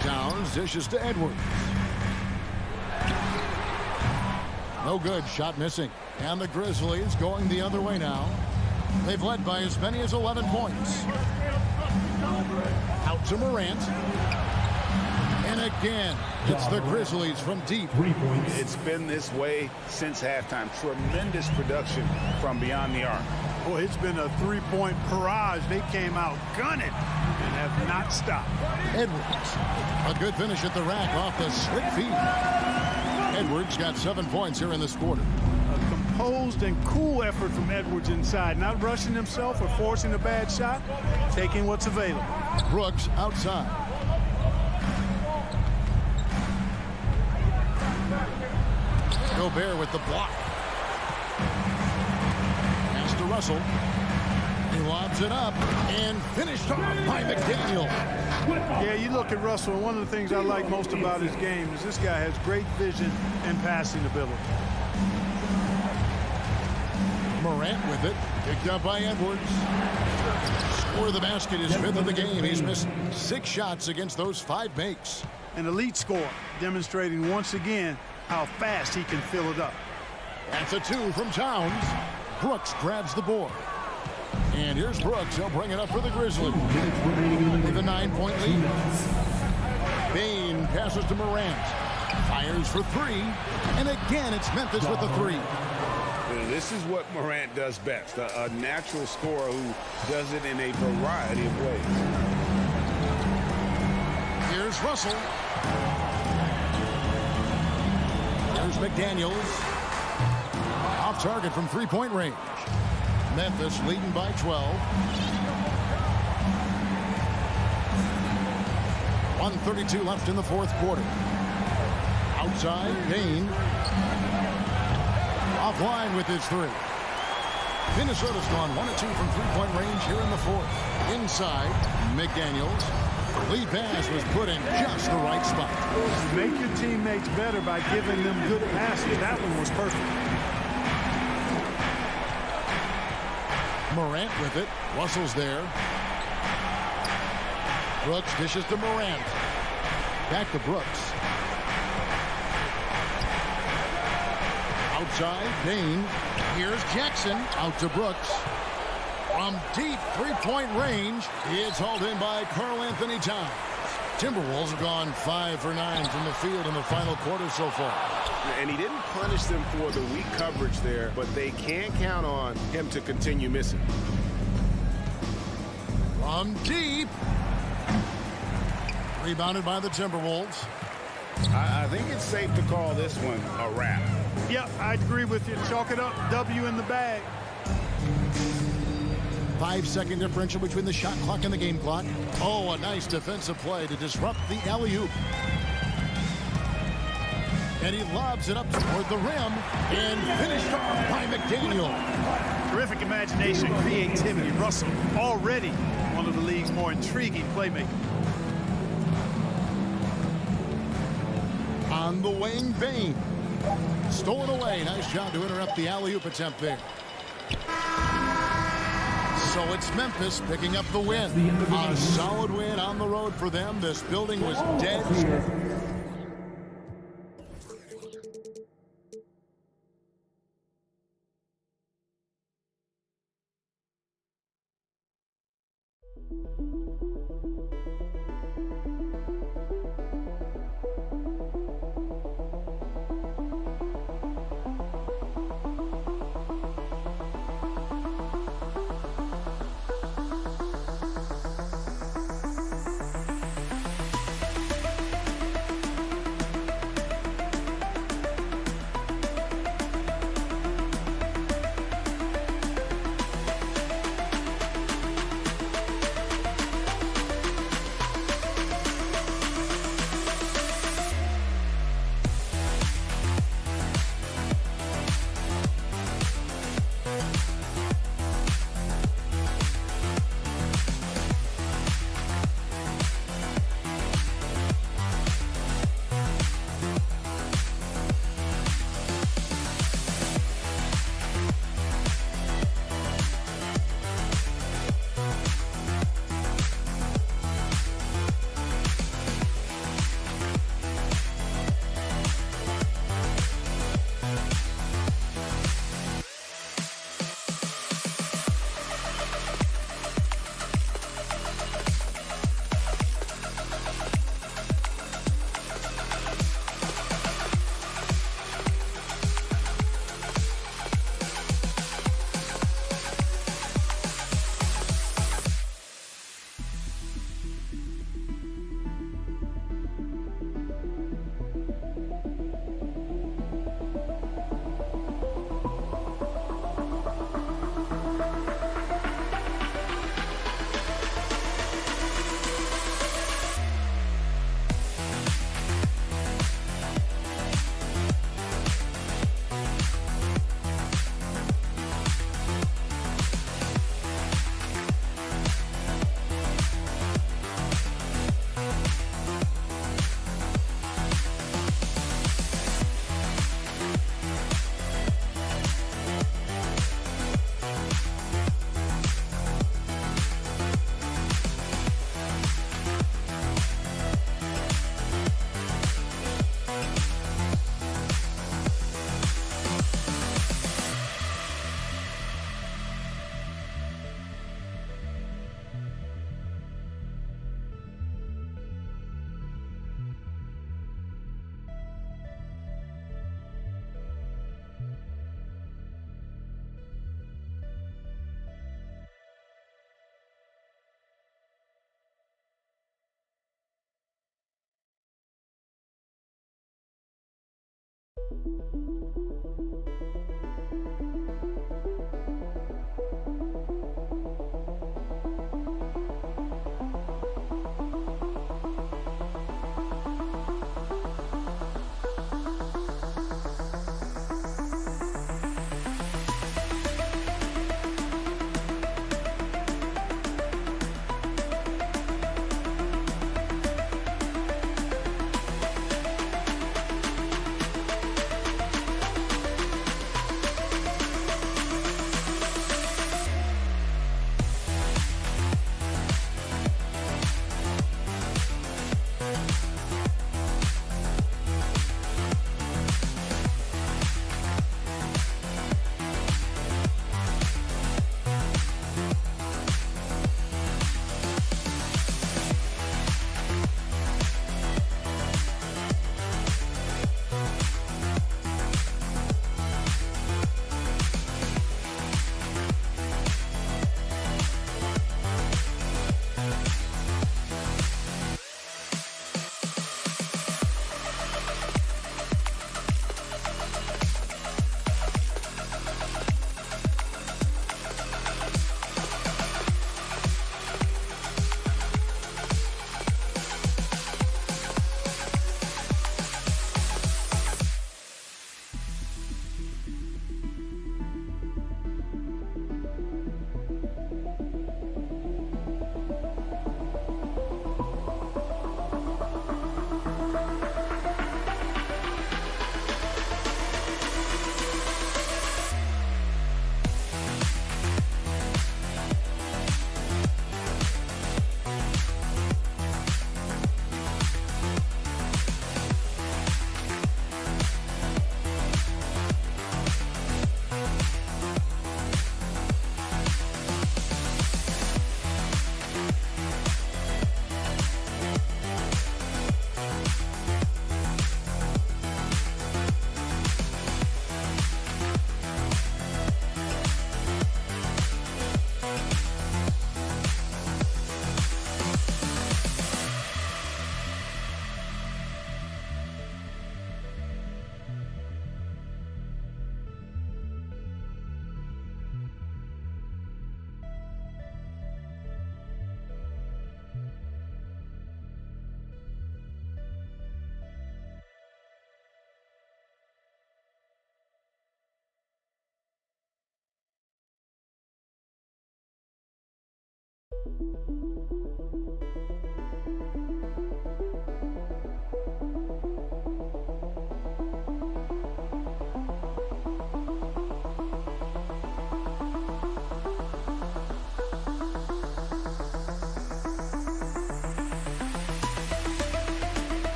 [SPEAKER 5] Towns dishes to Edwards. No good. Shot missing. And the Grizzlies going the other way now. They've led by as many as 11 points. Out to Morant. And again, it's the Grizzlies from deep.
[SPEAKER 8] It's been this way since halftime. Tremendous production from beyond the arc.
[SPEAKER 12] Boy, it's been a three-point barrage. They came out gunning and have not stopped.
[SPEAKER 5] Edwards. A good finish at the rack off the slick feed. Edwards got 7 points here in this quarter.
[SPEAKER 12] A composed and cool effort from Edwards inside. Not rushing himself or forcing a bad shot. Taking what's available.
[SPEAKER 5] Brooks outside. Gobert with the block. Pass to Russell. He lobs it up and finished off by McDaniel.
[SPEAKER 12] Yeah, you look at Russell, and one of the things I like most about his game is this guy has great vision and passing ability.
[SPEAKER 5] Morant with it. Picked up by Edwards. Score of the basket is 5th of the game. He's missed 6 shots against those 5 makes.
[SPEAKER 12] An elite score, demonstrating once again how fast he can fill it up.
[SPEAKER 5] That's a 2 from Towns. Brooks grabs the board. And here's Brooks. He'll bring it up for the Grizzlies. With a 9-point lead. Bain passes to Morant. Fires for 3. And again, it's Memphis with the 3.
[SPEAKER 8] This is what Morant does best. A natural scorer who does it in a variety of ways.
[SPEAKER 5] Here's Russell. Here's McDaniels. Off target from 3-point range. Memphis leading by 12. 1:32 left in the fourth quarter. Outside, Bain. Offline with his 3. Minnesota's gone 1 of 2 from three-point range here in the fourth. Inside, McDaniels. Lead pass was put in just the right spot.
[SPEAKER 12] You make your teammates better by giving them good passes. That one was perfect.
[SPEAKER 5] Morant with it. Russell's there. Brooks dishes to Morant. Back to Brooks. Outside, Dane. Here's Jackson. Out to Brooks. From deep three-point range, it's hauled in by Karl Anthony Towns. Timberwolves have gone 5 for 9 from the field in the final quarter so far.
[SPEAKER 6] And he didn't punish them for the weak coverage there, but they can't count on him to continue missing.
[SPEAKER 5] From deep. Rebounded by the Timberwolves.
[SPEAKER 8] I think it's safe to call this one a wrap.
[SPEAKER 12] Yep, I agree with you. Chalk it up. W in the bag.
[SPEAKER 5] 5-second differential between the shot clock and the game clock. Oh, a nice defensive play to disrupt the alley-oop. And he lobs it up toward the rim and finished off by McDaniel.
[SPEAKER 12] Terrific imagination, creativity. Russell already one of the league's more intriguing playmakers.
[SPEAKER 5] On the wing, Bain. Stolen away. Nice job to interrupt the alley-oop attempt there. So it's Memphis picking up the win. A solid win on the road for them. This building was dead.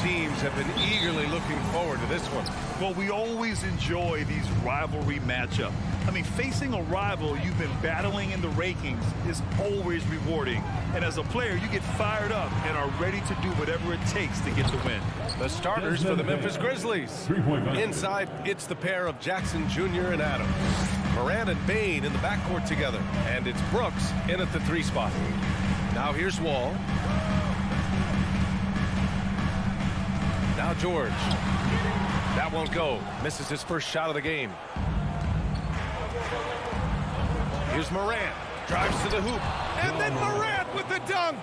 [SPEAKER 1] teams have been eagerly looking forward to this one.
[SPEAKER 2] Well, we always enjoy these rivalry matchups. I mean, facing a rival you've been battling in the rankings is always rewarding. And as a player, you get fired up and are ready to do whatever it takes to get the win.
[SPEAKER 1] The starters for the Memphis Grizzlies. Inside, it's the pair of Jackson Jr. and Adams. Morant and Bain in the backcourt together. And it's Brooks in at the 3 spot. Now here's Wall. Now George. That won't go. Misses his first shot of the game. Here's Morant. Drives to the hoop. And then Morant with the dunk.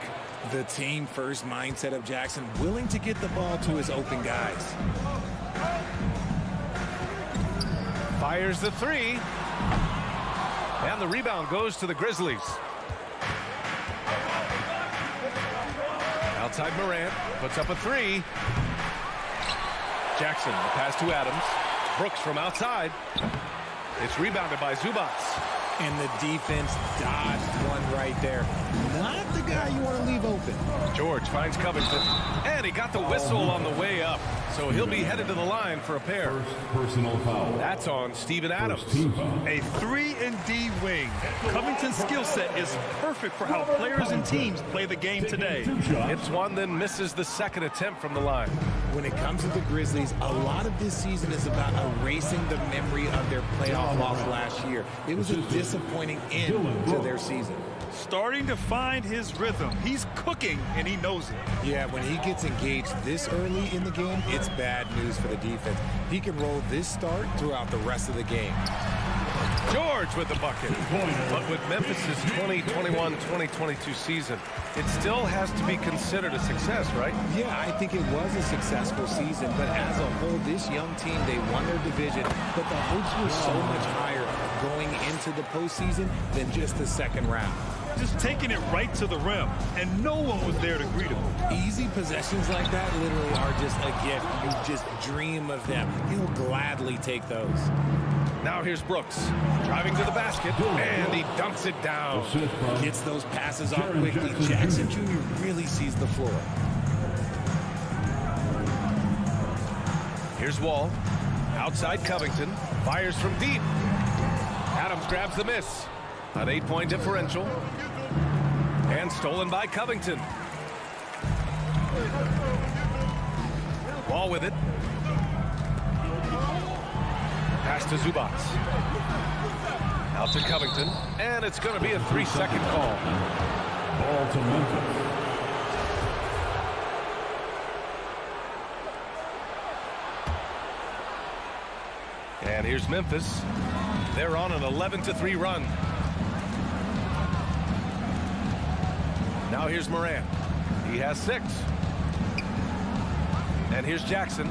[SPEAKER 10] The team first mindset of Jackson, willing to get the ball to his open guys.
[SPEAKER 1] Fires the 3. And the rebound goes to the Grizzlies. Outside Morant. Puts up a 3. Jackson, the pass to Adams. Brooks from outside. It's rebounded by Zubats.
[SPEAKER 10] And the defense dodged one right there. Not the guy you want to leave open.
[SPEAKER 1] George finds Covington. And he got the whistle on the way up. So he'll be headed to the line for a pair.
[SPEAKER 4] Personal foul.
[SPEAKER 1] That's on Steven Adams.
[SPEAKER 2] A 3-and-D wing. Covington's skill set is perfect for how players and teams play the game today.
[SPEAKER 1] It's one, then misses the second attempt from the line.
[SPEAKER 10] When it comes to the Grizzlies, a lot of this season is about erasing the memory of their playoff loss last year. It was a disappointing end to their season.
[SPEAKER 2] Starting to find his rhythm. He's cooking, and he knows it.
[SPEAKER 10] Yeah, when he gets engaged this early in the game, it's bad news for the defense. He can roll this start throughout the rest of the game.
[SPEAKER 1] George with the bucket. But with Memphis's 2021-2022 season, it still has to be considered a success, right?
[SPEAKER 10] Yeah, I think it was a successful season, but as a whole, this young team, they won their division, but the hopes were so much higher going into the postseason than just the second round.
[SPEAKER 2] Just taking it right to the rim, and no one was there to greet him.
[SPEAKER 10] Easy possessions like that literally are just a gift. You just dream of them. He'll gladly take those.
[SPEAKER 1] Now here's Brooks, driving to the basket, and he dunks it down.
[SPEAKER 10] Gets those passes off quickly. Jackson Jr. really sees the floor.
[SPEAKER 1] Here's Wall, outside Covington, fires from deep. Adams grabs the miss. An 8-point differential. And stolen by Covington. Wall with it. Pass to Zubats. Out to Covington. And it's going to be a 3-second call.
[SPEAKER 4] Ball to Memphis.
[SPEAKER 1] And here's Memphis. They're on an 11-3 run. Now here's Morant. He has 6. And here's Jackson.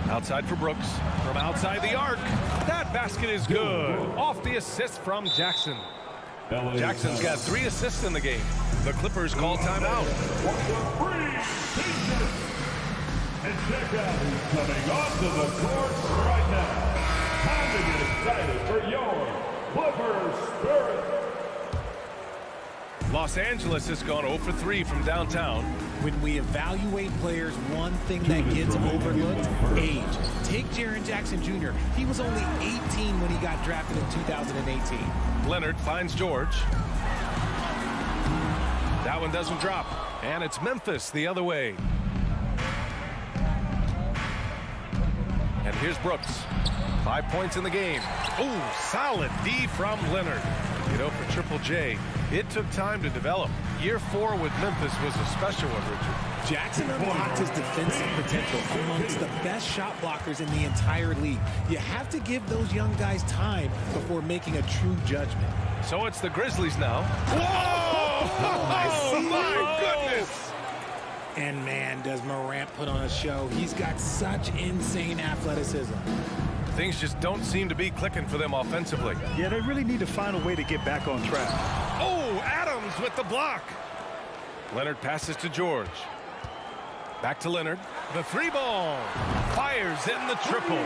[SPEAKER 1] Outside for Brooks. From outside the arc. That basket is good. Off the assist from Jackson. Jackson's got 3 assists in the game. The Clippers call timeout.
[SPEAKER 4] And check out who's coming onto the court right now. Time to get excited for your Clippers Spirit.
[SPEAKER 1] Los Angeles has gone 0 for 3 from downtown.
[SPEAKER 10] When we evaluate players, one thing that gets overlooked, age. Take Jaren Jackson Jr. He was only 18 when he got drafted in 2018.
[SPEAKER 1] Leonard finds George. That one doesn't drop. And it's Memphis the other way. And here's Brooks. 5 points in the game. Ooh, solid D from Leonard. You know, for Triple J, it took time to develop. Year 4 with Memphis was a special one, Richard.
[SPEAKER 10] Jackson unlocked his defensive potential amongst the best shot blockers in the entire league. You have to give those young guys time before making a true judgment.
[SPEAKER 1] So it's the Grizzlies now. Whoa! Oh, my goodness!
[SPEAKER 10] And man, does Morant put on a show. He's got such insane athleticism.
[SPEAKER 1] Things just don't seem to be clicking for them offensively.
[SPEAKER 2] Yeah, they really need to find a way to get back on track.
[SPEAKER 1] Oh, Adams with the block. Leonard passes to George. Back to Leonard. The 3-ball. Fires in the triple.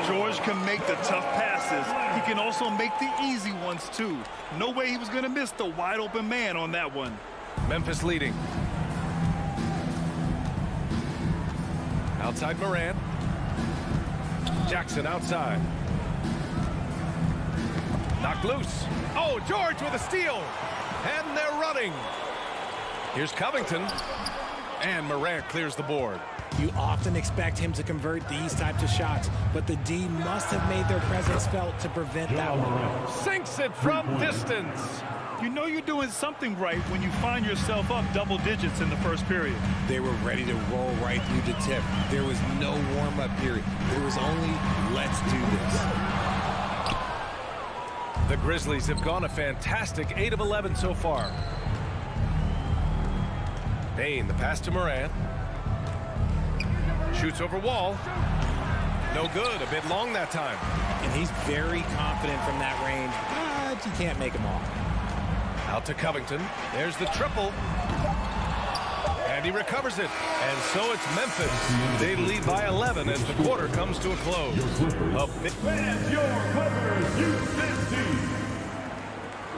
[SPEAKER 2] George can make the tough passes. He can also make the easy ones, too. No way he was going to miss the wide-open man on that one.
[SPEAKER 1] Memphis leading. Outside Morant. Jackson outside. Knocked loose. Oh, George with a steal. And they're running. Here's Covington. And Morant clears the board.
[SPEAKER 13] You often expect him to convert these types of shots, but the D must have made their presence felt to prevent that one.
[SPEAKER 1] Sinks it from distance.
[SPEAKER 2] You know you're doing something right when you find yourself up double digits in the first period.
[SPEAKER 13] They were ready to roll right through the tip. There was no warm-up period. There was only, let's do this.
[SPEAKER 1] The Grizzlies have gone a fantastic 8 of 11 so far. Payne, the pass to Morant. Shoots over Wall. No good, a bit long that time.
[SPEAKER 13] And he's very confident from that range, but you can't make him off.
[SPEAKER 1] Out to Covington. There's the triple. And he recovers it. And so it's Memphis. They lead by 11 as the quarter comes to a close.
[SPEAKER 4] Fans, your Clippers Houston team.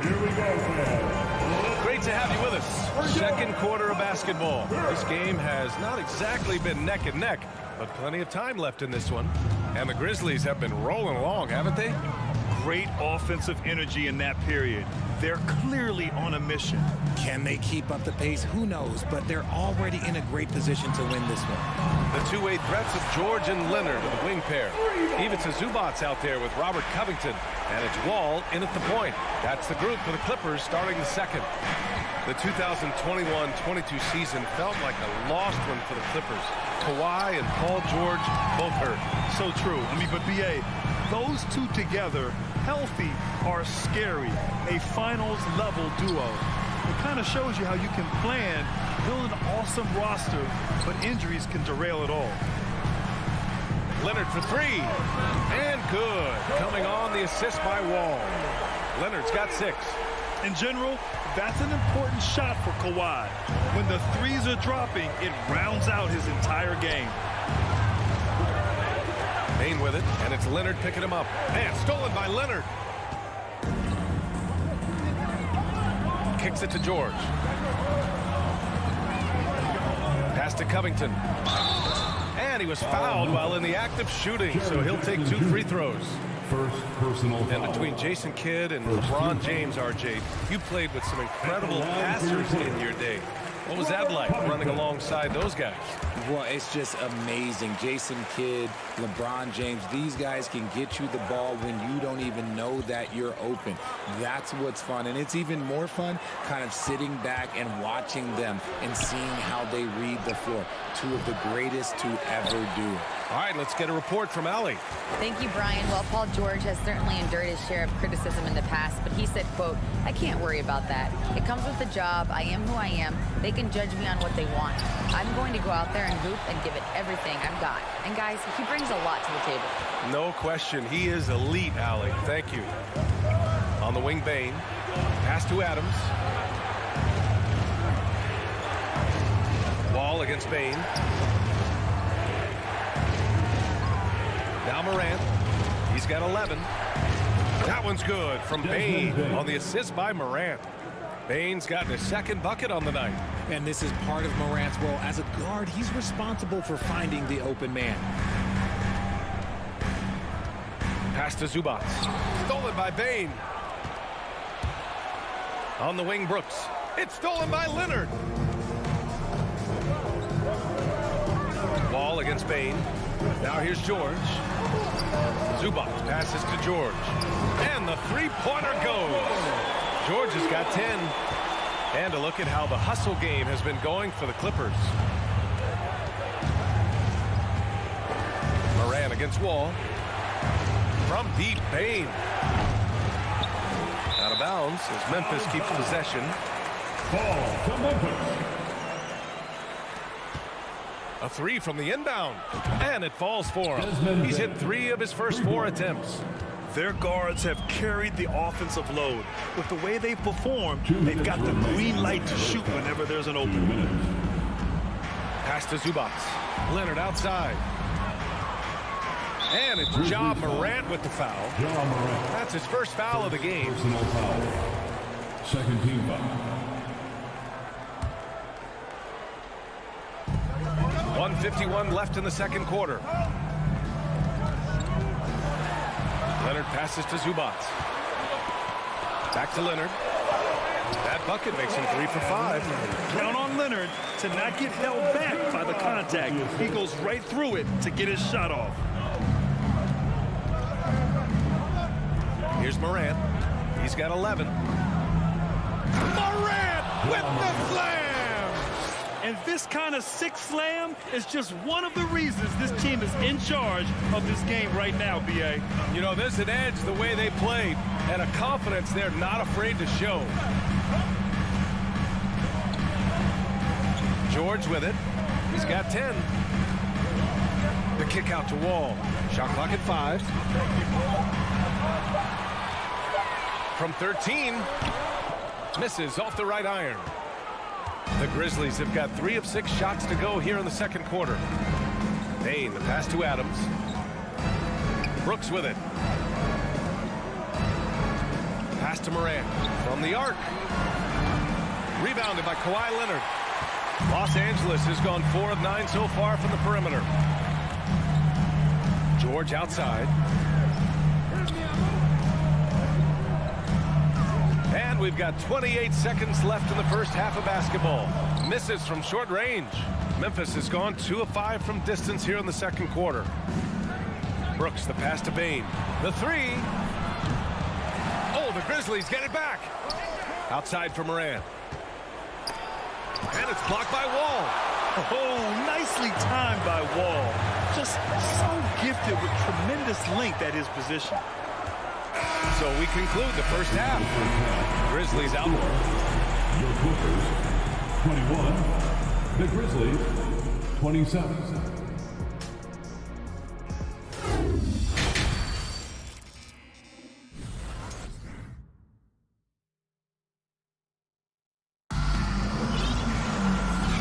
[SPEAKER 4] Here we go, fans.
[SPEAKER 1] Great to have you with us. Second quarter of basketball. This game has not exactly been neck and neck, but plenty of time left in this one. And the Grizzlies have been rolling along, haven't they?
[SPEAKER 2] Great offensive energy in that period. They're clearly on a mission.
[SPEAKER 13] Can they keep up the pace? Who knows, but they're already in a great position to win this one.
[SPEAKER 1] The two-way threats of George and Leonard, the wing pair. Even to Zubats out there with Robert Covington. And it's Wall in at the point. That's the group for the Clippers starting the second. The 2021-22 season felt like a lost one for the Clippers. Kawhi and Paul George both hurt.
[SPEAKER 2] So true. But BA, those two together, healthy, are scary. A finals-level duo. It kind of shows you how you can plan, build an awesome roster, but injuries can derail it all.
[SPEAKER 1] Leonard for three. And good. Coming on the assist by Wall. Leonard's got 6.
[SPEAKER 2] In general, that's an important shot for Kawhi. When the threes are dropping, it rounds out his entire game.
[SPEAKER 1] Payne with it, and it's Leonard picking him up. Man, stolen by Leonard. Kicks it to George. Pass to Covington. And he was fouled while in the act of shooting, so he'll take 2 free throws.
[SPEAKER 4] First personal foul.
[SPEAKER 1] And between Jason Kidd and LeBron James, RJ, you played with some incredible passers in your day. What was that like, running alongside those guys?
[SPEAKER 13] Well, it's just amazing. Jason Kidd, LeBron James, these guys can get you the ball when you don't even know that you're open. That's what's fun. And it's even more fun kind of sitting back and watching them and seeing how they read the floor. Two of the greatest to ever do it.
[SPEAKER 1] All right, let's get a report from Allie.
[SPEAKER 14] Thank you, Brian. Well, Paul George has certainly endured his share of criticism in the past, but he said, quote, "I can't worry about that. It comes with the job. I am who I am. They can judge me on what they want. I'm going to go out there and hoop and give it everything I've got." And guys, he brings a lot to the table.
[SPEAKER 1] No question. He is elite, Allie. Thank you. On the wing, Bane. Pass to Adams. Wall against Bane. Now Morant. He's got 11. That one's good from Bane on the assist by Morant. Bane's gotten his second bucket on the night.
[SPEAKER 13] And this is part of Morant's role. As a guard, he's responsible for finding the open man.
[SPEAKER 1] Pass to Zubats. Stolen by Bane. On the wing, Brooks. It's stolen by Leonard. Wall against Bane. Now here's George. Zubats passes to George. And the three-pointer goes. George has got 10. And a look at how the hustle game has been going for the Clippers. Morant against Wall. From deep, Bane. Out of bounds as Memphis keeps possession.
[SPEAKER 4] Ball to Memphis.
[SPEAKER 1] A three from the inbound. And it falls for him. He's hit 3 of his first 4 attempts.
[SPEAKER 2] Their guards have carried the offensive load. With the way they've performed, they've got the green light to shoot whenever there's an opening.
[SPEAKER 1] Pass to Zubats. Leonard outside. And it's Ja Morant with the foul. That's his first foul of the game.
[SPEAKER 4] Personal foul. Second team foul.
[SPEAKER 1] 1:51 left in the second quarter. Leonard passes to Zubac. Back to Leonard. That bucket makes him 3 for 5.
[SPEAKER 2] Count on Leonard to not get held back by the contact. He goes right through it to get his shot off.
[SPEAKER 1] Here's Morant. He's got 11. Morant with the slam!
[SPEAKER 2] And this kind of sick slam is just one of the reasons this team is in charge of this game right now, B.A.
[SPEAKER 1] You know, there's an edge the way they play and a confidence they're not afraid to show. George with it. He's got 10. The kick out to Wall. Shot clock at 5. From 13. Misses off the right iron. The Grizzlies have got 3 of 6 shots to go here in the second quarter. Bain, the pass to Adams. Brooks with it. Pass to Morant from the arc. Rebounded by Kawhi Leonard. Los Angeles has gone 4 of 9 so far from the perimeter. George outside. And we've got 28 seconds left in the first half of basketball. Misses from short range. Memphis has gone 2 of 5 from distance here in the second quarter. Brooks, the pass to Bain. The 3. Oh, the Grizzlies get it back. Outside for Morant. And it's blocked by Wall.
[SPEAKER 2] Oh, nicely timed by Wall. Just so gifted with tremendous length at his position.
[SPEAKER 1] So we conclude the first half. Grizzlies out.
[SPEAKER 4] Your Clippers, 21. The Grizzlies, 27.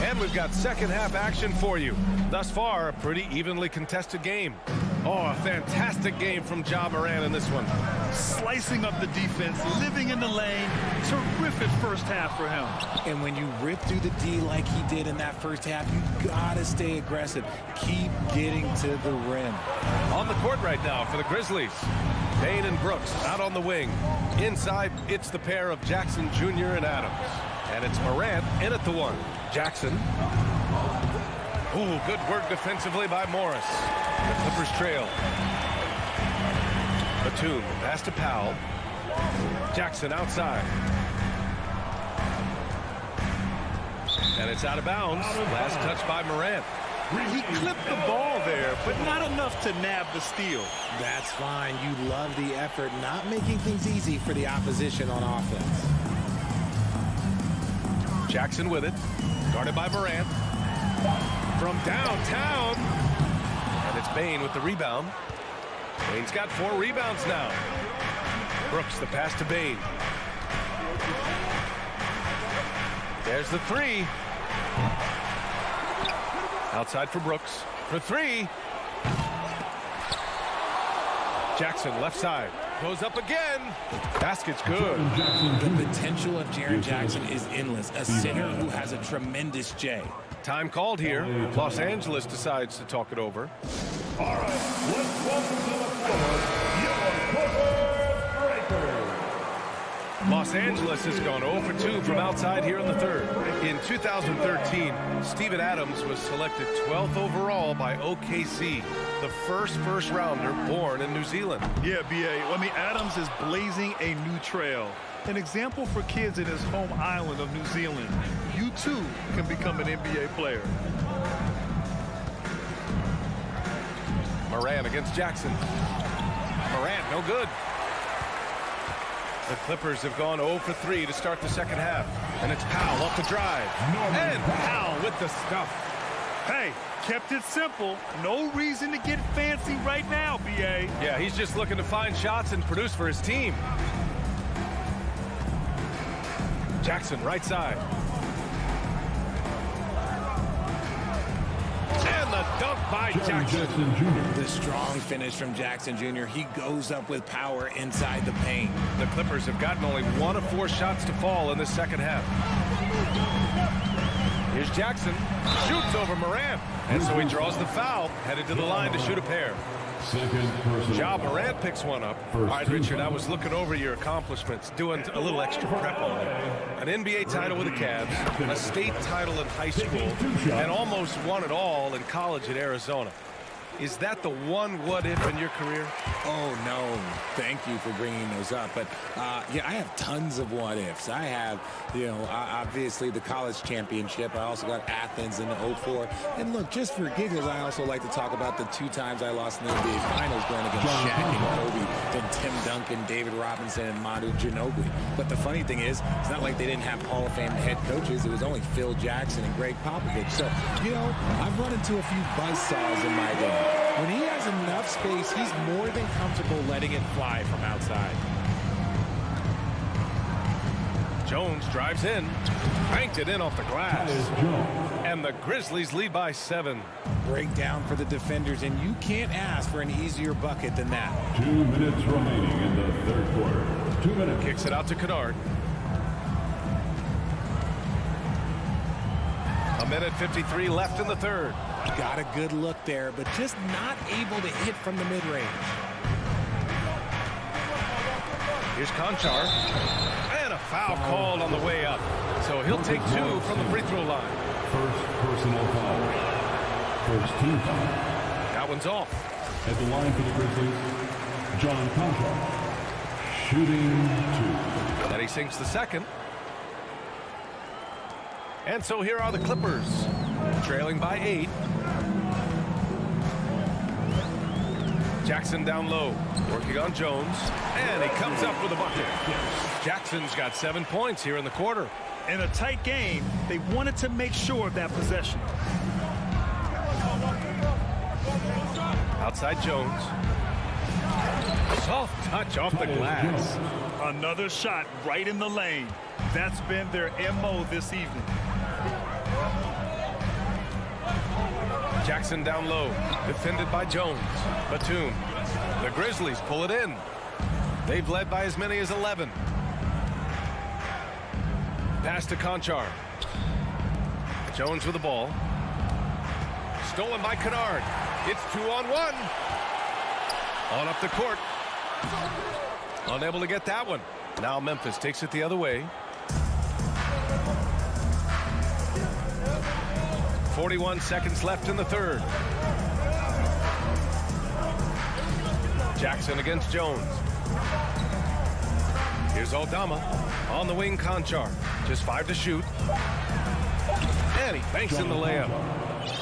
[SPEAKER 1] And we've got second half action for you. Thus far, a pretty evenly contested game. Oh, a fantastic game from Ja Morant in this one.
[SPEAKER 2] Slicing up the defense, living in the lane. Terrific first half for him.
[SPEAKER 13] And when you rip through the D like he did in that first half, you gotta stay aggressive. Keep getting to the rim.
[SPEAKER 1] On the court right now for the Grizzlies. Bain and Brooks out on the wing. Inside, it's the pair of Jackson Jr. and Adams. And it's Morant in at the 1. Jackson. Ooh, good work defensively by Morris. The Clippers trail. Batum, pass to Powell. Jackson outside. And it's out of bounds. Last touch by Morant.
[SPEAKER 2] He clipped the ball there, but not enough to nab the steal.
[SPEAKER 13] That's fine. You love the effort, not making things easy for the opposition on offense.
[SPEAKER 1] Jackson with it. Guarded by Morant. From downtown. And it's Bain with the rebound. Bain's got 4 rebounds now. Brooks, the pass to Bain. There's the 3. Outside for Brooks. For 3. Jackson, left side. Goes up again. Basket's good.
[SPEAKER 13] The potential of Jaren Jackson is endless. A center who has a tremendous J.
[SPEAKER 1] Time called here. Los Angeles decides to talk it over.
[SPEAKER 4] All right, let's welcome to the floor, your Clippers Breakers.
[SPEAKER 1] Los Angeles has gone 0 for 2 from outside here in the third. In 2013, Steven Adams was selected 12th overall by OKC, the first rounder born in New Zealand.
[SPEAKER 2] Yeah, B.A. I mean, Adams is blazing a new trail. An example for kids in his home island of New Zealand. You, too, can become an NBA player.
[SPEAKER 1] Morant against Jackson. Morant, no good. The Clippers have gone 0 for 3 to start the second half. And it's Powell off the drive. And Powell with the stuff.
[SPEAKER 2] Hey, kept it simple. No reason to get fancy right now, B.A.
[SPEAKER 1] Yeah, he's just looking to find shots and produce for his team. Jackson, right side. And the dunk by Jackson.
[SPEAKER 13] The strong finish from Jackson Jr. He goes up with power inside the paint.
[SPEAKER 1] The Clippers have gotten only 1 of 4 shots to fall in the second half. Here's Jackson. Shoots over Morant. And so he draws the foul. Headed to the line to shoot a pair. Ja Morant picks one up. All right, Richard, I was looking over your accomplishments, doing a little extra prep on it. An NBA title with the Cavs, a state title in high school, and almost won it all in college at Arizona. Is that the one what-if in your career?
[SPEAKER 13] Oh, no. Thank you for bringing those up. But, yeah, I have tons of what-ifs. I have, obviously the college championship. I also got Athens in the 04. And, look, just for giggles, I also like to talk about the 2 times I lost in the NBA Finals going against Shaq and Kobe, then Tim Duncan, David Robinson, and Manu Ginobili. But the funny thing is, it's not like they didn't have Hall of Fame head coaches. It was only Phil Jackson and Greg Popovich. So, I've run into a few buzzsaws in my day. When he has enough space, he's more than comfortable letting it fly from outside.
[SPEAKER 1] Jones drives in, banked it in off the glass, and the Grizzlies lead by 7.
[SPEAKER 13] Breakdown for the defenders, and you can't ask for an easier bucket than that.
[SPEAKER 4] 2 minutes remaining in the third quarter. 2 minutes.
[SPEAKER 1] Kicks it out to Kennard. 1:53 left in the third.
[SPEAKER 13] Got a good look there, but just not able to hit from the mid-range.
[SPEAKER 1] Here's Conchar. And a foul called on the way up. So he'll take 2 from the free throw line.
[SPEAKER 4] First personal foul. First team foul.
[SPEAKER 1] That one's off.
[SPEAKER 4] At the line for the Grizzlies, John Conchar. Shooting 2.
[SPEAKER 1] And he sinks the second. And so here are the Clippers, trailing by 8. Jackson down low, working on Jones, and he comes up with a bucket. Jackson's got 7 points here in the quarter.
[SPEAKER 2] In a tight game, they wanted to make sure of that possession.
[SPEAKER 1] Outside Jones. Soft touch off the glass.
[SPEAKER 2] Another shot right in the lane. That's been their MO this evening.
[SPEAKER 1] Jackson down low, defended by Jones. Batum. The Grizzlies pull it in. They've led by as many as 11. Pass to Conchar. Jones with the ball. Stolen by Kennard. It's 2-on-1. On up the court. Unable to get that one. Now Memphis takes it the other way. 41 seconds left in the third. Jackson against Jones. Here's Aldama. On the wing, Conchar. Just 5 to shoot. And he banks in the layup.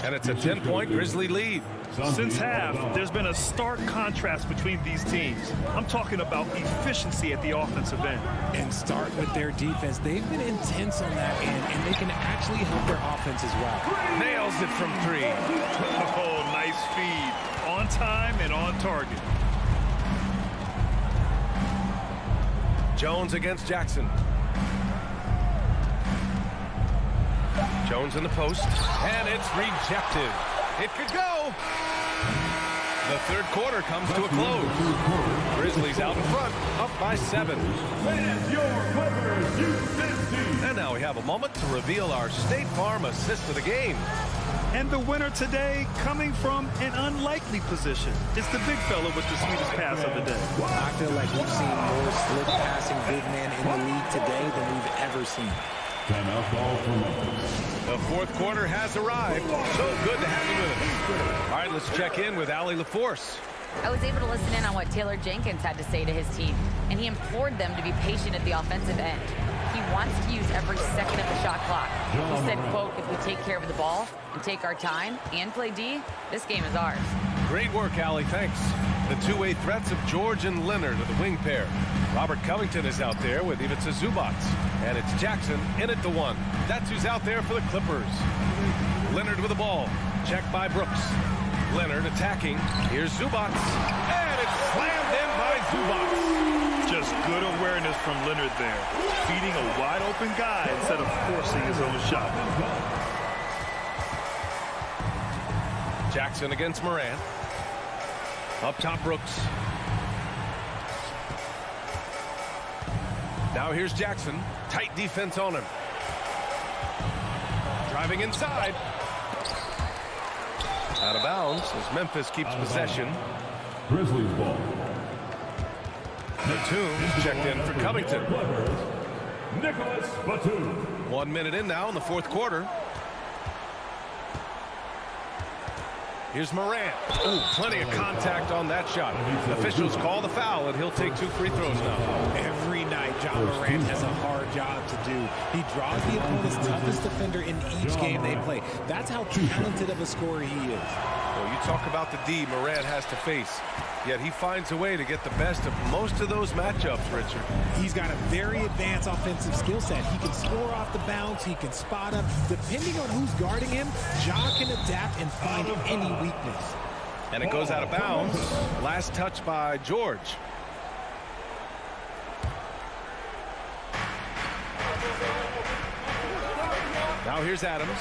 [SPEAKER 1] And it's a 10-point Grizzly lead.
[SPEAKER 2] Since half, there's been a stark contrast between these teams. I'm talking about efficiency at the offensive end.
[SPEAKER 13] And start with their defense. They've been intense on that end, and they can actually help their offense as well.
[SPEAKER 1] Nails it from 3.
[SPEAKER 2] Oh, nice feed. On time and on target.
[SPEAKER 1] Jones against Jackson. Jones in the post, and it's rejected. It could go. The third quarter comes to a close. Grizzlies out in front, up by 7. And now we have a moment to reveal our State Farm assist of the game.
[SPEAKER 2] And the winner today coming from an unlikely position. It's the big fella with the sweetest pass of the day.
[SPEAKER 13] I feel like we've seen more slick passing big men in the league today than we've ever seen.
[SPEAKER 4] Timeout ball for Memphis.
[SPEAKER 1] The fourth quarter has arrived. So good to have you with us. All right, let's check in with Allie LaForce.
[SPEAKER 14] I was able to listen in on what Taylor Jenkins had to say to his team, and he implored them to be patient at the offensive end. He wants to use every second of the shot clock. He said, quote, if we take care of the ball and take our time and play D, this game is ours.
[SPEAKER 1] Great work, Allie. Thanks. The two-way threats of George and Leonard are the wing pair. Robert Covington is out there with Ivica Zubac. And it's Jackson in at the 1. That's who's out there for the Clippers. Leonard with the ball. Checked by Brooks. Leonard attacking. Here's Zubac. And it's slammed in by Zubac.
[SPEAKER 2] Just good awareness from Leonard there. Feeding a wide-open guy instead of forcing his own shot.
[SPEAKER 1] Jackson against Morant. Up top, Brooks. Now here's Jackson. Tight defense on him. Driving inside. Out of bounds as Memphis keeps possession.
[SPEAKER 4] Grizzlies ball.
[SPEAKER 1] Batum checked in for Covington.
[SPEAKER 4] Nicholas Batum.
[SPEAKER 1] 1 minute in now in the fourth quarter. Here's Morant. Ooh, plenty of contact on that shot. Officials call the foul, and he'll take 2 free throws now.
[SPEAKER 13] Every night, John Morant has a hard job to do. He draws the opponent's toughest defender in each game they play. That's how talented of a scorer he is.
[SPEAKER 1] Well, you talk about the D Morant has to face, yet he finds a way to get the best of most of those matchups, Richard.
[SPEAKER 13] He's got a very advanced offensive skill set. He can score off the bounce. He can spot up. Depending on who's guarding him, Ja can adapt and find any weakness.
[SPEAKER 1] And it goes out of bounds. Last touch by George. Now here's Adams.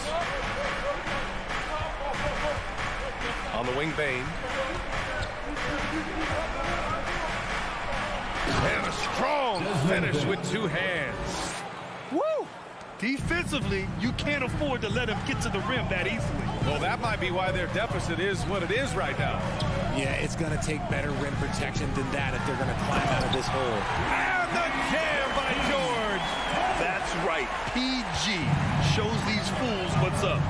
[SPEAKER 1] On the wing, Bane. And a strong finish with 2 hands.
[SPEAKER 2] Woo! Defensively, you can't afford to let him get to the rim that easily.
[SPEAKER 1] Well, that might be why their deficit is what it is right now.
[SPEAKER 13] Yeah, it's going to take better rim protection than that if they're going to climb out of this hole.
[SPEAKER 1] And the jam by George.
[SPEAKER 2] That's right. PG shows these fools what's up.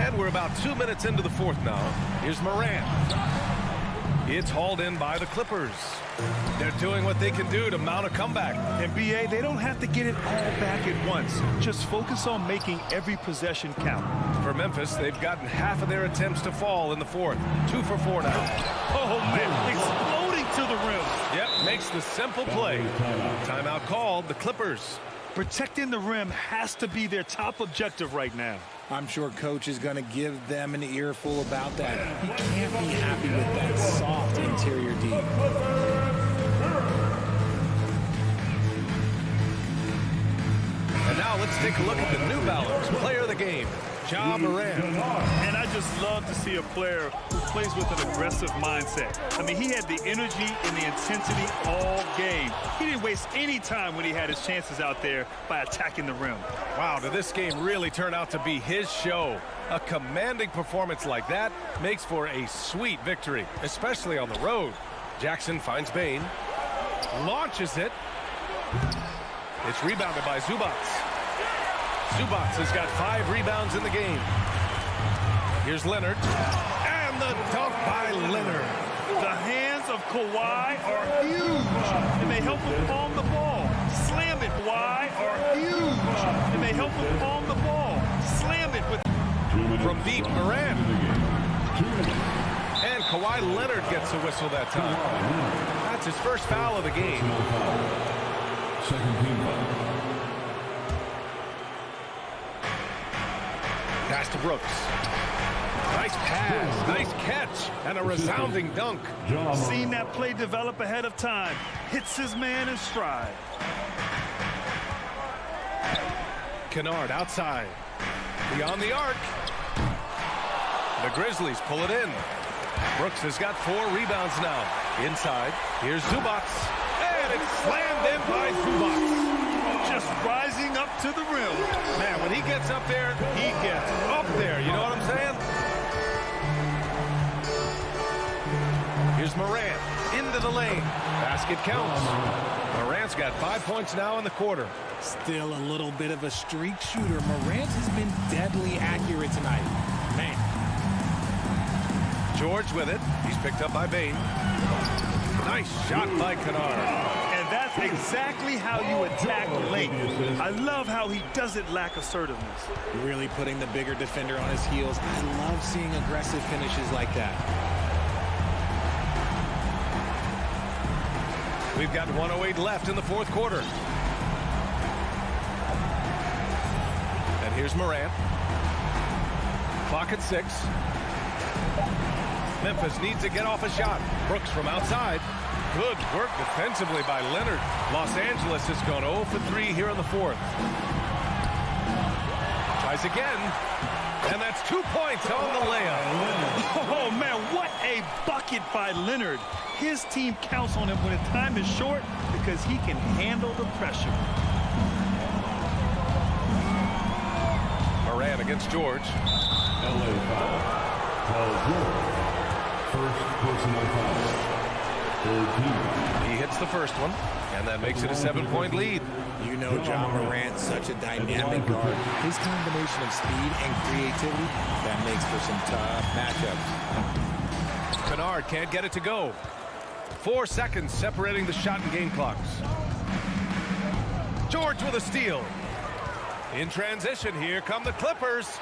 [SPEAKER 1] And we're about 2 minutes into the fourth now. Here's Morant. It's hauled in by the Clippers. They're doing what they can do to mount a comeback.
[SPEAKER 2] And BA, they don't have to get it all back at once. Just focus on making every possession count.
[SPEAKER 1] For Memphis, they've gotten half of their attempts to fall in the fourth. 2 for 4 now.
[SPEAKER 2] Oh, man, exploding to the rim.
[SPEAKER 1] Yep, makes the simple play. Timeout called, the Clippers.
[SPEAKER 2] Protecting the rim has to be their top objective right now.
[SPEAKER 13] I'm sure coach is going to give them an earful about that. He can't be happy with that soft interior D.
[SPEAKER 1] And now let's take a look at the New Balance player of the game, Ja Morant.
[SPEAKER 2] And I just love to see a player who plays with an aggressive mindset. I mean, he had the energy and the intensity all game. He didn't waste any time when he had his chances out there by attacking the rim.
[SPEAKER 1] Wow, did this game really turn out to be his show? A commanding performance like that makes for a sweet victory, especially on the road. Jackson finds Bane, launches it. It's rebounded by Zubac. Zubac has got 5 rebounds in the game. Here's Leonard. And the dunk by Leonard.
[SPEAKER 2] The hands of Kawhi are huge, and they help him palm the ball. Slam it. Kawhi are huge, and they help him palm the ball. Slam it with
[SPEAKER 1] from deep, Morant. And Kawhi Leonard gets a whistle that time. That's his first foul of the game.
[SPEAKER 4] Second team foul.
[SPEAKER 1] Pass to Brooks. Nice pass, nice catch, and a resounding dunk.
[SPEAKER 2] Seen that play develop ahead of time. Hits his man in stride.
[SPEAKER 1] Kennard outside. Beyond the arc. The Grizzlies pull it in. Brooks has got 4 rebounds now. Inside, here's Zubac. And it's slammed in by Zubac.
[SPEAKER 2] Just rising up to the rim.
[SPEAKER 1] Man, when he gets up there, he gets up there. You know what I'm saying? Here's Morant into the lane. Basket counts. Morant's got 5 points now in the quarter.
[SPEAKER 13] Still a little bit of a streak shooter. Morant has been deadly accurate tonight. Man.
[SPEAKER 1] George with it. He's picked up by Bane. Nice shot by Kennard.
[SPEAKER 2] And that's exactly how you attack late. I love how he doesn't lack assertiveness.
[SPEAKER 13] Really putting the bigger defender on his heels. I love seeing aggressive finishes like that.
[SPEAKER 1] We've got 1:08 left in the fourth quarter. And here's Morant. Clock at 6. Memphis needs to get off a shot. Brooks from outside. Good work defensively by Leonard. Los Angeles has gone 0 for 3 here in the fourth. Tries again. And that's 2 points on the layup.
[SPEAKER 2] Oh, man, what a bucket by Leonard. His team counts on him when the time is short because he can handle the pressure.
[SPEAKER 1] Moran against George.
[SPEAKER 4] LA foul. Paul George. First personal foul. 13.
[SPEAKER 1] He hits the first one, and that makes it a 7-point lead.
[SPEAKER 13] You know John Morant's such a dynamic guard. His combination of speed and creativity, that makes for some tough matchups.
[SPEAKER 1] Kennard can't get it to go. 4 seconds separating the shot and game clocks. George with a steal. In transition, here come the Clippers.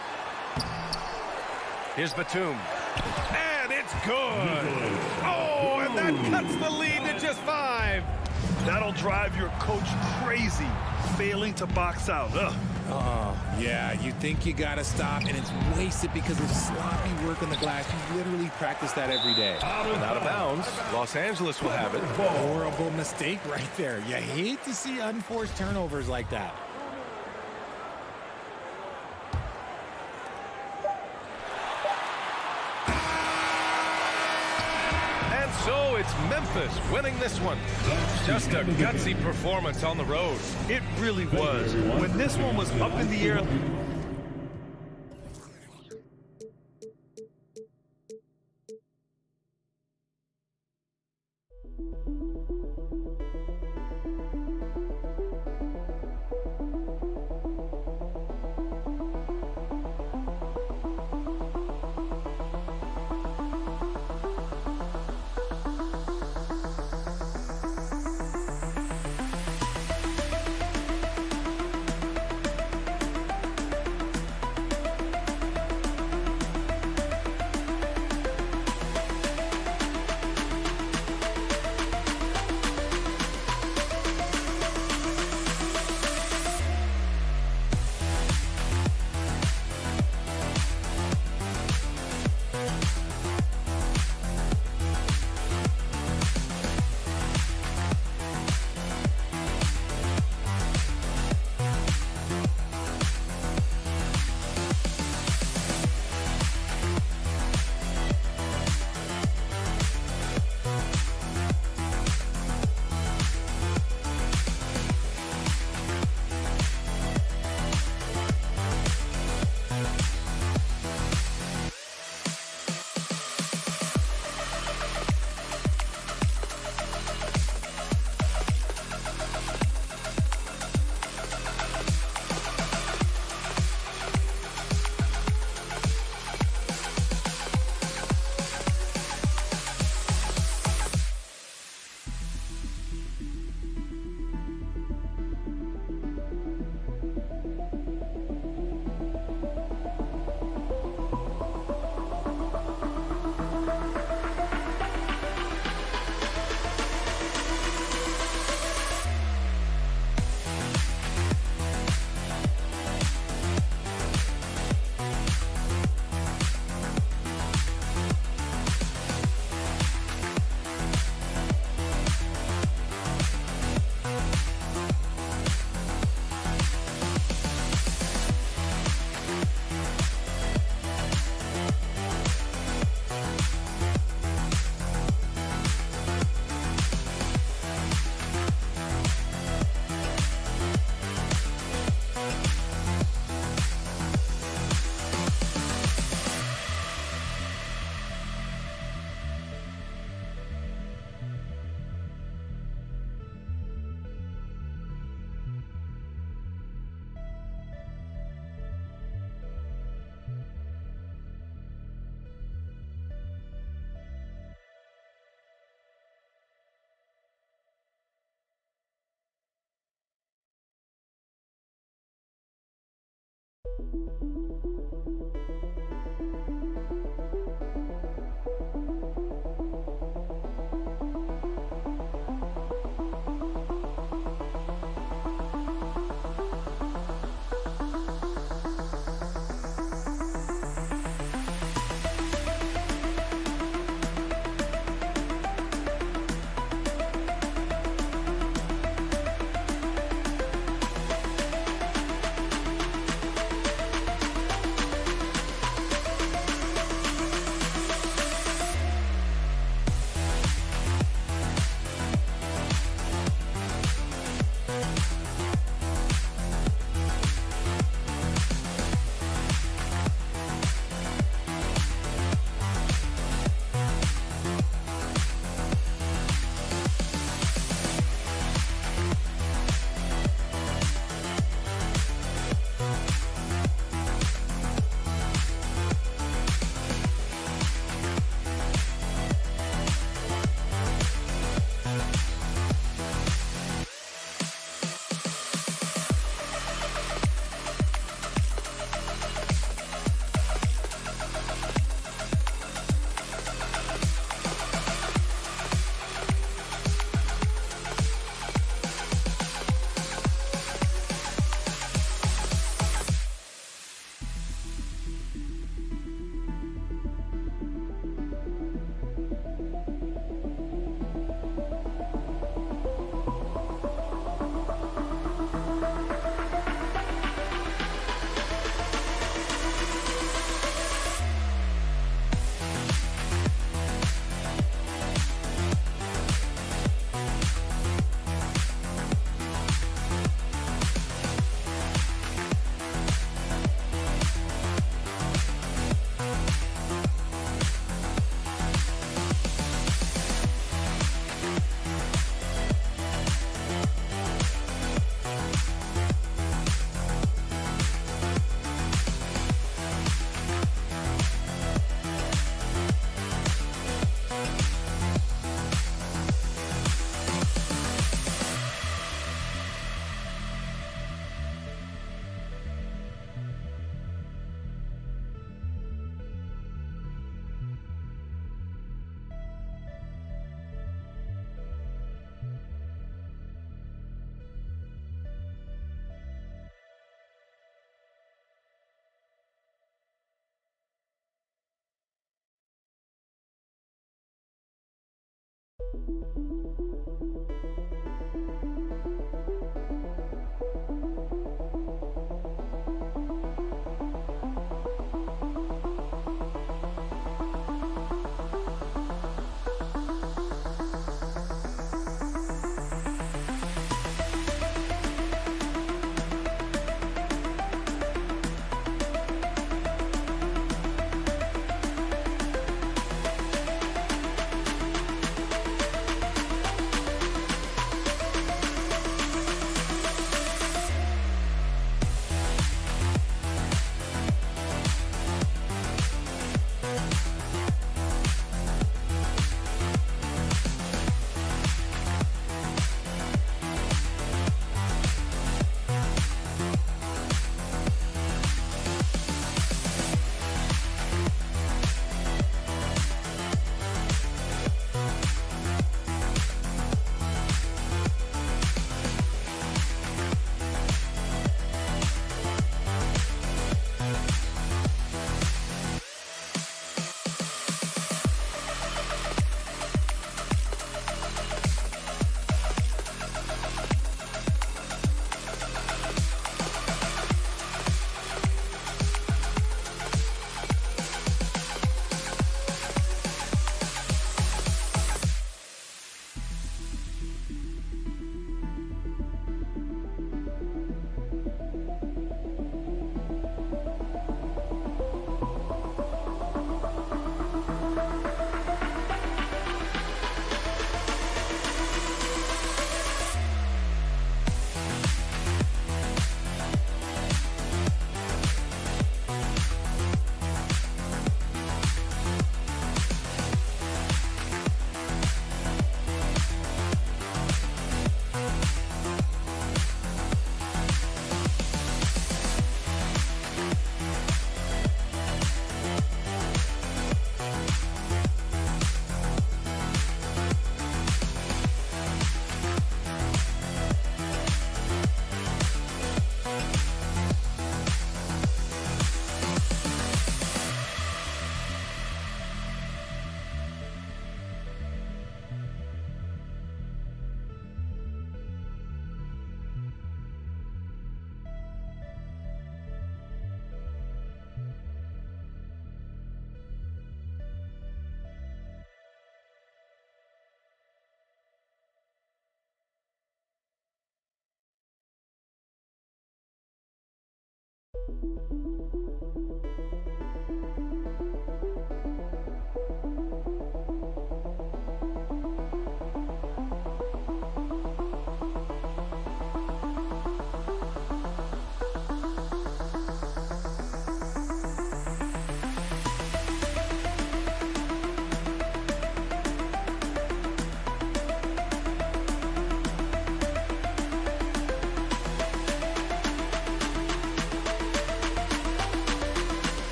[SPEAKER 1] Here's Batum. And it's good. Oh, and that cuts the lead to just 5.
[SPEAKER 2] That'll drive your coach crazy, failing to box out. Ugh.
[SPEAKER 13] Yeah, you think you got to stop, and it's wasted because of sloppy work on the glass. You literally practice that every day.
[SPEAKER 1] And out of bounds, Los Angeles will have it.
[SPEAKER 13] Horrible mistake right there. You hate to see unforced turnovers like that.
[SPEAKER 1] So it's Memphis winning this one. Just a gutsy performance on the road.
[SPEAKER 2] It really was. When this one was up in the air.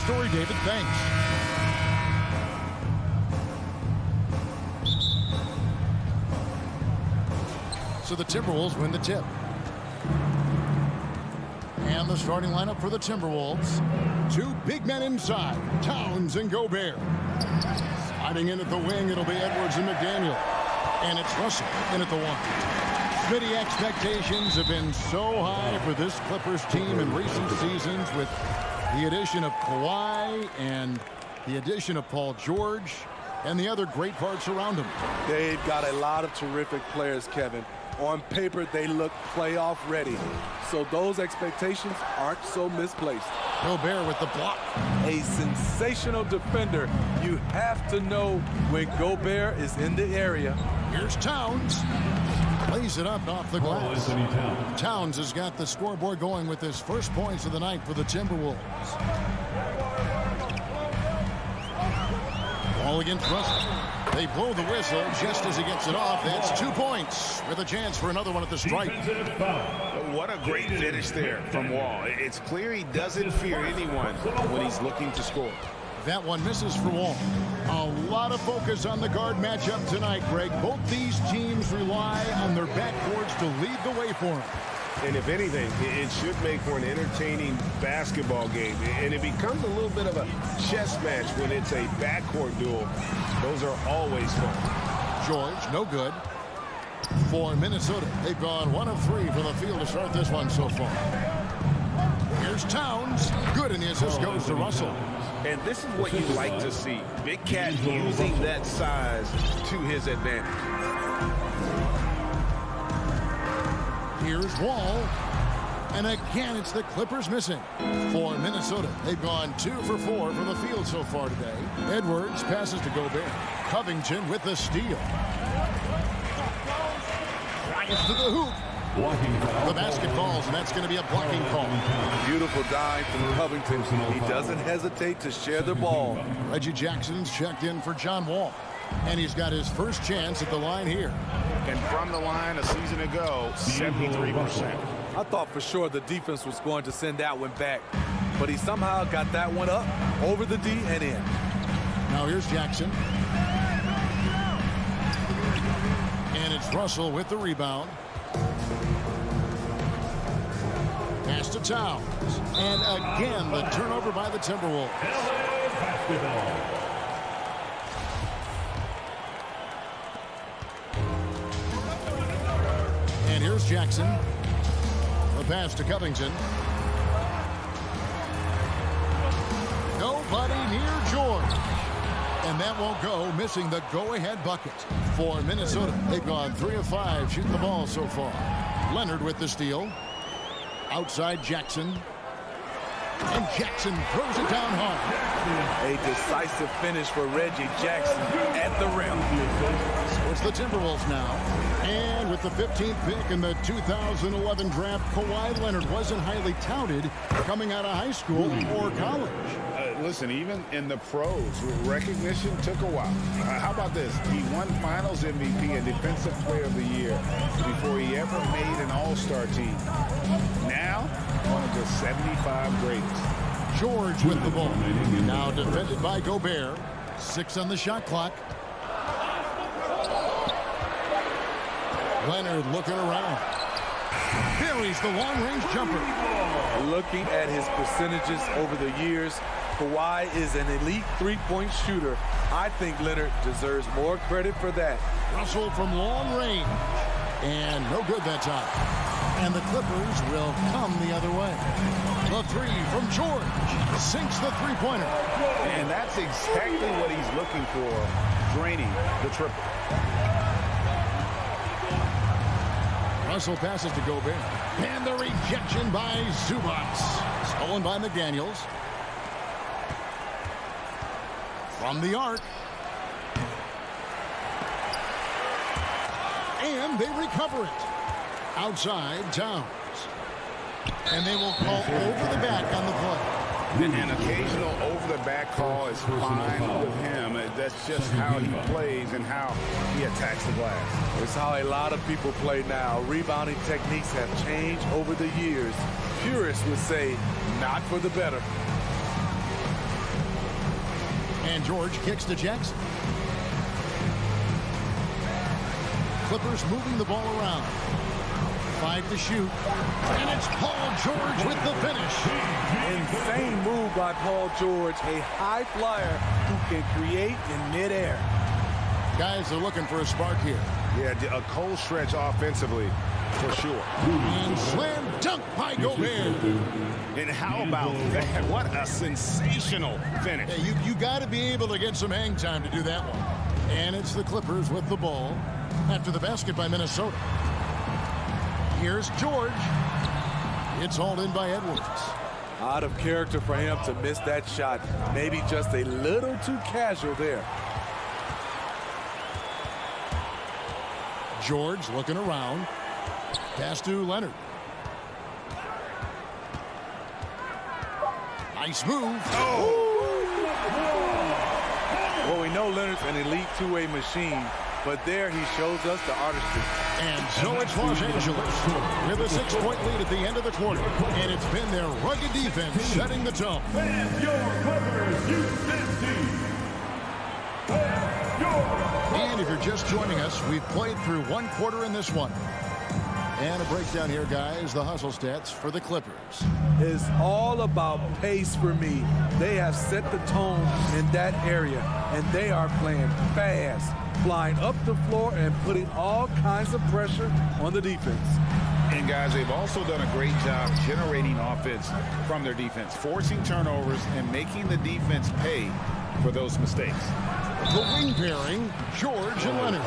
[SPEAKER 5] story, David. Thanks. So the Timberwolves win the tip. And the starting lineup for the Timberwolves. Two big men inside, Towns and Gobert. Sliding in at the wing, it'll be Edwards and McDaniel. And it's Russell in at the one. Smitty, expectations have been so high for this Clippers team in recent seasons with the addition of Kawhi and the addition of Paul George and the other great parts around him.
[SPEAKER 3] They've got a lot of terrific players, Kevin. On paper, they look playoff ready. So those expectations aren't so misplaced.
[SPEAKER 5] Gobert with the block.
[SPEAKER 3] A sensational defender. You have to know when Gobert is in the area.
[SPEAKER 5] Here's Towns. Plays it up off the glass. Towns has got the scoreboard going with his first points of the night for the Timberwolves. Ball against Russell. They blow the whistle just as he gets it off. That's 2 points with a chance for another one at the stripe.
[SPEAKER 8] What a great finish there from Wall. It's clear he doesn't fear anyone when he's looking to score.
[SPEAKER 5] That one misses for Wall. A lot of focus on the guard matchup tonight, Greg. Both these teams rely on their backboards to lead the way for them.
[SPEAKER 6] And if anything, it should make for an entertaining basketball game. And it becomes a little bit of a chess match when it's a backcourt duel. Those are always fun.
[SPEAKER 5] George, no good. For Minnesota, they've gone 1 of 3 from the field to start this one so far. Here's Towns. Good, and the assist goes to Russell.
[SPEAKER 6] And this is what you like to see. Big Cat using that size to his advantage.
[SPEAKER 5] Here's Wall. And again, it's the Clippers missing. For Minnesota, they've gone 2 for 4 from the field so far today. Edwards passes to Gobert. Covington with the steal. Drives to the hoop. The basket falls, and that's going to be a blocking call.
[SPEAKER 3] Beautiful dive from Covington. He doesn't hesitate to share the ball.
[SPEAKER 5] Reggie Jackson's checked in for John Wall. And he's got his first chance at the line here.
[SPEAKER 10] And from the line a season ago, 73%.
[SPEAKER 3] I thought for sure the defense was going to send that one back, but he somehow got that one up, over the D, and in.
[SPEAKER 5] Now here's Jackson. And it's Russell with the rebound. Pass to Towns. And again, the turnover by the Timberwolves. And here's Jackson. The pass to Covington. Nobody near George. And that won't go, missing the go-ahead bucket. For Minnesota, they've gone 3 of 5 shooting the ball so far. Leonard with the steal. Outside Jackson. And Jackson throws it down hard.
[SPEAKER 3] A decisive finish for Reggie Jackson at the rim.
[SPEAKER 5] So it's the Timberwolves now. And with the 15th pick in the 2011 draft, Kawhi Leonard wasn't highly touted coming out of high school or college.
[SPEAKER 10] Listen, even in the pros, recognition took a while. How about this? He won Finals MVP and Defensive Player of the Year before he ever made an All-Star team. Now, one of the 75 greatest.
[SPEAKER 5] George with the ball. Now defended by Gobert. 6 on the shot clock. Leonard looking around. Buries the long-range jumper.
[SPEAKER 3] Looking at his percentages over the years, Kawhi is an elite three-point shooter. I think Leonard deserves more credit for that.
[SPEAKER 5] Russell from long range. And no good that time. And the Clippers will come the other way. The 3 from George. Sinks the three-pointer.
[SPEAKER 10] And that's exactly what he's looking for, draining the triple.
[SPEAKER 5] Russell passes to Gobert. And the rejection by Zubac. Stolen by McDaniels. From the arc. And they recover it. Outside, Towns. And they will call over the back on the play.
[SPEAKER 10] An occasional over-the-back call is fine with him. That's just how he plays and how he attacks the glass.
[SPEAKER 3] It's how a lot of people play now. Rebounding techniques have changed over the years. Purists would say, not for the better.
[SPEAKER 5] And George kicks to Jackson. Clippers moving the ball around. 5 to shoot. And it's Paul George with the finish.
[SPEAKER 3] Insane move by Paul George. A high flyer who can create in midair.
[SPEAKER 5] Guys are looking for a spark here.
[SPEAKER 6] Yeah, a cold stretch offensively, for sure.
[SPEAKER 5] And slam dunk by Gobert.
[SPEAKER 10] And how about that? What a sensational finish.
[SPEAKER 5] Yeah, you got to be able to get some hang time to do that one. And it's the Clippers with the ball after the basket by Minnesota. Here's George. It's hauled in by Edwards.
[SPEAKER 3] Out of character for him to miss that shot. Maybe just a little too casual there.
[SPEAKER 5] George looking around. Pass to Leonard. Nice move.
[SPEAKER 3] Oh. Well, we know Leonard's an elite two-way machine, but there he shows us the artistry.
[SPEAKER 5] And so it's Los Angeles with a 6-point lead at the end of the quarter. And it's been their rugged defense setting the tone.
[SPEAKER 4] And your Clippers, Houston team.
[SPEAKER 5] And if you're just joining us, we've played through one quarter in this one. And a breakdown here, guys. The hustle stats for the Clippers.
[SPEAKER 3] It's all about pace for me. They have set the tone in that area, and they are playing fast, flying up the floor and putting all kinds of pressure on the defense.
[SPEAKER 8] And, guys, they've also done a great job generating offense from their defense, forcing turnovers and making the defense pay for those mistakes.
[SPEAKER 5] The wing pairing, George and Leonard.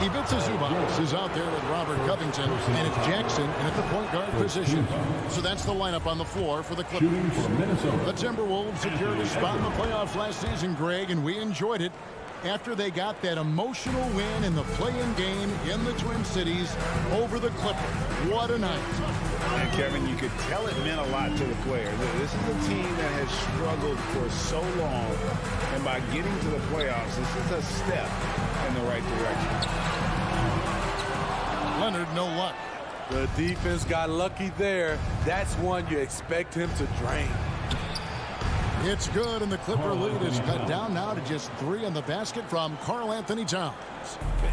[SPEAKER 5] Ivica Zubac is out there with Robert Covington, and it's Jackson in at the point guard position. So that's the lineup on the floor for the Clippers. The Timberwolves secured a spot in the playoffs last season, Greg, and we enjoyed it after they got that emotional win in the play-in game in the Twin Cities over the Clippers. What a night.
[SPEAKER 8] And, Kevin, you could tell it meant a lot to the players. This is a team that has struggled for so long, and by getting to the playoffs, this is a step in the right direction.
[SPEAKER 5] Leonard, no luck.
[SPEAKER 3] The defense got lucky there. That's one you expect him to drain.
[SPEAKER 5] It's good, and the Clipper lead is cut down now to just 3 on the basket from Karl Anthony Towns.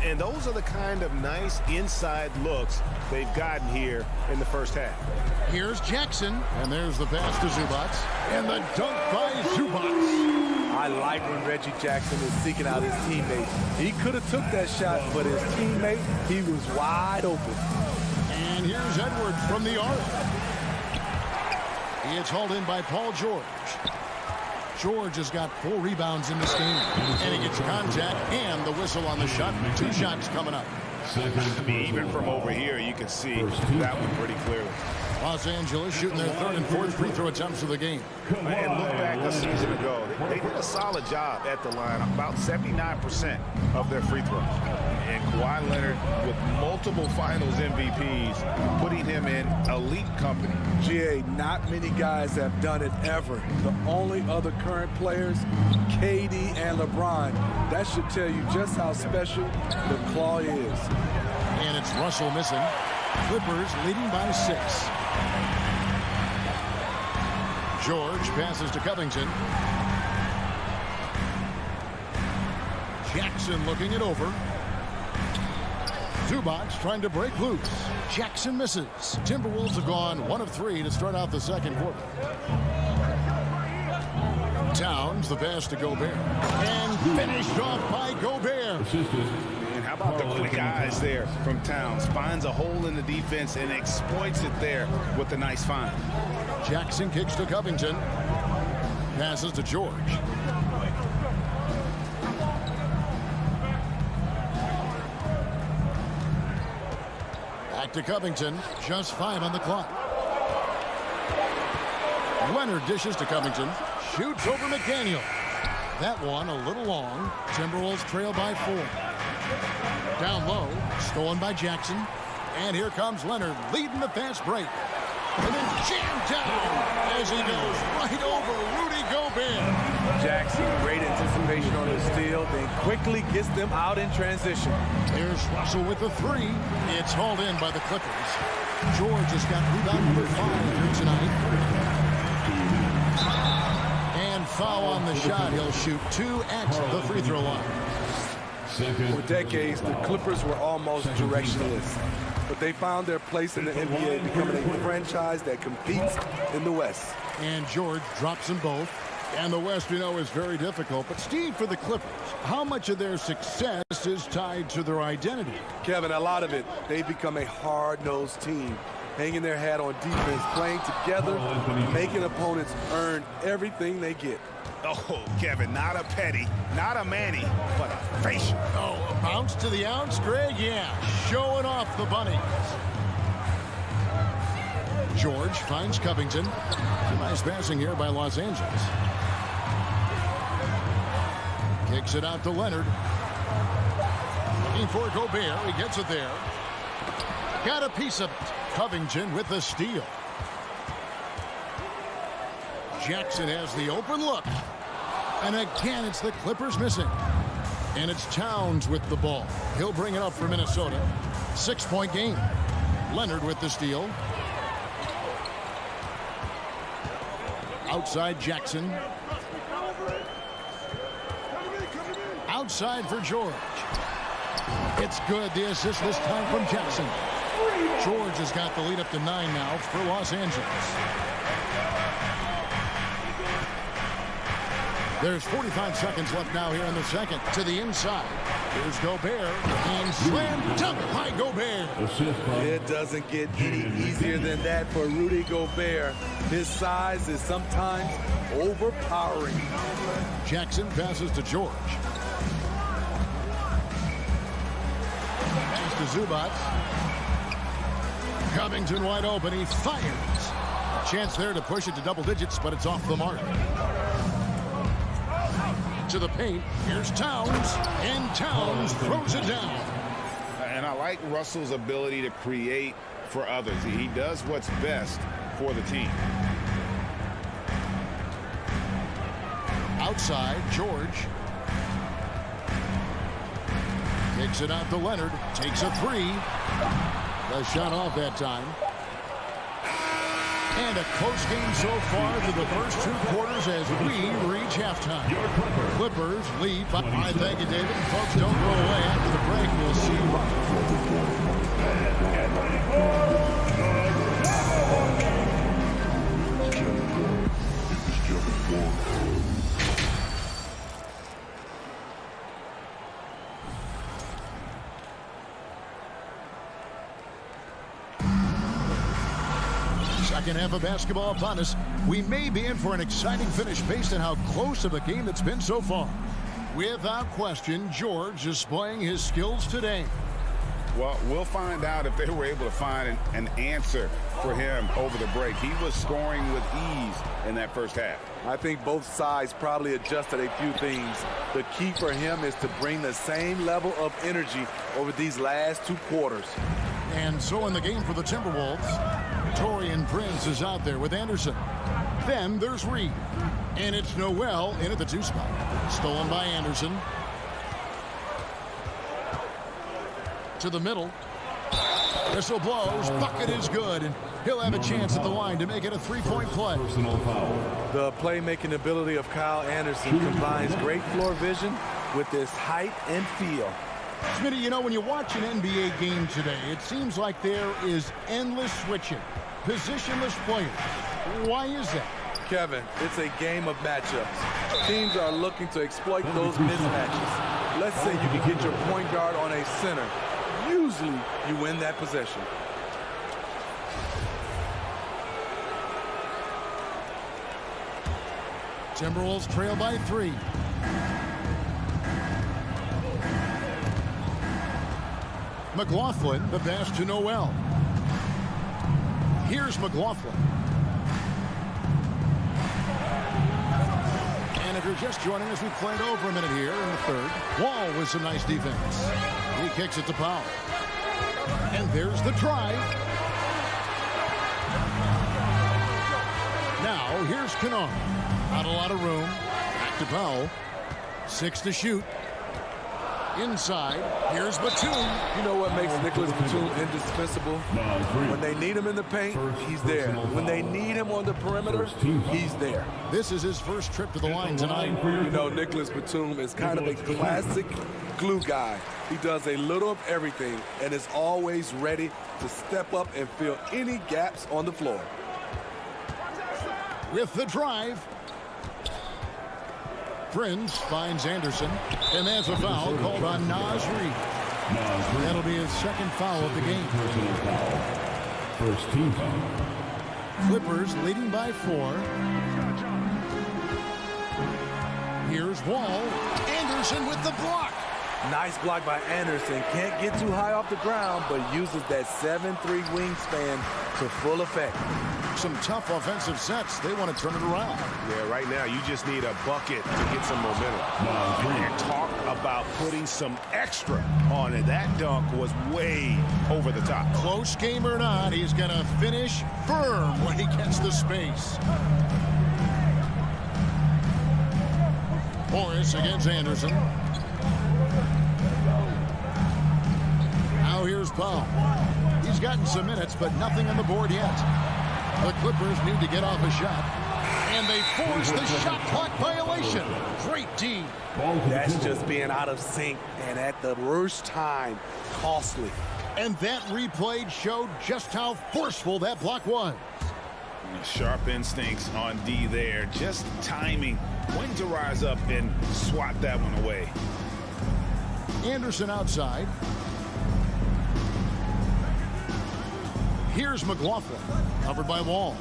[SPEAKER 6] And those are the kind of nice inside looks they've gotten here in the first half.
[SPEAKER 5] Here's Jackson, and there's the pass to Zubac, and the dunk by Zubac.
[SPEAKER 3] I like when Reggie Jackson is seeking out his teammate. He could have took that shot, but his teammate, he was wide open.
[SPEAKER 5] And here's Edwards from the arc. It's hauled in by Paul George. George has got 4 rebounds in this game, and he gets contact and the whistle on the shot. 2 shots coming up.
[SPEAKER 8] Even from over here, you can see that one pretty clearly.
[SPEAKER 5] Los Angeles shooting their 3rd and 4th free throw attempts of the game.
[SPEAKER 6] And look back a season ago, they did a solid job at the line, about 79% of their free throws. And Kawhi Leonard, with multiple finals MVPs, putting him in elite company.
[SPEAKER 3] GA, not many guys have done it ever. The only other current players, KD and LeBron. That should tell you just how special the claw is.
[SPEAKER 5] And it's Russell missing. Clippers leading by 6. George passes to Covington. Jackson looking it over. Zubac trying to break loose. Jackson misses. Timberwolves have gone 1 of 3 to start out the second quarter. Towns, the pass to Gobert. And finished off by Gobert.
[SPEAKER 8] And how about the quick eyes there from Towns? Finds a hole in the defense and exploits it there with a nice find.
[SPEAKER 5] Jackson kicks to Covington. Passes to George. Back to Covington. Just 5 on the clock. Leonard dishes to Covington. Shoots over McDaniel. That one a little long. Timberwolves trail by 4. Down low. Stolen by Jackson. And here comes Leonard leading the fast break. And then jammed down as he goes right over Rudy Gobert.
[SPEAKER 3] Jackson, great anticipation on his steal, then quickly gets them out in transition.
[SPEAKER 5] Here's Russell with the 3. It's hauled in by the Clippers. George has got rebound number 5 here tonight. And foul on the shot. He'll shoot 2 at the free throw line.
[SPEAKER 3] For decades, the Clippers were almost directionless. But they found their place in the NBA, becoming a franchise that competes in the West.
[SPEAKER 5] And George drops them both. And the West, you know, is very difficult. But, Steve, for the Clippers, how much of their success is tied to their identity?
[SPEAKER 3] Kevin, a lot of it. They've become a hard-nosed team, hanging their hat on defense, playing together, making opponents earn everything they get.
[SPEAKER 8] Oh, Kevin, not a petty, not a Manny, but a facial.
[SPEAKER 5] Oh, a bounce to the ounce, Greg? Yeah, showing off the bunnies. George finds Covington. Nice passing here by Los Angeles. Kicks it out to Leonard. Looking for Gobert. He gets it there. Got a piece of it. Covington with the steal. Jackson has the open look. And again, it's the Clippers missing. And it's Towns with the ball. He'll bring it up for Minnesota. 6-point game. Leonard with the steal. Outside Jackson. Outside for George. It's good. The assist this time from Jackson. George has got the lead up to 9 now for Los Angeles. There's 45 seconds left now here in the second. To the inside. Here's Gobert. And slam dunk by Gobert.
[SPEAKER 3] It doesn't get any easier than that for Rudy Gobert. His size is sometimes overpowering.
[SPEAKER 5] Jackson passes to George. Pass to Zubac. Covington wide open. He fires. Chance there to push it to double digits, but it's off the mark. To the paint. Here's Towns. And Towns throws it down.
[SPEAKER 8] And I like Russell's ability to create for others. He does what's best for the team.
[SPEAKER 5] Outside, George. Kicks it out to Leonard. Takes a three. The shot off that time. And a close game so far through the first 2 quarters as we reach halftime. Clippers lead by, thank you, David. Folks, don't go away. After the break, we'll see Second half of basketball upon us. We may be in for an exciting finish based on how close of a game it's been so far. Without question, George displaying his skills today.
[SPEAKER 8] Well, we'll find out if they were able to find an answer for him over the break. He was scoring with ease in that first half.
[SPEAKER 3] I think both sides probably adjusted a few things. The key for him is to bring the same level of energy over these last 2 quarters.
[SPEAKER 5] And so in the game for the Timberwolves, Taurean Prince is out there with Anderson. Then there's Reed. And it's Noel in at the 2 spot. Stolen by Anderson. To the middle. Whistle blows. Bucket is good. And he'll have a chance at the line to make it a 3-point play.
[SPEAKER 3] The playmaking ability of Kyle Anderson combines great floor vision with his height and feel.
[SPEAKER 5] Smitty, you know, when you watch an NBA game today, it seems like there is endless switching. Positionless players. Why is that?
[SPEAKER 3] Kevin, it's a game of matchups. Teams are looking to exploit those mismatches. Let's say you can get your point guard on a center. Usually, you win that possession.
[SPEAKER 5] Timberwolves trail by 3. McLaughlin, the pass to Noel. Here's McLaughlin. And if you're just joining us, we've played over a minute here in the third. Wall with some nice defense. He kicks it to Powell. And there's the drive. Now, here's Kennard. Not a lot of room. Back to Powell. 6 to shoot. Inside, here's Batum.
[SPEAKER 3] You know what makes Nicholas Batum indispensable? When they need him in the paint, he's there. When they need him on the perimeter, he's there.
[SPEAKER 5] This is his first trip to the line tonight.
[SPEAKER 3] You know, Nicholas Batum is kind of a classic glue guy. He does a little of everything and is always ready to step up and fill any gaps on the floor.
[SPEAKER 5] With the drive. Prince finds Anderson, and that's a foul called on Naz Reid. That'll be his second foul of the game.
[SPEAKER 4] First team foul.
[SPEAKER 5] Clippers leading by 4. Here's Wall. Anderson with the block.
[SPEAKER 3] Nice block by Anderson. Can't get too high off the ground, but uses that 7'3" wingspan to full effect.
[SPEAKER 5] Some tough offensive sets. They want to turn it around.
[SPEAKER 6] Yeah, right now you just need a bucket to get some momentum. And talk about putting some extra on it. That dunk was way over the top.
[SPEAKER 5] Close game or not, he's going to finish firm when he gets the space. Morris against Anderson. Now here's Powell. He's gotten some minutes, but nothing on the board yet. The Clippers need to get off a shot. And they force the shot clock violation. Great D.
[SPEAKER 3] That's just being out of sync and at the worst time, costly.
[SPEAKER 5] And that replay showed just how forceful that block was.
[SPEAKER 8] Sharp instincts on D there. Just timing when to rise up and swat that one away.
[SPEAKER 5] Anderson outside. Here's McLaughlin, covered by Wall.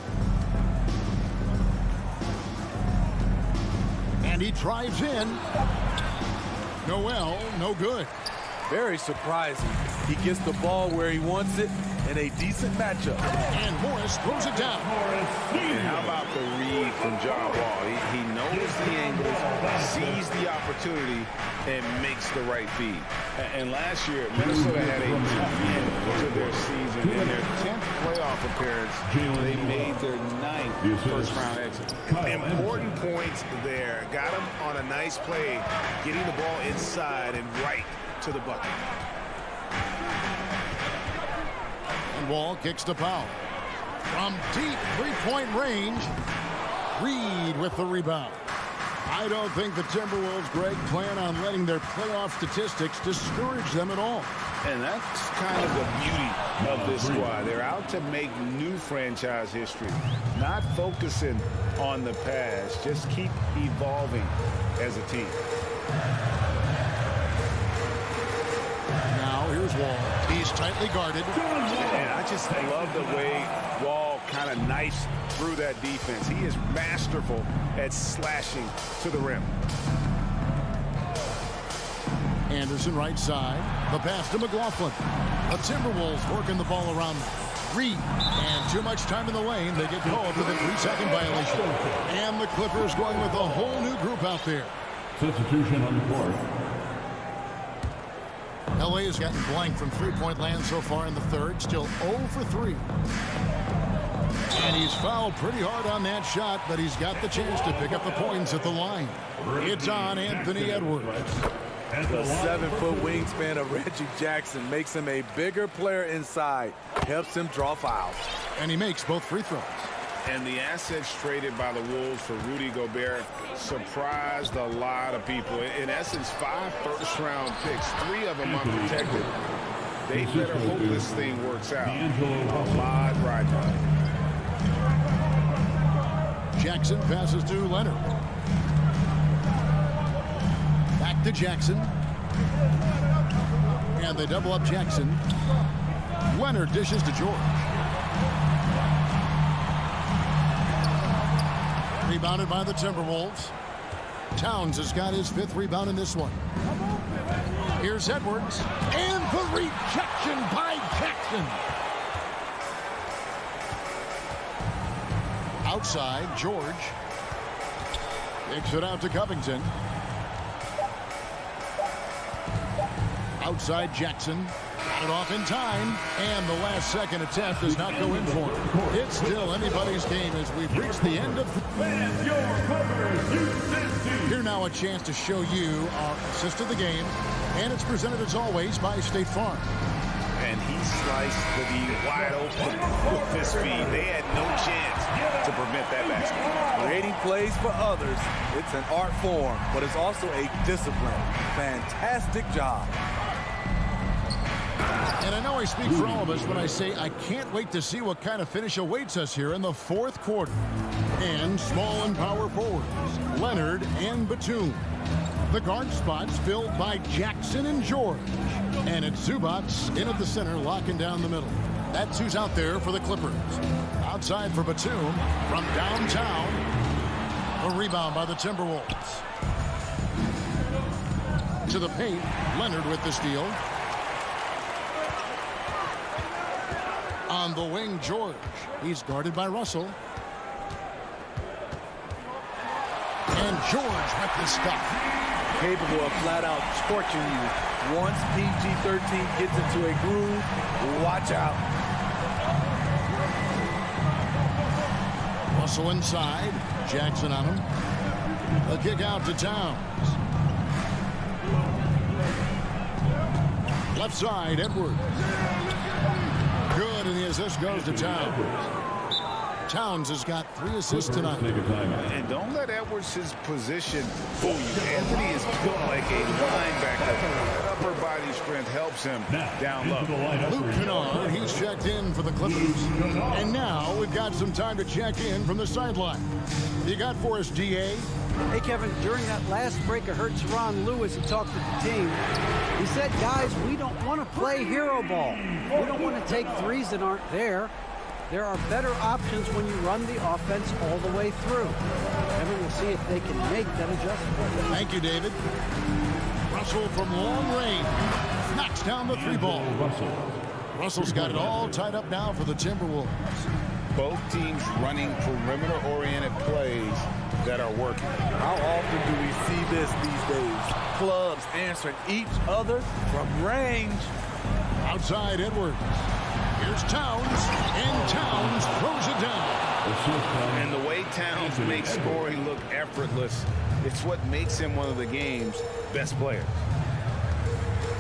[SPEAKER 5] And he drives in. Noel, no good.
[SPEAKER 3] Very surprising. He gets the ball where he wants it in a decent matchup.
[SPEAKER 5] And Morris throws it down.
[SPEAKER 8] And how about the read from John Wall? He knows the angles, sees the opportunity, and makes the right feed. And last year, Minnesota had a tough end to their season. In their 10th playoff appearance, they made their 9th first-round exit. Important points there. Got him on a nice play, getting the ball inside and right to the bucket.
[SPEAKER 5] And Wall kicks to Powell. From deep three-point range, Reed with the rebound. I don't think the Timberwolves, Greg, plan on letting their playoff statistics discourage them at all.
[SPEAKER 8] And that's kind of the beauty of this squad. They're out to make new franchise history, not focusing on the past. Just keep evolving as a team.
[SPEAKER 5] Now here's Wall. He's tightly guarded.
[SPEAKER 8] And I just love the way Wall kind of knifes through that defense. He is masterful at slashing to the rim.
[SPEAKER 5] Anderson right side. The pass to McLaughlin. The Timberwolves working the ball around Reed. And too much time in the lane. They get called for the 3-second violation. And the Clippers going with a whole new group out there.
[SPEAKER 4] Substitution on the court.
[SPEAKER 5] LA has gotten blank from three-point land so far in the third. Still 0 for 3. And he's fouled pretty hard on that shot, but he's got the chance to pick up the points at the line. It's on Anthony Edwards.
[SPEAKER 3] The 7-foot wingspan of Reggie Jackson makes him a bigger player inside. Helps him draw fouls.
[SPEAKER 5] And he makes both free throws.
[SPEAKER 8] And the assets traded by the Wolves for Rudy Gobert surprised a lot of people. In essence, 5 first-round picks, 3 of them unprotected. They better hope this thing works out. A lot riding on it.
[SPEAKER 5] Jackson passes to Leonard. Back to Jackson. And they double up Jackson. Leonard dishes to George. Rebounded by the Timberwolves. Towns has got his 5th rebound in this one. Here's Edwards. And the rejection by Jackson. Outside, George. Kicks it out to Covington. Outside, Jackson. Got it off in time. And the last second attempt does not go in for him. It's still anybody's game as we've reached the end of the... Here now a chance to show you our assist of the game. And it's presented as always by State Farm.
[SPEAKER 8] And he sliced the D wide open with his feet. They had no chance to prevent that basket.
[SPEAKER 3] Creating plays for others, it's an art form, but it's also a discipline. Fantastic job.
[SPEAKER 5] And I know I speak for all of us when I say I can't wait to see what kind of finish awaits us here in the 4th quarter. And small and power forwards, Leonard and Batum. The guard spots filled by Jackson and George. And it's Zubac in at the center, locking down the middle. That's who's out there for the Clippers. Outside for Batum from downtown. A rebound by the Timberwolves. To the paint, Leonard with the steal. On the wing, George. He's guarded by Russell. And George with the stuff.
[SPEAKER 3] Capable of flat out torching you. Once PG-13 gets into a groove, watch out.
[SPEAKER 5] Russell inside. Jackson on him. The kick out to Towns. Left side, Edwards. Good, and the assist goes to Towns. Towns has got 3 assists tonight.
[SPEAKER 8] And don't let Edwards' position fool you. Anthony is built like a linebacker. That upper body strength helps him down low.
[SPEAKER 5] Luke Kennard, he's checked in for the Clippers. And now we've got some time to check in from the sideline. You got for us, GA?
[SPEAKER 9] Hey, Kevin, during that last break, I heard Ron Lewis, he talked with the team. He said, guys, we don't want to play hero ball. We don't want to take threes that aren't there. There are better options when you run the offense all the way through. And we'll see if they can make that adjustment.
[SPEAKER 5] Thank you, David. Russell from long range knocks down the 3-ball. Russell's got it all tied up now for the Timberwolves.
[SPEAKER 8] Both teams running perimeter-oriented plays that are working.
[SPEAKER 3] How often do we see this these days? Clubs answering each other from range.
[SPEAKER 5] Outside Edwards. Here's Towns, and Towns throws it down.
[SPEAKER 8] And the way Towns makes scoring look effortless, it's what makes him one of the game's best players.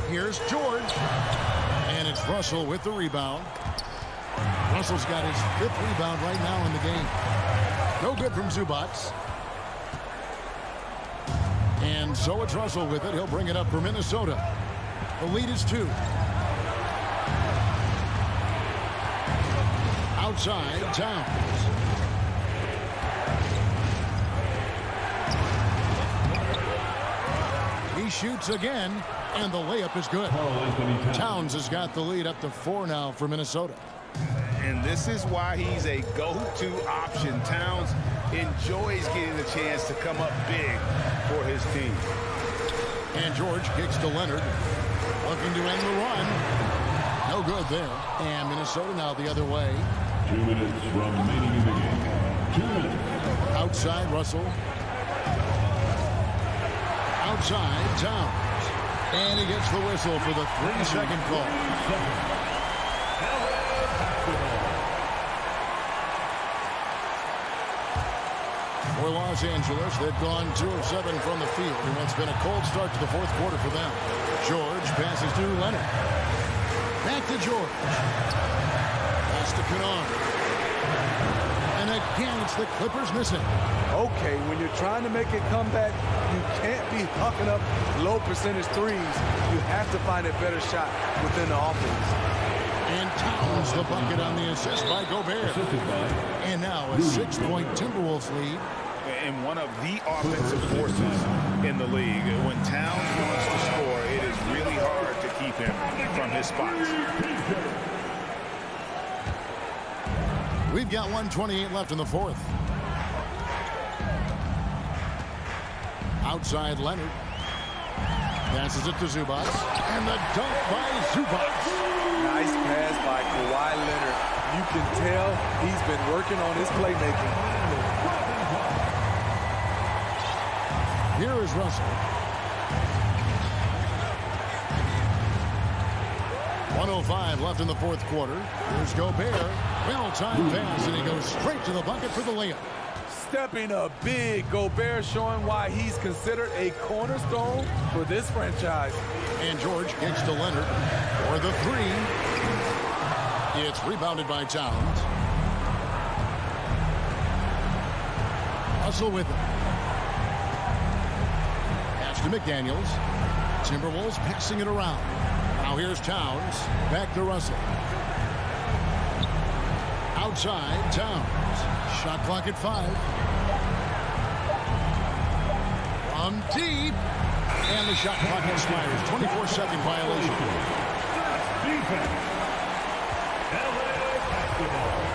[SPEAKER 5] Here's George, and it's Russell with the rebound. Russell's got his 5th rebound right now in the game. No good from Zubats. And so it's Russell with it. He'll bring it up for Minnesota. The lead is 2. Outside, Towns. He shoots again, and the layup is good. Towns has got the lead up to 4 now for Minnesota.
[SPEAKER 8] And this is why he's a go-to option. Towns enjoys getting the chance to come up big for his team.
[SPEAKER 5] And George kicks to Leonard. Looking to end the run. No good there. And Minnesota now the other way.
[SPEAKER 4] 2 minutes remaining in the game. 2 minutes.
[SPEAKER 5] Outside, Russell. Outside, Towns. And he gets the whistle for the 3-second call. For Los Angeles, they've gone 2 of 7 from the field in what's been a cold start to the 4th quarter for them. George passes to Leonard. Back to George. Pass to Kennard. And again, it's the Clippers missing.
[SPEAKER 3] Okay, when you're trying to make a comeback, you can't be hucking up low percentage threes. You have to find a better shot within the offense.
[SPEAKER 5] And Towns the bucket on the assist by Gobert. And now a 6-point Timberwolves lead.
[SPEAKER 8] And one of the offensive forces in the league. When Towns wants to score, it is really hard to keep him from his spots.
[SPEAKER 5] We've got 1:28 left in the 4th. Outside Leonard. Passes it to Zubats. And the dunk by Zubats.
[SPEAKER 3] Nice pass by Kawhi Leonard. You can tell he's been working on his playmaking.
[SPEAKER 5] Here is Russell. 1:05 left in the 4th quarter. Here's Gobert. Well-timed pass, and he goes straight to the bucket for the layup.
[SPEAKER 3] Stepping up big. Gobert showing why he's considered a cornerstone for this franchise.
[SPEAKER 5] And George kicks to Leonard for the 3. It's rebounded by Towns. Russell with it. To McDaniels. Timberwolves passing it around. Now here's Towns. Back to Russell. Outside, Towns. Shot clock at 5. From deep. And the shot clock expires. 24-second violation.
[SPEAKER 4] Defense. LA basketball.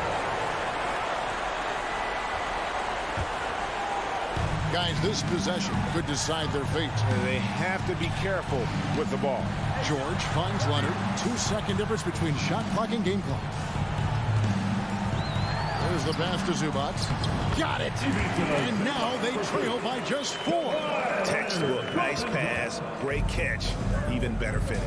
[SPEAKER 5] Guys, this possession could decide their fate.
[SPEAKER 8] They have to be careful with the ball.
[SPEAKER 5] George finds Leonard. 2-second difference between shot clock and game clock. There's the pass to Zubats. Got it. And now they trail by just 4.
[SPEAKER 2] Textbook. Nice pass. Great catch. Even better finish.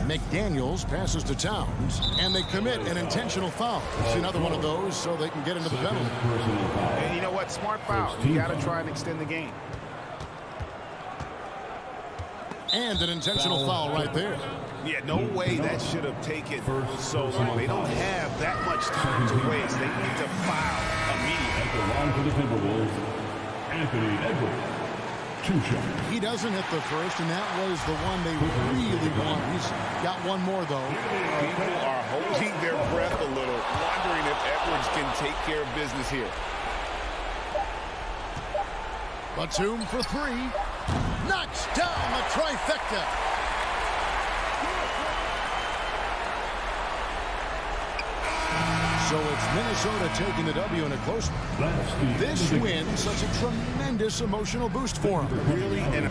[SPEAKER 5] McDaniels passes to Towns, and they commit an intentional foul. It's another one of those so they can get into the penalty.
[SPEAKER 8] And you know what? Smart foul. You got to try and extend the game.
[SPEAKER 5] And an intentional foul right there.
[SPEAKER 2] Yeah, no way that should have taken so long. They don't have that much time to waste. They need to foul immediately.
[SPEAKER 4] At the line for the Timberwolves, Anthony Edwards. 2 shots.
[SPEAKER 5] He doesn't hit the first, and that was the one they really want. He's got one more, though.
[SPEAKER 8] People are holding their breath a little, wondering if Edwards can take care of business here.
[SPEAKER 5] Batum for 3. Knocks down the trifecta. So it's Minnesota taking the W in a close one. This win, such a tremendous emotional boost for them.
[SPEAKER 2] Really, and